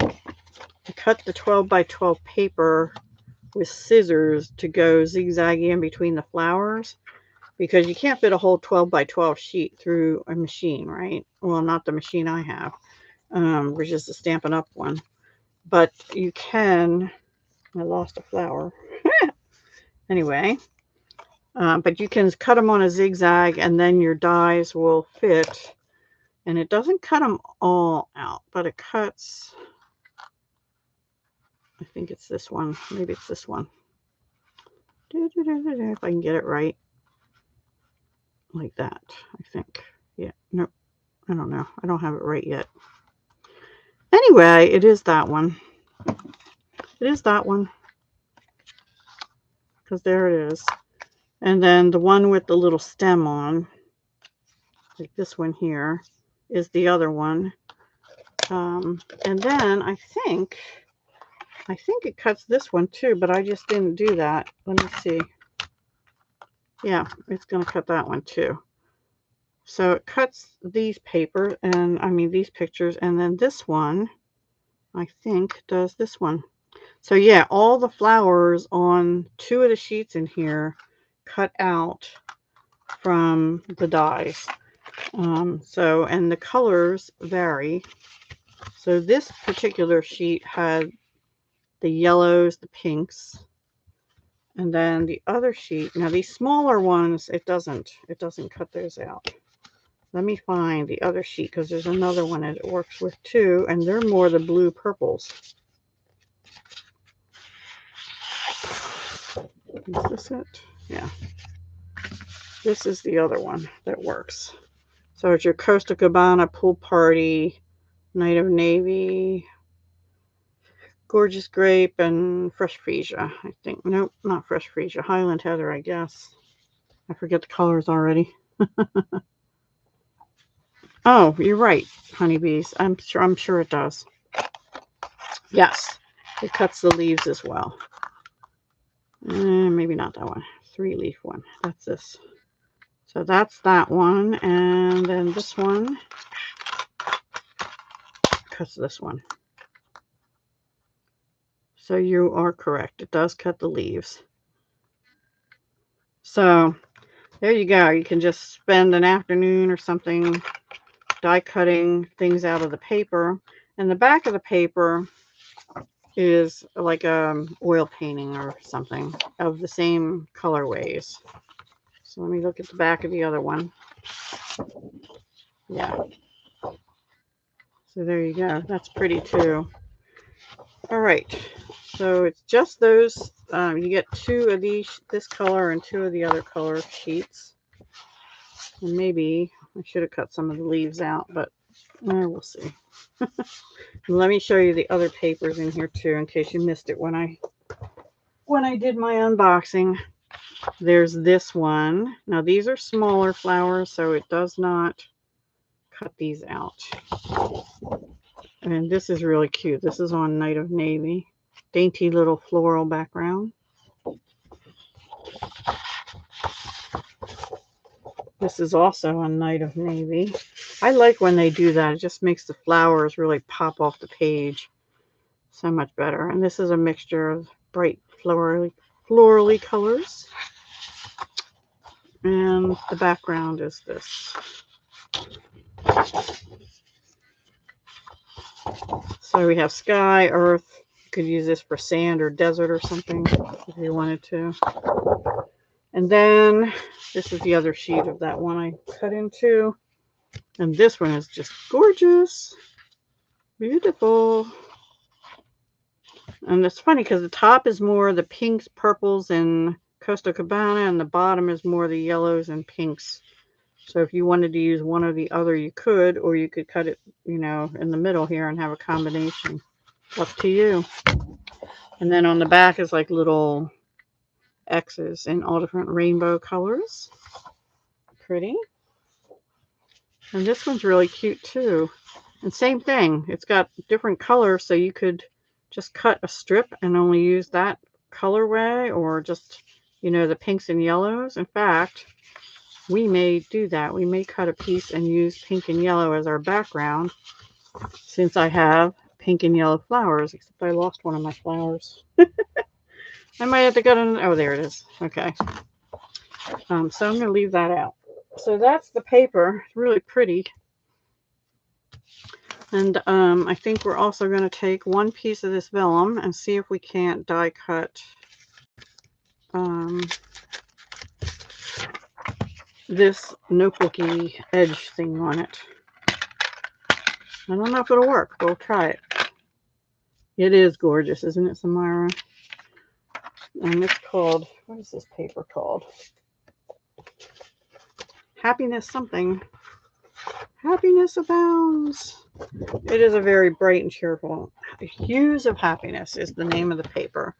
I cut the 12 by 12 paper with scissors to go zigzaggy in between the flowers, because you can't fit a whole 12 by 12 sheet through a machine, right? Well, not the machine I have, which is the Stampin' Up! One. But you can, I lost a flower. Anyway, but you can cut them on a zigzag and then your dies will fit. And it doesn't cut them all out, but it cuts, I think it's this one. Maybe it's this one. If I can get it right. Like that, I think. Yeah, nope. I don't know. I don't have it right yet. Anyway, it is that one. It is that one. Because there it is. And then the one with the little stem on, like this one here, is the other one. And then I think it cuts this one too, but I just didn't do that. Let me see. Yeah, it's going to cut that one too. So it cuts these papers, and I mean these pictures, and then this one, I think, does this one. So yeah, all the flowers on 2 of the sheets in here cut out from the dies. So, and the colors vary. So this particular sheet had the yellows, the pinks, and then the other sheet, now these smaller ones, it doesn't cut those out. Let me find the other sheet, because there's another one that it works with too, and they're more the blue purples. Is this it? Yeah. This is the other one that works. So it's your Costa Cabana Pool Party, Night of Navy, Gorgeous Grape, and Fresh Freesia, I think. Nope, not Fresh Freesia. Highland Heather, I guess. I forget the colors already. Oh, you're right, honeybees. I'm sure it does. Yes, it cuts the leaves as well. Maybe not that one. 3-leaf one. That's this. So that's that one. And then this one cuts this one. So you are correct. It does cut the leaves. So there you go. You can just spend an afternoon or something die cutting things out of the paper. And the back of the paper is like a oil painting or something of the same colorways. So let me look at the back of the other one. Yeah. So there you go. That's pretty too. All right. So it's just those. You get 2 of these, this color, and 2 of the other color sheets. And maybe I should have cut some of the leaves out, but we'll see. Let me show you the other papers in here too, in case you missed it when I did my unboxing. There's this one. Now these are smaller flowers, so it does not cut these out. And this is really cute. This is on Night of Navy. Dainty little floral background. This is also on Night of Navy. I like when they do that. It just makes the flowers really pop off the page so much better. And this is a mixture of bright florally colors. And the background is this. So we have sky, earth. You could use this for sand or desert or something if you wanted to. And then this is the other sheet of that one I cut into. And this one is just gorgeous. Beautiful. And it's funny because the top is more the pinks, purples, and Costa Cabana, and the bottom is more the yellows and pinks. So if you wanted to use one or the other, you could, or you could cut it, you know, in the middle here and have a combination. Up to you. And then on the back is like little X's in all different rainbow colors. Pretty. And this one's really cute too. And same thing. It's got different colors, so you could just cut a strip and only use that colorway, or just, you know, the pinks and yellows. In fact, we may do that. We may cut a piece and use pink and yellow as our background, since I have pink and yellow flowers, except I lost one of my flowers. I might have to go to, oh, there it is. Okay. So I'm going to leave that out. So that's the paper. It's really pretty. And I think we're also going to take one piece of this vellum and see if we can't die cut this notebooky edge thing on it. I don't know if it'll work. We'll try it. It is gorgeous, isn't it, Samara? And it's called, what is this paper called? Happiness something. Happiness Abounds. It is a very bright and cheerful. Hues of Happiness is the name of the paper.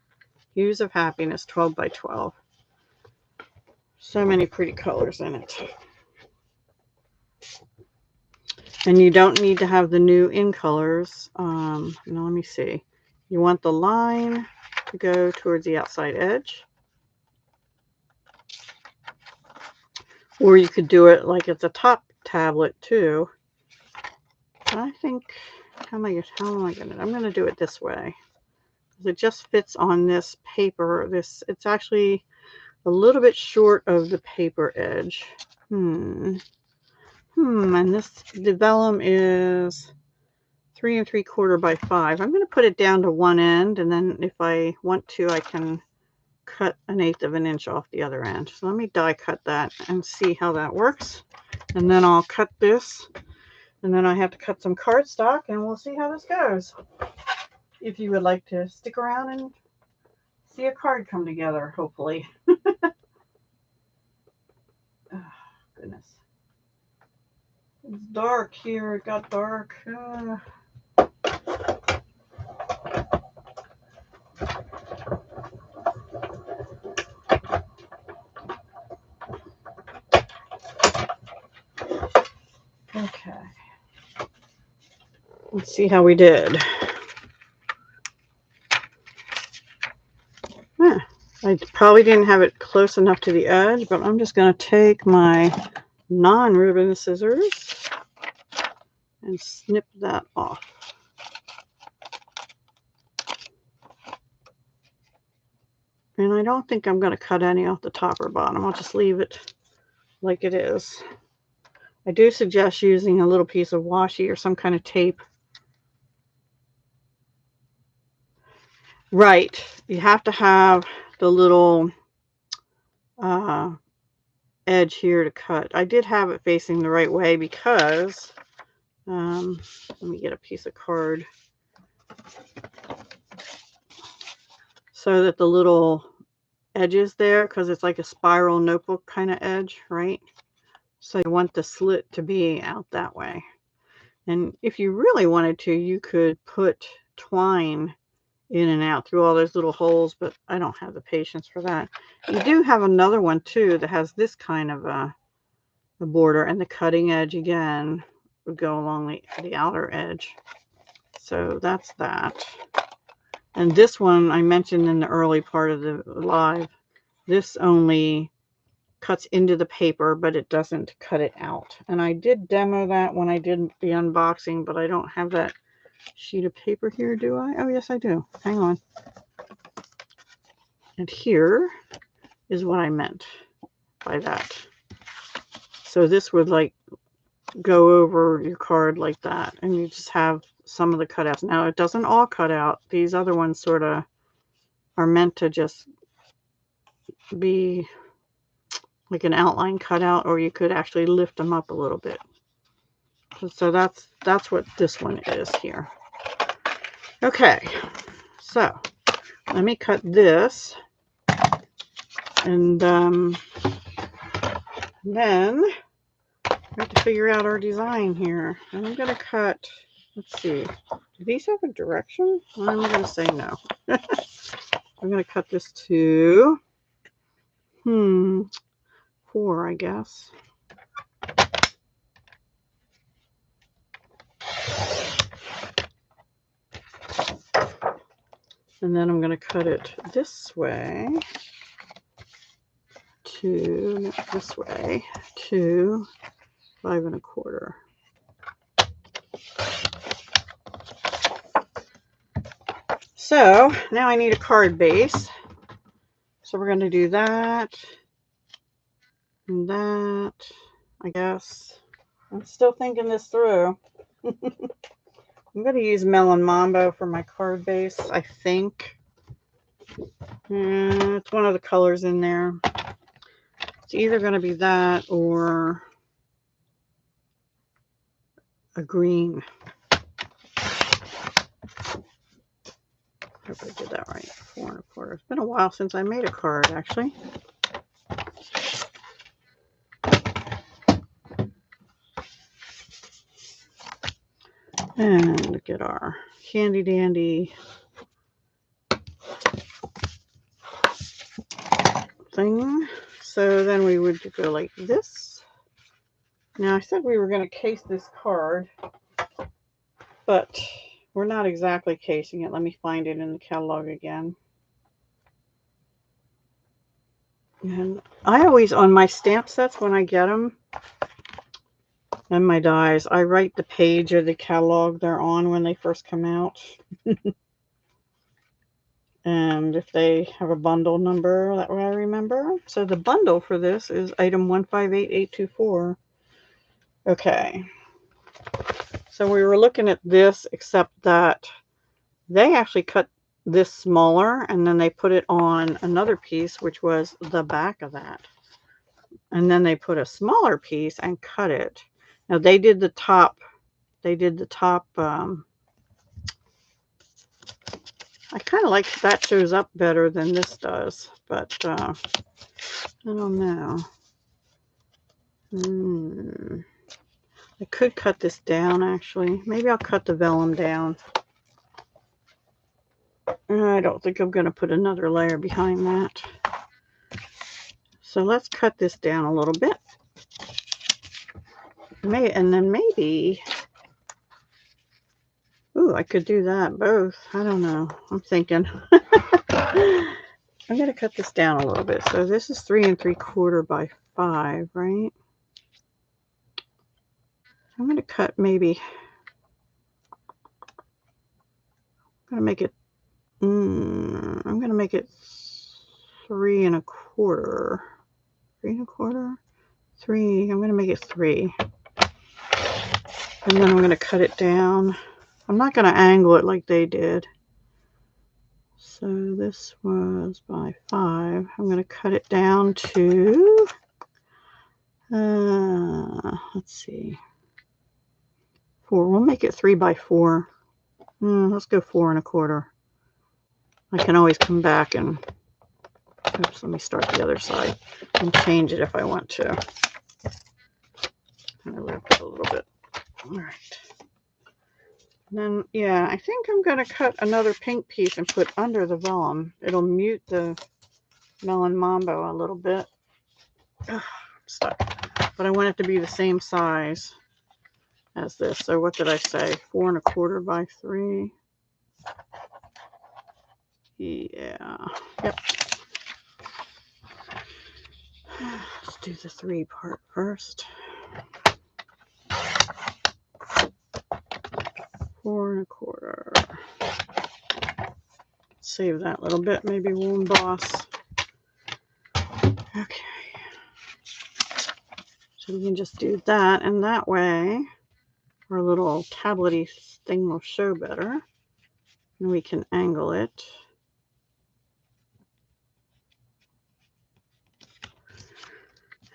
Hues of Happiness, 12 by 12. So many pretty colors in it. And you don't need to have the new in colors. Now let me see. You want the line to go towards the outside edge. Or you could do it like it's a top tablet too. I think, how am I going to, I'm going to do it this way. It just fits on this paper. It's actually a little bit short of the paper edge. And the vellum is 3 3/4 by 5. I'm going to put it down to one end, and then if I want to, I can cut 1/8 of an inch off the other end. So let me die cut that and see how that works. And then I'll cut this, and then I have to cut some cardstock, and we'll see how this goes. If you would like to stick around and see a card come together, hopefully. Oh, goodness. It's dark here. It got dark. Okay. Let's see how we did. I probably didn't have it close enough to the edge, but I'm just going to take my non-ribbon scissors and snip that off. And I don't think I'm going to cut any off the top or bottom. I'll just leave it like it is. I do suggest using a little piece of washi or some kind of tape. Right. You have to have the little edge here to cut. I did have it facing the right way because, let me get a piece of card so that the little edges there, because it's like a spiral notebook kind of edge, right? So you want the slit to be out that way. And if you really wanted to, you could put twine in and out through all those little holes, but I don't have the patience for that. You do have another one too that has this kind of a border, and the cutting edge again would go along the outer edge. So that's that. And this one I mentioned in the early part of the live. This only cuts into the paper, but it doesn't cut it out. And I did demo that when I did the unboxing, but I don't have that sheet of paper here, do I? Oh, yes, I do. Hang on. And here is what I meant by that. So this would like go over your card like that, and you just have some of the cutouts. Now, it doesn't all cut out. These other ones sort of are meant to just be like an outline cutout, or you could actually lift them up a little bit. So that's what this one is here. Okay, so let me cut this, and then we have to figure out our design here. And I'm going to cut, let's see, do these have a direction? I'm going to say no. I'm going to cut this to 4, I guess. And then I'm going to cut it this way to, this way to 5 1/4. So now I need a card base. So we're going to do that and that, I guess. I'm still thinking this through. I'm going to use Melon Mambo for my card base, I think. It's one of the colors in there. It's either going to be that or a green. Hope I did that right. 4 1/4. It's been a while since I made a card, actually. And get our handy dandy thing. So then we would go like this. Now I said we were going to case this card, but we're not exactly casing it. Let me find it in the catalog again. And I always, on my stamp sets when I get them, and my dies, I write the page of the catalog they're on when they first come out. And if they have a bundle number, that way I remember. So the bundle for this is item 158824. Okay. So we were looking at this, except that they actually cut this smaller and then they put it on another piece, which was the back of that. And then they put a smaller piece and cut it. Now they did the top. I kind of like that shows up better than this does, but I don't know. I could cut this down, actually. Maybe I'll cut the vellum down. I don't think I'm going to put another layer behind that. So let's cut this down a little bit. And then maybe... Ooh, I could do that both. I don't know. I'm thinking. I'm going to cut this down a little bit. So this is 3 3/4 by 5, right? I'm going to cut maybe... I'm going to make it... I'm going to make it 3 1/4. 3 1/4? 3. I'm going to make it 3. And then I'm going to cut it down. I'm not going to angle it like they did. So this was by 5. I'm going to cut it down to, let's see, 4. We'll make it 3 by 4. Let's go 4 1/4. I can always come back and, oops, let me start the other side and change it if I want to. I'm going to wrap it a little bit. All right. And then, yeah, I think I'm going to cut another pink piece and put under the vellum. It'll mute the Melon Mambo a little bit. Ugh, I'm stuck. But I want it to be the same size as this. So what did I say? 4 1/4 by 3. Yeah. Yep. Let's do the 3 part first. 4 1/4. Save that little bit. Maybe we'll emboss. Okay. So we can just do that, and that way our little tablety thing will show better. And we can angle it.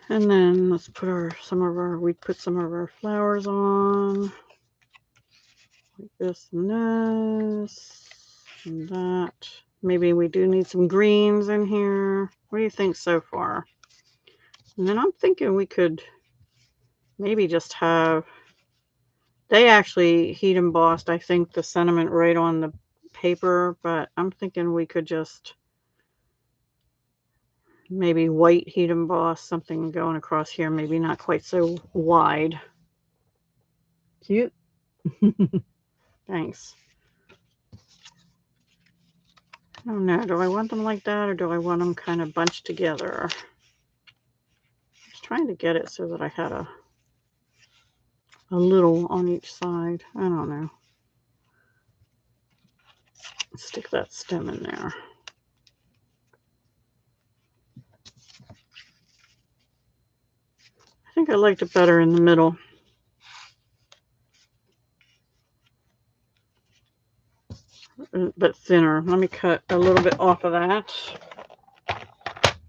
And then let's put we put some of our flowers on. Like this and this and that. Maybe we do need some greens in here. What do you think so far? And then I'm thinking we could maybe just have, they actually heat embossed, I think, the sentiment right on the paper, but I'm thinking we could just maybe white heat emboss something going across here, maybe not quite so wide. Cute. Thanks. I don't know. Do I want them like that, or do I want them kind of bunched together? I was trying to get it so that I had a little on each side. I don't know. Let's stick that stem in there. think I liked it better in the middle. But thinner. Let me cut a little bit off of that.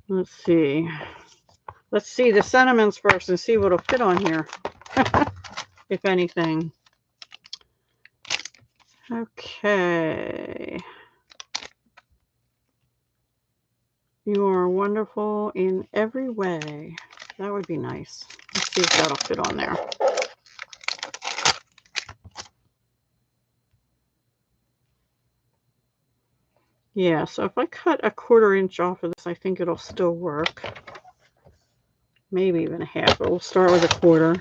Let's see. Let's see the sentiments first and see what'll fit on here, if anything. Okay. You are wonderful in every way. That would be nice. Let's see if that'll fit on there. Yeah, so if I cut a 1/4 inch off of this, I think it'll still work. Maybe even a half, but we'll start with a 1/4.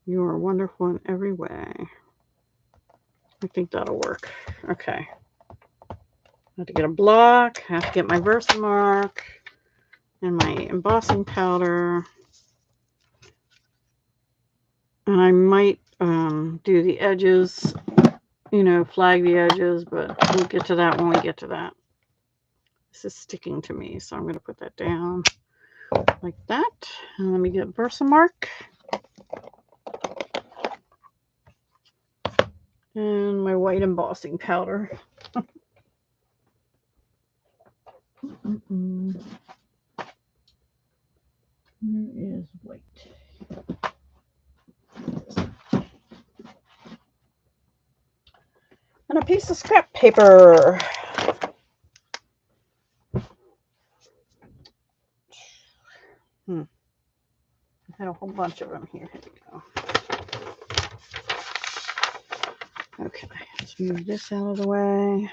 You are wonderful in every way. I think that'll work. Okay. I have to get a block. I have to get my Versamark and my embossing powder. And I might do the edges, you know, flag the edges, but we'll get to that when we get to that. This is sticking to me, so I'm going to put that down like that. And let me get Versamark. And my white embossing powder. Where is white? And a piece of scrap paper. I had a whole bunch of them here. Here we go. Okay, let's move this out of the way.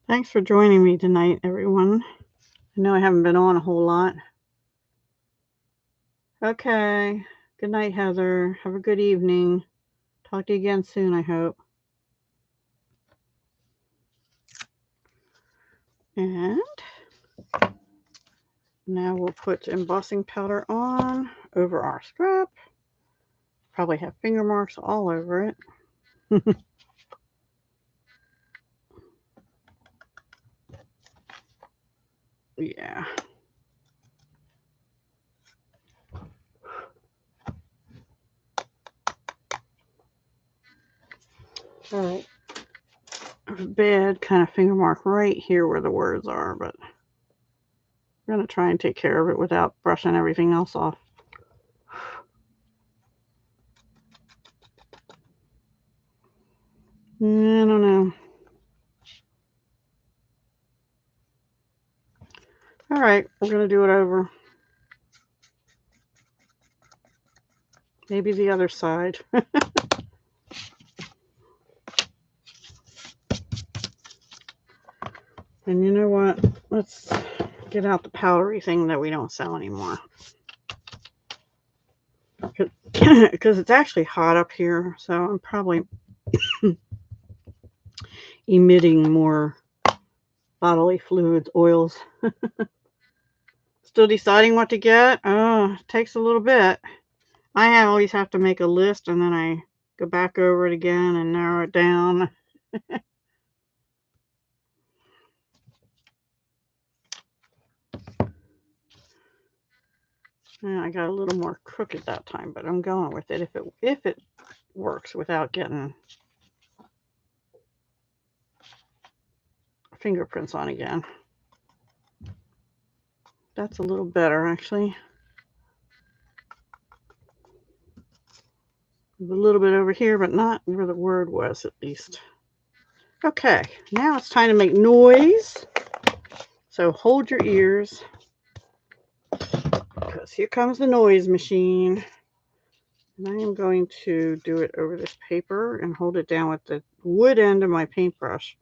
Thanks for joining me tonight, everyone. I know I haven't been on a whole lot. Okay. Good night, Heather. Have a good evening. Talk to you again soon, I hope. And now we'll put embossing powder on over our scrap. Probably have finger marks all over it. Yeah. All right. A bad kind of finger mark right here where the words are, but we're going to try and take care of it without brushing everything else off. I don't know. All right, we're going to do it over. Maybe the other side. And you know what? Let's get out the powdery thing that we don't sell anymore. Because it's actually hot up here, so I'm probably emitting more bodily fluids, oils. Still deciding what to get? Oh, it takes a little bit. I always have to make a list and then I go back over it again and narrow it down. I got a little more crooked that time, but I'm going with it if it works without getting fingerprints on again. That's a little better, actually. A little bit over here, but not where the word was, at least. Okay, now it's time to make noise. So hold your ears, because here comes the noise machine. And I am going to do it over this paper and hold it down with the wood end of my paintbrush.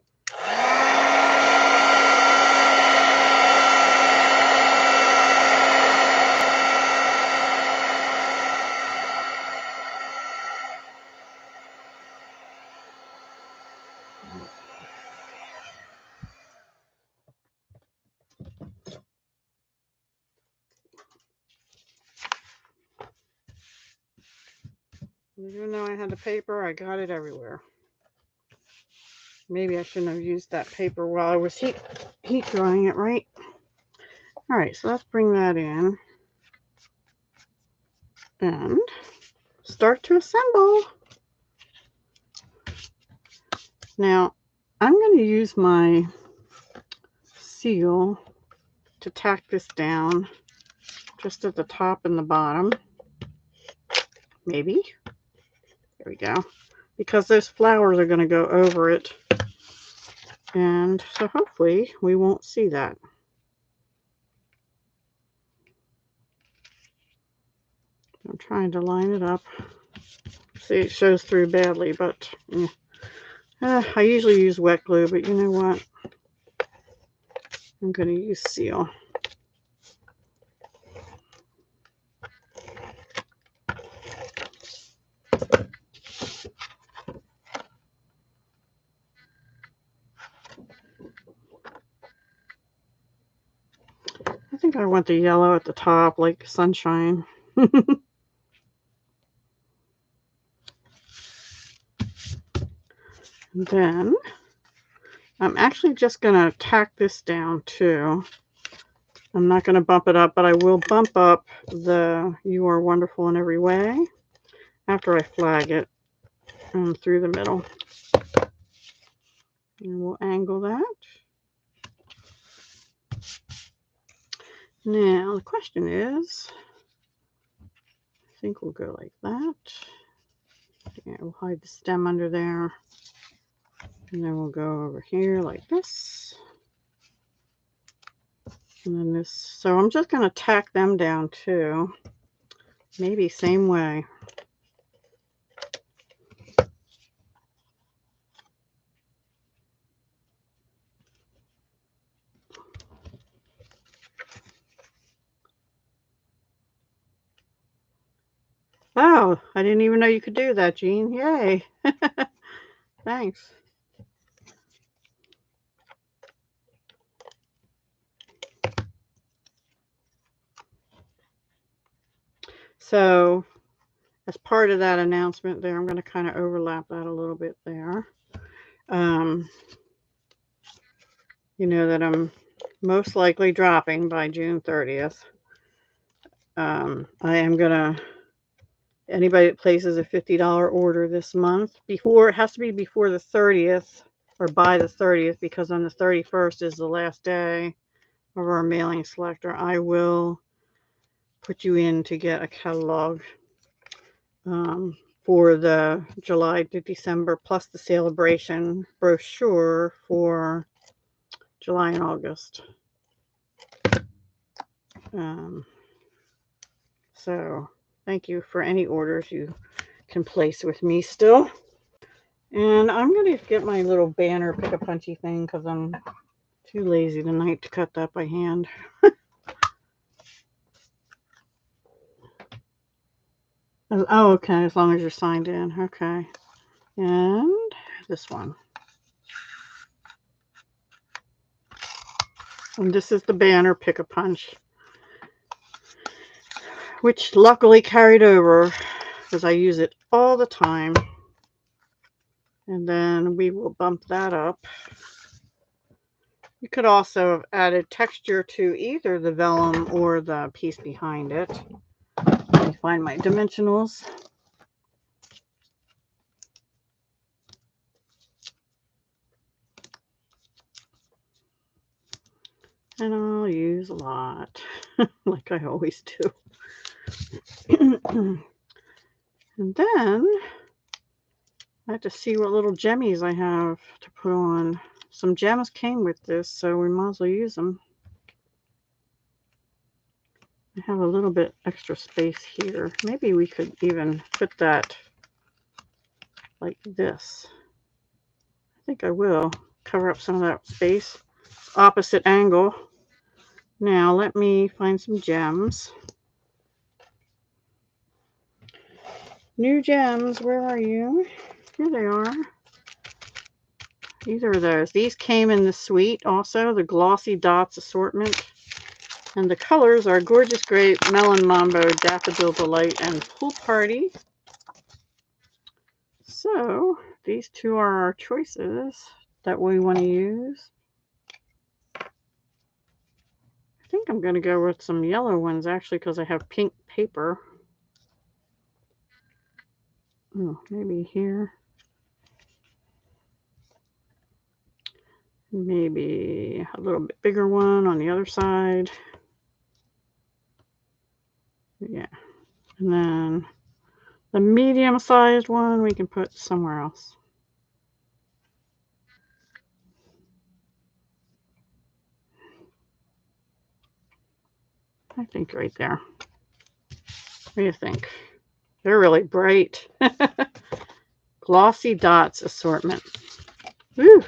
Even though I had the paper, I got it everywhere. Maybe I shouldn't have used that paper while I was heat drying it, right? All right, so let's bring that in and start to assemble. Now, I'm going to use my seal to tack this down just at the top and the bottom. Maybe. There we go. Because those flowers are going to go over it. And so hopefully we won't see that. I'm trying to line it up. See, it shows through badly, but yeah. I usually use wet glue, but you know what? I'm going to use seal. I think I want the yellow at the top, like sunshine. And then I'm actually just going to tack this down too. I'm not going to bump it up, but I will bump up the "You Are Wonderful in Every Way" after I flag it through the middle. And we'll angle that. Now the question is, I think we'll go like that. Yeah, we'll hide the stem under there. And then we'll go over here like this. And then this. So I'm just going to tack them down too. Maybe same way. Oh, I didn't even know you could do that, Jean. Yay. Thanks. So as part of that announcement there, I'm going to kind of overlap that a little bit there. You know that I'm most likely dropping by June 30th. I am going to, anybody that places a $50 order this month, it has to be before the 30th or by the 30th, because on the 31st is the last day of our mailing selector. I will put you in to get a catalog for the July to December, plus the celebration brochure for July and August. So thank you for any orders you can place with me still. And I'm going to get my little banner pick-a-punchy thing because I'm too lazy tonight to cut that by hand. Oh, okay, as long as you're signed in. Okay. And this one. And this is the banner pick-a-punch, which luckily carried over because I use it all the time. And then we will bump that up. You could also have added texture to either the vellum or the piece behind it. Let me find my dimensionals. And I'll use a lot, like I always do. And then I have to see what little gemmies I have to put on. Some gems came with this, so we might as well use them. I have a little bit extra space here. Maybe we could even put that like this. I think I will cover up some of that space. Opposite angle. Now let me find some gems. New gems, where are you? Here they are. These are those. These came in the suite also, the Glossy Dots assortment. And the colors are Gorgeous Grape, Melon Mambo, Daffodil Delight, and Pool Party. So these two are our choices that we want to use. I think I'm going to go with some yellow ones actually because I have pink paper. Oh, maybe here. Maybe a little bit bigger one on the other side. Yeah. And then the medium-sized one we can put somewhere else. I think right there. What do you think? They're really bright. Glossy Dots assortment. Woo!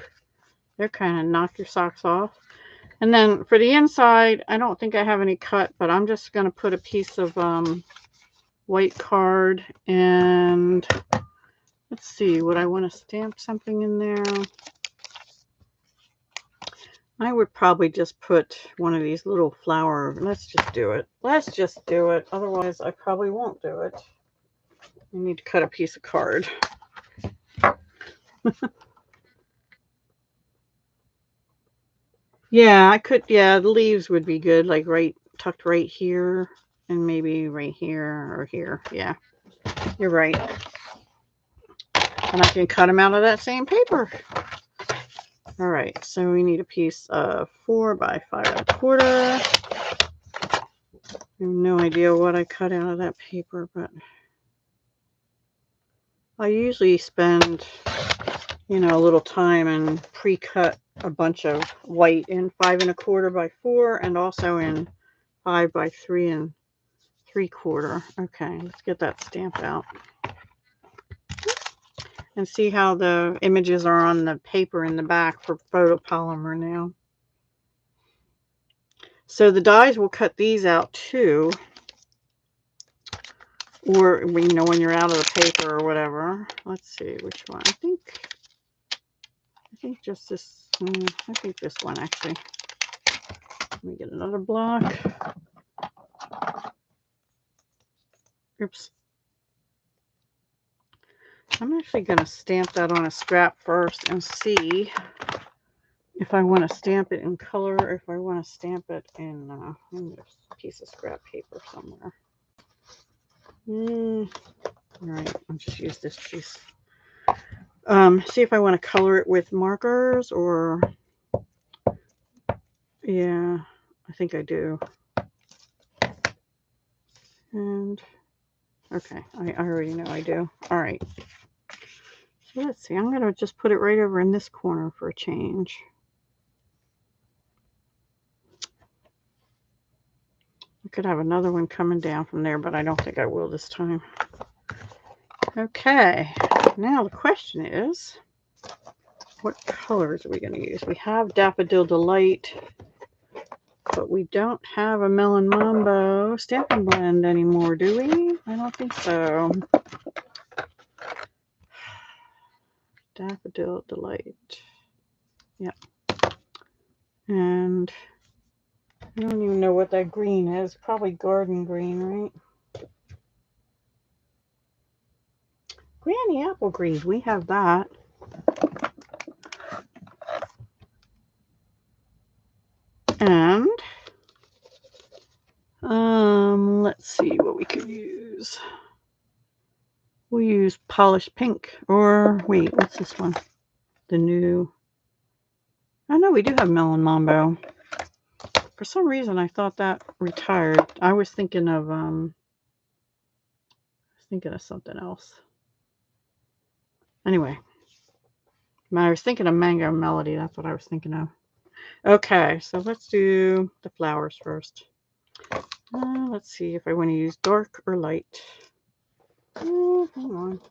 They're kind of knock your socks off. And then for the inside, I don't think I have any cut, but I'm just going to put a piece of white card. And let's see, would I want to stamp something in there? I would probably just put one of these little flower. Let's just do it. Let's just do it. Otherwise, I probably won't do it. I need to cut a piece of card. Yeah, I could. Yeah, the leaves would be good, like tucked right here, and maybe right here or here. Yeah, you're right. And I can cut them out of that same paper. All right, so we need a piece of 4 by 5 1/4. I have no idea what I cut out of that paper, but I usually spend, a little time and pre-cut a bunch of white in 5 1/4 by 4 and also in 5 by 3 3/4. Okay, let's get that stamped out. And see how the images are on the paper in the back for photopolymer now. So the dies will cut these out too. Or, when you're out of the paper or whatever. Let's see which one. I think just this. I think this one actually. Let me get another block. Oops. I'm actually going to stamp that on a scrap first and see if I want to stamp it in color or if I want to stamp it in there's a piece of scrap paper somewhere. All right, I'll just use this piece. See if I want to color it with markers or... Yeah, I think I do. And okay, I already know I do. All right. So let's see. I'm going to just put it right over in this corner for a change. I could have another one coming down from there, but I don't think I will this time. Okay. Now the question is, what colors are we going to use? We have Daffodil Delight, but we don't have a Melon Mambo Stampin' Blend anymore, do we? I don't think so. Daffodil Delight. Yep. And I don't even know what that green is. Probably garden green, right? Granny Apple Green. We have that. And let's see what we could use. We'll use Polished Pink. Or wait, what's this one? The new... I know we do have Melon Mambo. For some reason I thought that retired. I was thinking of something else. Anyway, I was thinking of Mango Melody. That's what I was thinking of. Okay, so let's do the flowers first. Let's see if I want to use dark or light. Oh, hold on.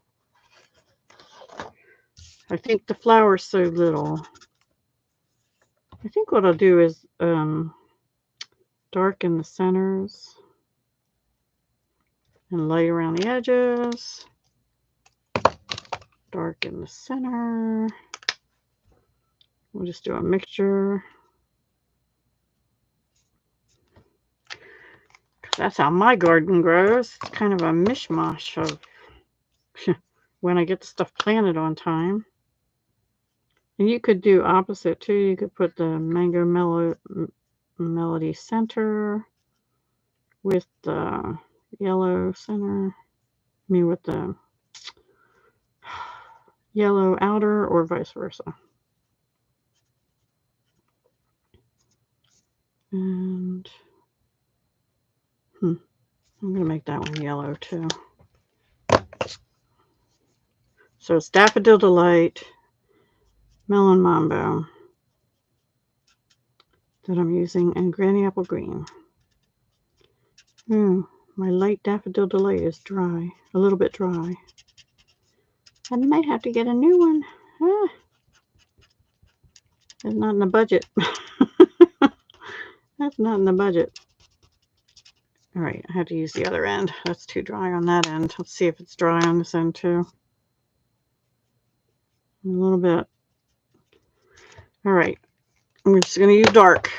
I think the flower's so little. I think what I'll do is darken the centers and light around the edges. Darken the center. We'll just do a mixture. That's how my garden grows. It's kind of a mishmash of when I get the stuff planted on time. And you could do opposite too. You could put the Mango Melody center with the yellow center. I mean with the yellow outer, or vice versa. And I'm going to make that one yellow too. So it's Daffodil Delight, Melon Mambo that I'm using, and Granny Apple Green. My light Daffodil Delight is dry, a little bit dry. I might have to get a new one. That's not in the budget. That's not in the budget. All right, I have to use the other end. That's too dry on that end. Let's see if it's dry on this end too. A little bit. All right, I'm just going to use dark.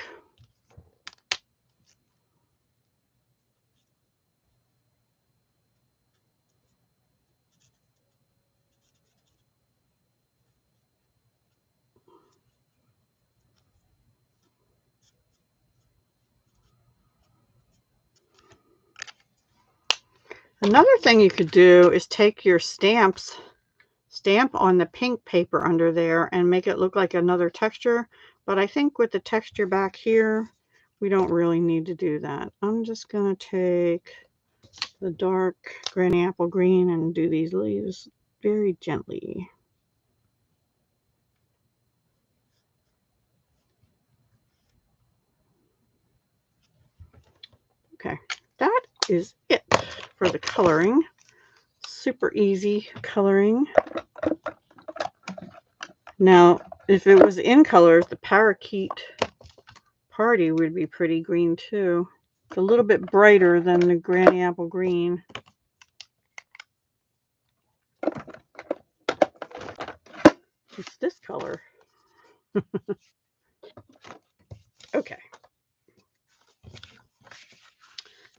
Another thing you could do is take your stamp on the pink paper under there and make it look like another texture. But I think with the texture back here, we don't really need to do that. I'm just going to take the dark Granny Apple Green and do these leaves very gently. Okay, that is it for the coloring. Super easy coloring. Now, if it was in colors, the Parakeet Party would be pretty green too. It's a little bit brighter than the Granny Apple Green. It's this color. Okay.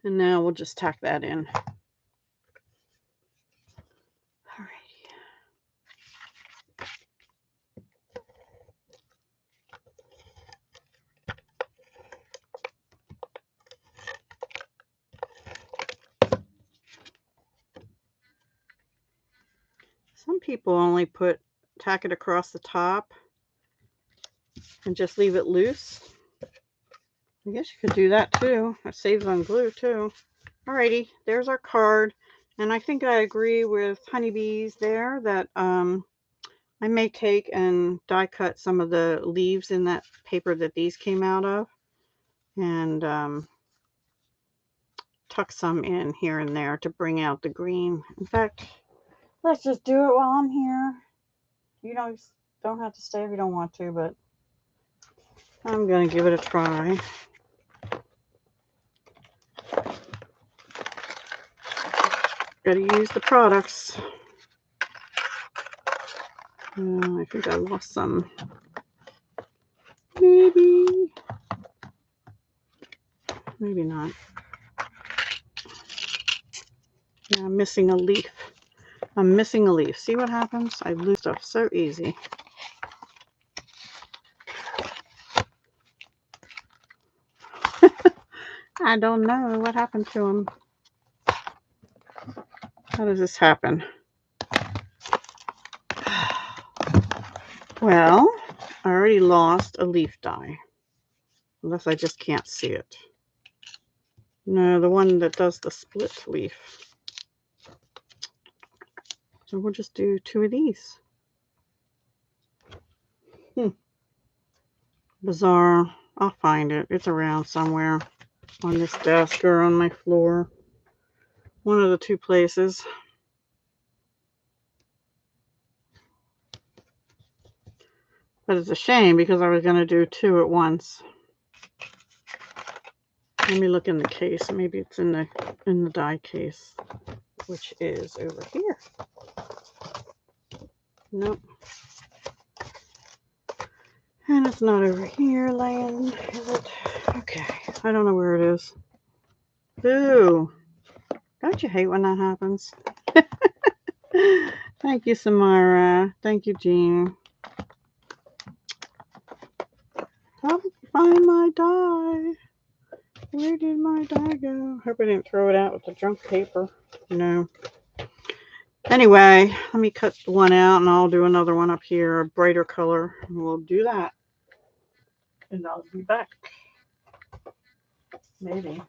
And now we'll just tack that in. Alrighty. Some people only tack it across the top and just leave it loose. I guess you could do that too. It saves on glue too. Alrighty, there's our card. And I think I agree with Honeybees there that I may take and die cut some of the leaves in that paper that these came out of, and tuck some in here and there to bring out the green. In fact, let's just do it while I'm here. You don't have to stay if you don't want to, but I'm going to give it a try. Got to use the products. I think I lost some. Maybe not. Yeah, I'm missing a leaf. I'm missing a leaf. See what happens? I lose stuff so easy. I don't know what happened to him. How does this happen? Well, I already lost a leaf die. Unless I just can't see it. No, the one that does the split leaf. So we'll just do 2 of these. Bizarre. I'll find it. It's around somewhere on this desk or on my floor. One of the 2 places. But it's a shame because I was going to do 2 at once. Let me look in the case. Maybe it's in the die case, which is over here. Nope. And it's not over here laying, is it? Okay. I don't know where it is. Ooh. Don't you hate when that happens? Thank you, Samara. Thank you, Jean. How did you find my die? Where did my die go? Hope I didn't throw it out with the junk paper. No. Anyway, let me cut one out and I'll do another one up here, a brighter color. And we'll do that. And I'll be back. Maybe.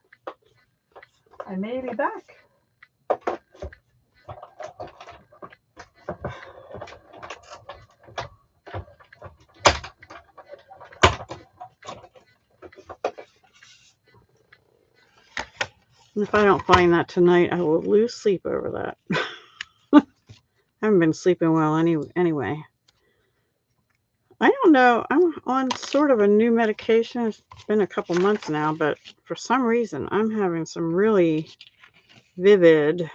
I may be back. And if I don't find that tonight, I will lose sleep over that. I haven't been sleeping well anyway. I don't know. I'm on sort of a new medication. It's been a couple months now, but for some reason, I'm having some really vivid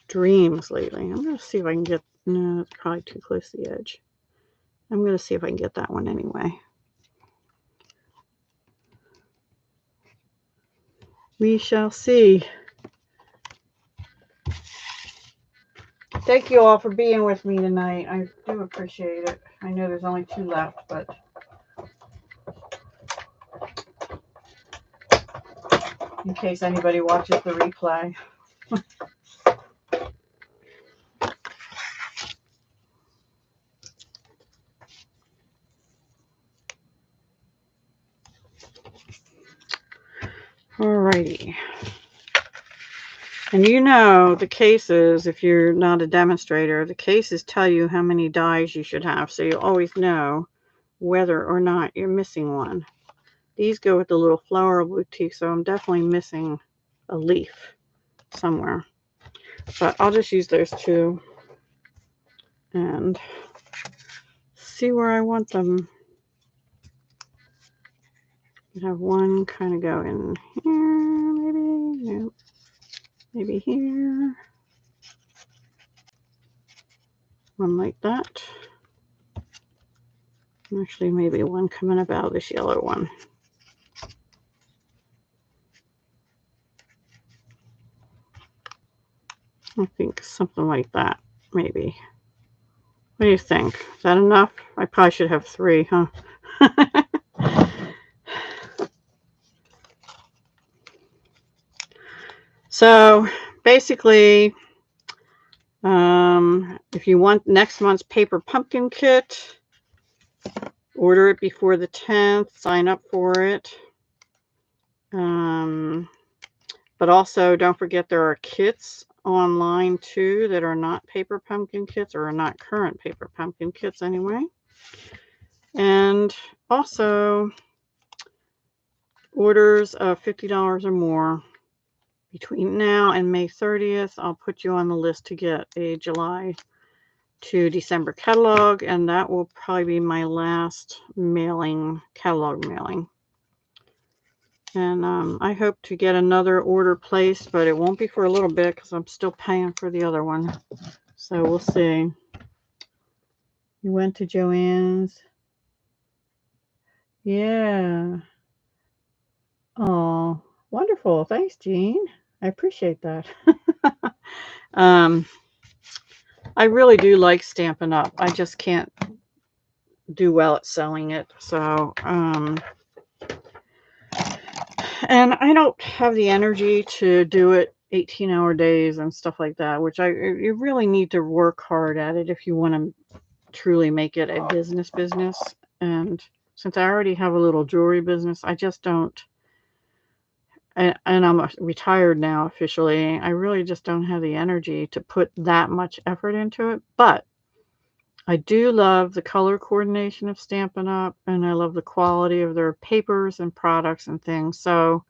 dreams lately. I'm going to see if I can get... No, it's probably too close to the edge. I'm going to see if I can get that one anyway. We shall see. Thank you all for being with me tonight. I do appreciate it. I know there's only 2 left, but in case anybody watches the replay. Alrighty. And you know the cases, if you're not a demonstrator, the cases tell you how many dies you should have, so you always know whether or not you're missing one. These go with the little floral boutique, so I'm definitely missing a leaf somewhere. But I'll just use those 2 and see where I want them. I have one kind of go in here, maybe. No. Maybe here. One like that. Actually, maybe one coming up out of this yellow one. I think something like that, maybe. What do you think? Is that enough? I probably should have 3, huh? So, basically, if you want next month's paper pumpkin kit, order it before the 10th. Sign up for it. But also, don't forget there are kits online too that are not paper pumpkin kits, or are not current paper pumpkin kits anyway. And also, orders of $50 or more between now and May 30th, I'll put you on the list to get a July to December catalog, and that will probably be my last catalog mailing. And I hope to get another order placed, but it won't be for a little bit because I'm still paying for the other one. So we'll see. You went to Joann's? Yeah. Oh, wonderful. Thanks, Jean. I appreciate that. I really do like Stampin' Up. I just can't do well at selling it. So, and I don't have the energy to do it 18-hour days and stuff like that, which you really need to work hard at it if you want to truly make it a business. And since I already have a little jewelry business, I just don't. And I'm retired now officially. I really just don't have the energy to put that much effort into it. But I do love the color coordination of Stampin' Up, and I love the quality of their papers and products and things. So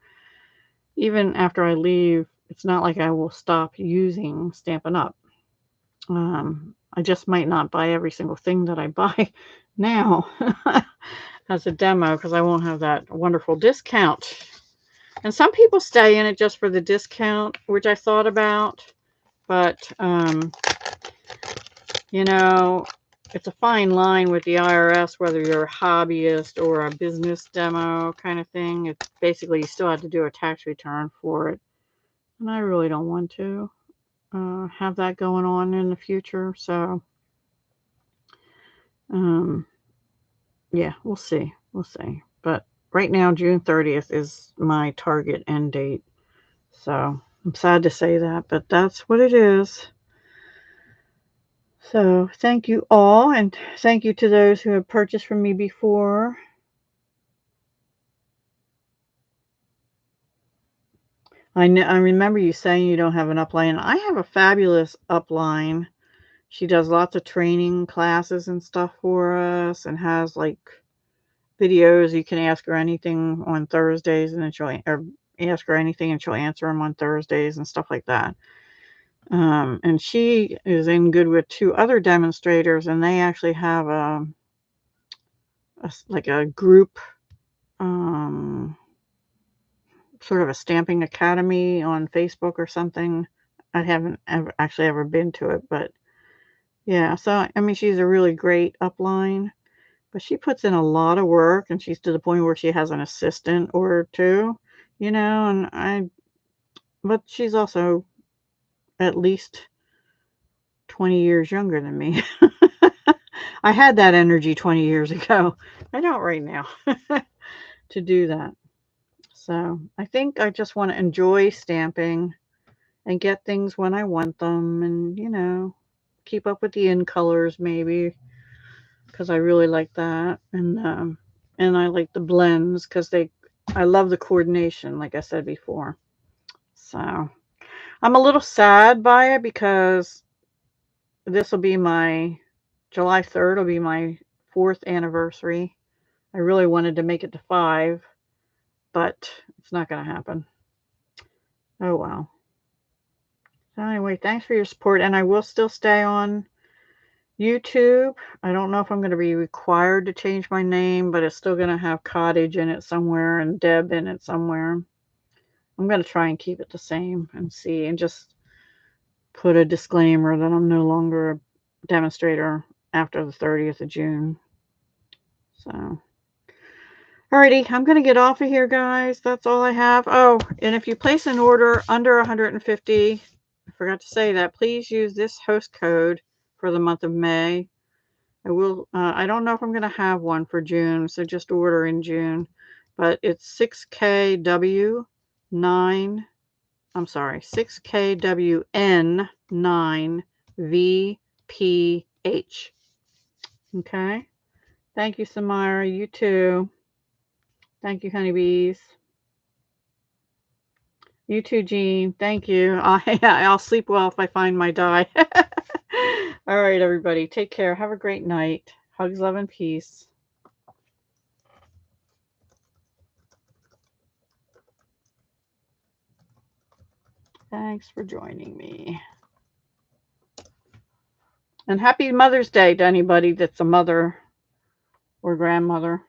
even after I leave, it's not like I will stop using Stampin' Up. I just might not buy every single thing that I buy now as a demo because I won't have that wonderful discount. And some people stay in it just for the discount, which I thought about. But, you know, it's a fine line with the IRS, whether you're a hobbyist or a business demo kind of thing. It's basically, you still have to do a tax return for it. And I really don't want to. have that going on in the future. So, yeah, we'll see. We'll see. But right now, June 30th is my target end date. So I'm sad to say that, but that's what it is. So thank you all, and thank you to those who have purchased from me before. I remember you saying you don't have an upline. I have a fabulous upline. She does lots of training classes and stuff for us, and has like videos. You can ask her anything on Thursdays, and then or ask her anything, and she'll answer them on Thursdays and stuff like that. And she is in good with 2 other demonstrators, and they actually have like a group, sort of a stamping academy on Facebook or something. I haven't ever been to it, but yeah. So I mean, she's a really great upline, but she puts in a lot of work, and she's to the point where she has an assistant or 2, but she's also at least 20 years younger than me. I had that energy 20 years ago. I don't right now to do that. So I think I just want to enjoy stamping and get things when I want them, and keep up with the in colors maybe, because I really like that. And I like the blends because I love the coordination, like I said before. So I'm a little sad by it because this will be July 3rd will be my 4th anniversary. I really wanted to make it to 5, but it's not going to happen. Oh, well. So anyway, thanks for your support, and I will still stay on YouTube. I don't know if I'm going to be required to change my name, but it's still going to have Cottage in it somewhere and Deb in it somewhere. I'm going to try and keep it the same and see, and just put a disclaimer that I'm no longer a demonstrator after the 30th of June. So, alrighty, I'm going to get off of here, guys. That's all I have. Oh, and if you place an order under 150, I forgot to say that, please use this host code for the month of May. I will. I don't know if I'm going to have one for June, so just order in June. But it's 6KW9. I'm sorry, 6KWN9VPH. Okay. Thank you, Samira. You too. Thank you, honeybees. You too, Jean. Thank you. I'll sleep well if I find my die. All right, everybody. Take care. Have a great night. Hugs, love, and peace. Thanks for joining me. And happy Mother's Day to anybody that's a mother or grandmother.